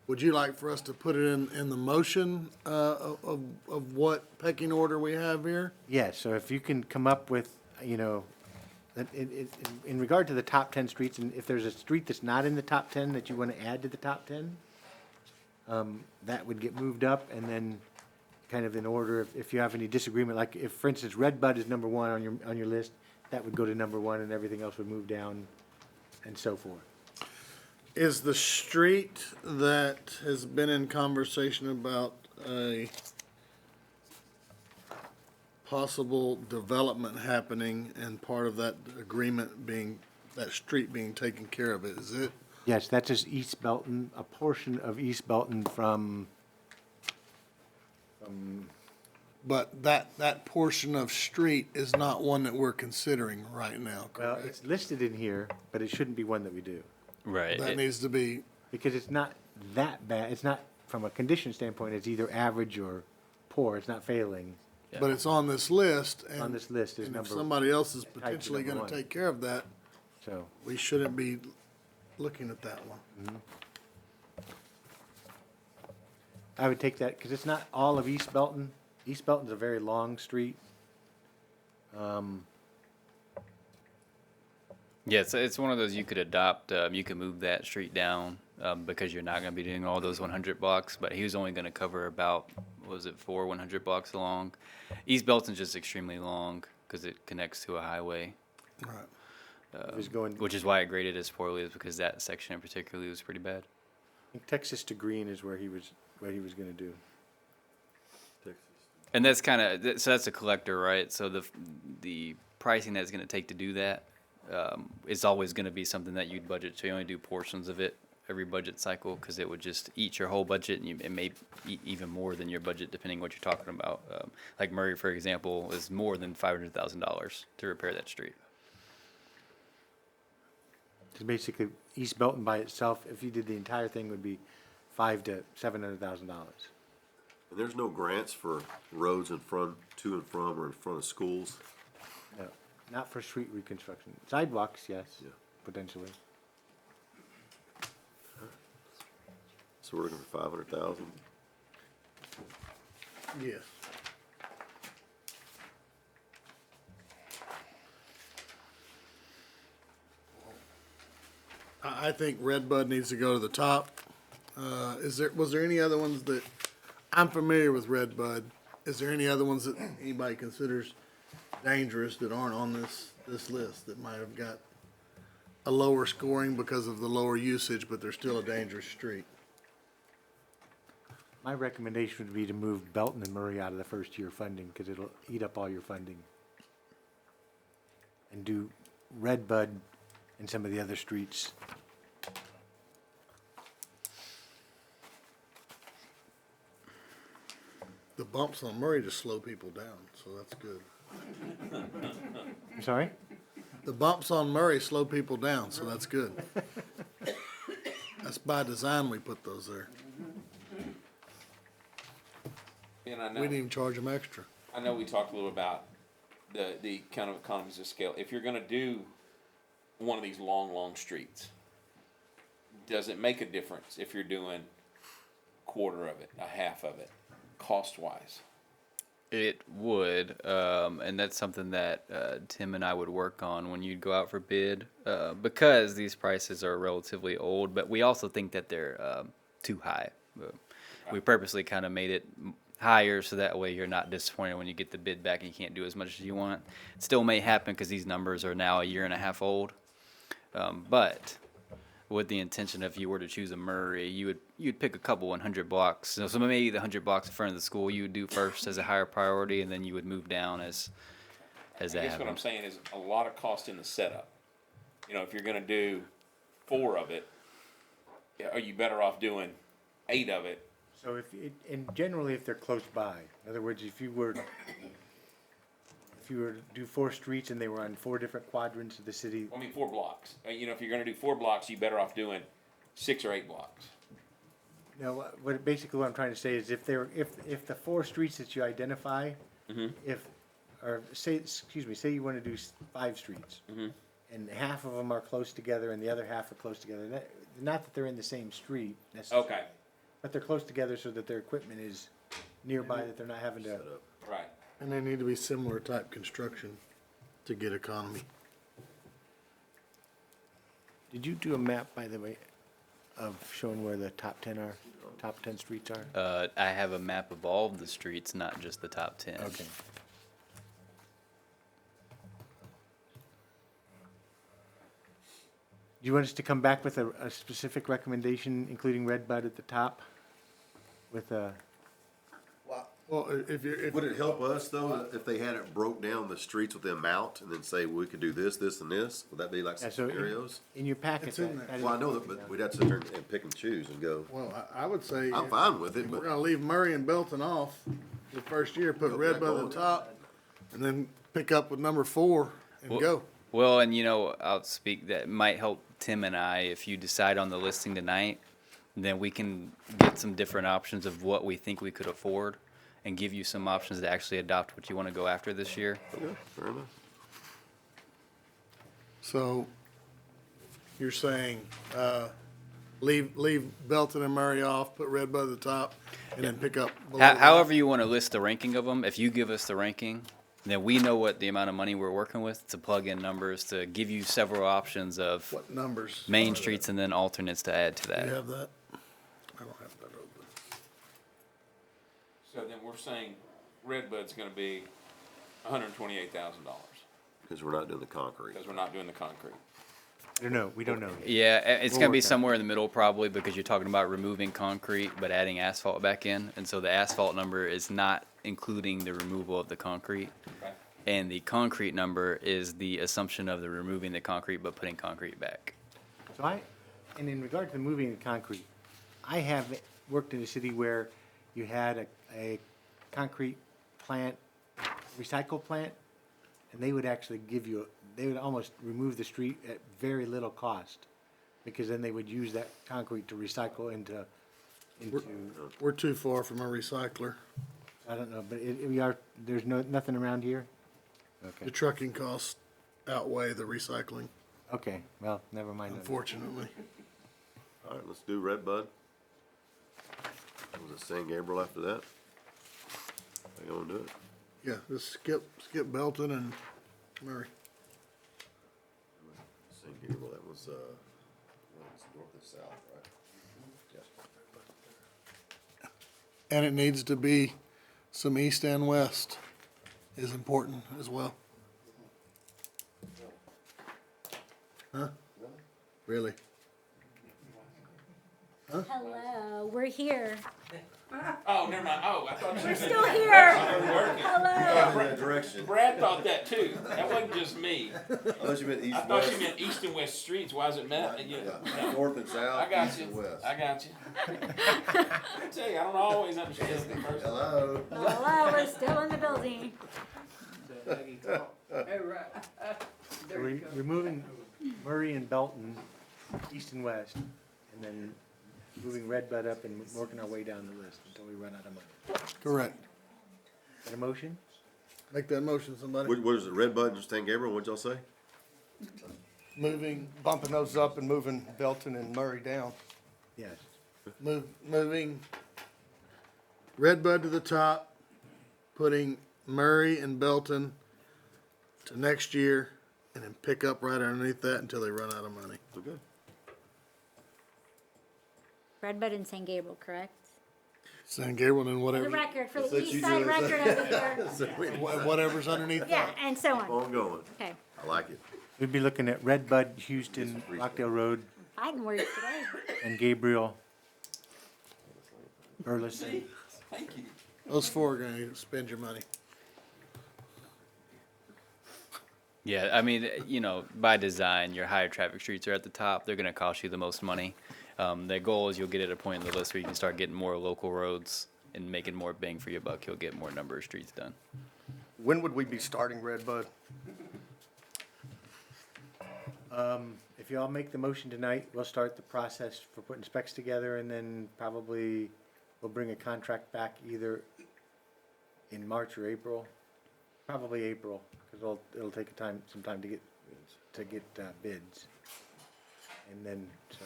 Speaker 1: would you like for us to put it in the motion, of what pecking order we have here?
Speaker 10: Yeah, so if you can come up with, in regard to the top 10 streets, and if there's a street that's not in the top 10 that you want to add to the top 10, that would get moved up, and then kind of in order, if you have any disagreement, like if, for instance, Redbud is number 1 on your list, that would go to number 1, and everything else would move down, and so forth.
Speaker 1: Is the street that has been in conversation about a possible development happening and part of that agreement being, that street being taken care of, is it?
Speaker 10: Yes, that's just East Belton, a portion of East Belton from
Speaker 1: But that portion of street is not one that we're considering right now,
Speaker 10: well,
Speaker 1: correct?
Speaker 10: it's listed in here, but it shouldn't be one that we do.
Speaker 13: Right.
Speaker 1: That needs to be,
Speaker 10: Because it's not that bad, it's not, from a condition standpoint, it's either average or poor, it's not failing.
Speaker 1: but it's on this list, and.
Speaker 10: On this list is
Speaker 1: and
Speaker 10: number.
Speaker 1: if somebody else is
Speaker 10: typed to
Speaker 1: potentially
Speaker 10: number
Speaker 1: gonna
Speaker 10: 1.
Speaker 1: take care of that,
Speaker 10: So,
Speaker 1: we shouldn't be looking at that one.
Speaker 10: I would take that, because it's not all of East Belton. East Belton's a very long street.
Speaker 13: Yeah, it's one of those you could adopt. You could move that street down because you're not going to be doing all those 100 blocks. But he was only going to cover about, what was it, 100 blocks along. East Belton's just extremely long because it connects to a highway.
Speaker 10: Right.
Speaker 13: Which is why it graded as poorly, is because that section in particular was pretty bad.
Speaker 10: I think Texas to Green is where he was gonna do.
Speaker 13: And that's kind of, so that's a collector, right? So the pricing that's going to take to do that is always going to be something that you'd budget. So you only do portions of it every budget cycle because it would just eat your whole budget, and it may eat even more than your budget depending what you're talking about. Like Murray, for example, is more than $500,000 to repair that street.
Speaker 10: So basically, East Belton by itself, if you did the entire thing, would be $500,000 to $700,000.
Speaker 12: And there's no grants for roads in front, to and from, or in front of schools?
Speaker 10: No, not for street reconstruction. Sidewalks, yes,
Speaker 12: Yeah.
Speaker 10: potentially.
Speaker 12: So we're looking for 500,000?
Speaker 1: Yes. I think Redbud needs to go to the top. Was there any other ones that, I'm familiar with Redbud. Is there any other ones that anybody considers dangerous that aren't on this list that might have got a lower scoring because of the lower usage, but they're still a dangerous street?
Speaker 10: My recommendation would be to move Belton and Murray out of the first year funding, because it'll eat up all your funding. And do Redbud and some of the other streets.
Speaker 1: The bumps on Murray just slow people down, so that's good.
Speaker 10: I'm sorry?
Speaker 1: The bumps on Murray slow people down, so that's good. That's by design we put those there.
Speaker 14: And I
Speaker 1: We
Speaker 14: know,
Speaker 1: didn't even charge them extra.
Speaker 14: I know we talked a little about the kind of economies of scale. If you're gonna do one of these long streets, does it make a difference if you're doing quarter of it, a half of it, cost-wise?
Speaker 13: It would, and that's something that Tim and I would work on when you'd go out for bid, because these prices are relatively old, but we also think that they're too high. We purposely kind of made it higher so that way you're not disappointed when you get the bid back and you can't do as much as you want. It still may happen because these numbers are now a year and a half old, but with the intention, if you were to choose a Murray, you'd pick a couple 100 blocks. So maybe the 100 blocks in front of the school you would do first as a higher priority, and then you would move down as
Speaker 14: I
Speaker 13: that
Speaker 14: guess what I'm
Speaker 13: happened.
Speaker 14: saying is a lot of cost in the setup. You know, if you're gonna do 4 of it, are you better off doing 8 of it?
Speaker 10: So and generally if they're close by, in other words, if you were to do 4 streets and they were on 4 different quadrants of the city.
Speaker 14: I mean, 4 blocks. You know, if you're gonna do 4 blocks, you better off doing 6 or 8 blocks.
Speaker 10: No, basically what I'm trying to say is if the 4 streets that you identify, say you want to do 5 streets, and half of them are close together and the other half are close together. Not that they're in the same street necessarily.
Speaker 14: Okay.
Speaker 10: But they're close together so that their equipment is nearby, that they're not having to.
Speaker 14: Right.
Speaker 1: And they need to be similar type construction to get economy.
Speaker 10: Did you do a map, by the way, of showing where the top 10 streets are?
Speaker 13: I have a map of all of the streets, not just the top 10.
Speaker 10: Okay. Do you want us to come back with a specific recommendation, including Redbud at the top? With a,
Speaker 1: Well, if
Speaker 12: Would it help us, though, if they had it broke down the streets with the amount, and then say, we could do this, this, and this? Would that be like
Speaker 10: yeah,
Speaker 12: some
Speaker 10: so
Speaker 12: scenarios?
Speaker 10: in your packet.
Speaker 1: It's in there.
Speaker 10: that is-
Speaker 12: Well, I know that, but we'd have to sit there and pick and choose and go,
Speaker 1: Well, I would say.
Speaker 12: I'm fine with it,
Speaker 1: We're
Speaker 12: but
Speaker 1: gonna leave Murray and Belton off the first year, put
Speaker 12: Go back
Speaker 1: Redbud
Speaker 12: on.
Speaker 1: at the top, and then pick up with number 4 and go.
Speaker 13: Well, and I'll speak that might help Tim and I if you decide on the listing tonight, then we can get some different options of what we think we could afford and give you some options to actually adopt what you want to go after this year.
Speaker 12: yeah, fair enough.
Speaker 1: So, you're saying, leave Belton and Murray off, put Redbud at the top, and then pick up below that.
Speaker 13: However you want to list the ranking of them, if you give us the ranking, then we know what the amount of money we're working with to plug in numbers, to give you several options of
Speaker 1: What numbers?
Speaker 13: main streets and then alternates to add to
Speaker 1: Do
Speaker 13: that.
Speaker 1: you have that? I don't have that open.
Speaker 14: So then we're saying Redbud's gonna be $128,000,
Speaker 12: Because we're not doing the concrete.
Speaker 14: because we're not doing the concrete.
Speaker 10: I don't know, we don't know.
Speaker 13: Yeah, it's
Speaker 10: We'll
Speaker 13: gonna be
Speaker 10: work on it.
Speaker 13: somewhere in the middle probably, because you're talking about removing concrete but adding asphalt back in, and so the asphalt number is not including the removal of the concrete.
Speaker 14: Okay.
Speaker 13: And the concrete number is the assumption of the removing the concrete but putting concrete back.
Speaker 10: So and in regard to moving the concrete, I have worked in a city where you had a concrete plant, recycle plant, and they would actually they would almost remove the street at very little cost, because then they would use that concrete to recycle into,
Speaker 1: We're too far from a recycler.
Speaker 10: I don't know, but there's nothing around here?
Speaker 1: The
Speaker 10: Okay,
Speaker 1: trucking costs outweigh the recycling,
Speaker 10: okay, well, never mind.
Speaker 1: unfortunately.
Speaker 12: All right, let's do Redbud. Was it San Gabriel after that? How you gonna do it?
Speaker 1: Yeah, just skip Belton and Murray.
Speaker 12: San Gabriel, that was north and south, right? Yes.
Speaker 1: And it needs to be some east and west is important as well. Huh? Really?
Speaker 3: Hello, we're here.
Speaker 14: Oh, never mind. Oh, I thought you
Speaker 3: We're
Speaker 14: meant.
Speaker 3: still here.
Speaker 14: Working.
Speaker 3: Hello.
Speaker 12: That direction.
Speaker 14: Brad thought that too. That wasn't just me.
Speaker 12: I thought you meant east
Speaker 14: I
Speaker 12: and
Speaker 14: thought
Speaker 12: west.
Speaker 14: you meant east and west streets. Why is it met?
Speaker 12: Yeah. North and south,
Speaker 14: I got
Speaker 12: east
Speaker 14: you.
Speaker 12: and west.
Speaker 14: I got you. I tell you, I don't always understand the first.
Speaker 12: Hello.
Speaker 3: Hello, we're still in the building.
Speaker 10: Removing Murray and Belton, east and west, and then moving Redbud up and working our way down the list until we run out of money.
Speaker 1: Correct.
Speaker 10: Got a motion?
Speaker 1: Make that motion, somebody.
Speaker 12: What is it, Redbud and San Gabriel, what'd y'all say?
Speaker 9: Bumping those up and moving Belton and Murray down.
Speaker 10: Yes.
Speaker 1: Moving Redbud to the top, putting Murray and Belton to next year, and then pick up right underneath that until they run out of money.
Speaker 12: Okay.
Speaker 3: Redbud and San Gabriel, correct?
Speaker 1: San Gabriel and
Speaker 3: For the
Speaker 1: whatever,
Speaker 3: record, for the
Speaker 12: That's
Speaker 3: east
Speaker 12: you
Speaker 3: side
Speaker 12: doing
Speaker 3: record
Speaker 12: that.
Speaker 3: over here.
Speaker 1: whatever's underneath
Speaker 3: Yeah,
Speaker 1: that.
Speaker 3: and so on.
Speaker 12: Ongoing.
Speaker 3: Okay,
Speaker 12: I like it.
Speaker 10: We'd be looking at Redbud, Houston, Rockdale Road,
Speaker 3: fighting words today.
Speaker 10: and Gabriel, Burleson.
Speaker 14: Thank you.
Speaker 1: Those four are gonna spend your money.
Speaker 13: Yeah, I mean, by design, your higher traffic streets are at the top. They're gonna cost you the most money. The goal is you'll get at a point in the list where you can start getting more local roads and making more bang for your buck. You'll get more number of streets done.
Speaker 9: When would we be starting Redbud?
Speaker 10: If y'all make the motion tonight, we'll start the process for putting specs together, and then probably we'll bring a contract back either in March or April. Probably April, because it'll take some time to get bids. And then, so,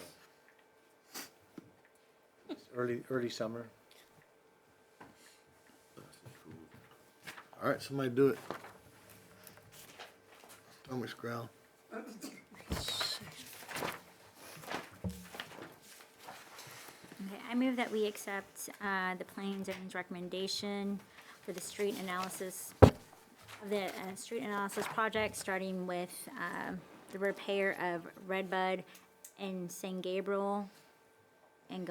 Speaker 10: it's early summer.
Speaker 1: All right, somebody do it. Tommy's growl.
Speaker 3: Okay, I move that we accept the planning and zoning's recommendation for the street analysis of the street analysis project, starting with the repair of Redbud and San Gabriel, and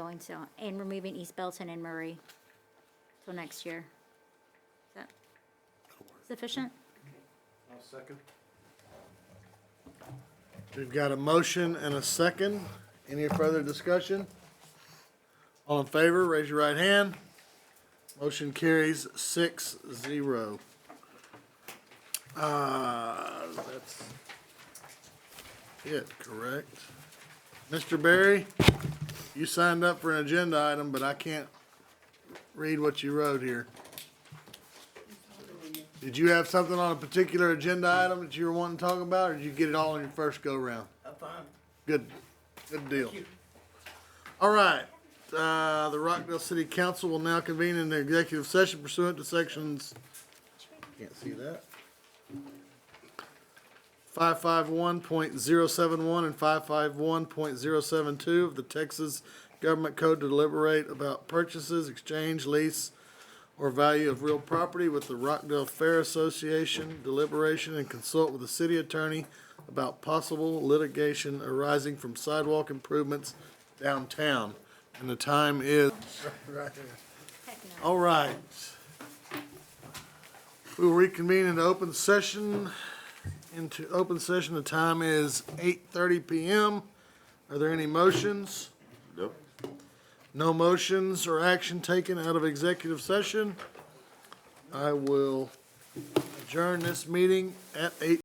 Speaker 3: and removing East Belton and Murray till next year. Is that sufficient?
Speaker 1: I'll second. We've got a motion and a second. Any further discussion? All in favor, raise your right hand. Motion carries 6-0. That's it, correct? Mr. Berry, you signed up for an agenda item, but I can't read what you wrote here. Did you have something on a particular agenda item that you were wanting to talk about, or did you get it all on your first go-round?
Speaker 8: I'm fine.
Speaker 1: Good deal. All right, the Rockdale City Council will now convene in the executive session pursuant to sections, can't see that, 551.071 and 551.072 of the Texas Government Code to deliberate about purchases, exchange, lease, or value of real property with the Rockdale Fair Association, deliberation and consult with the city attorney about possible litigation arising from sidewalk improvements downtown. And the time is right here. All right. We will reconvene into open session. The time is 8:30 p.m. Are there any motions?
Speaker 12: Nope.
Speaker 1: No motions or action taken out of executive session. I will adjourn this meeting at 8.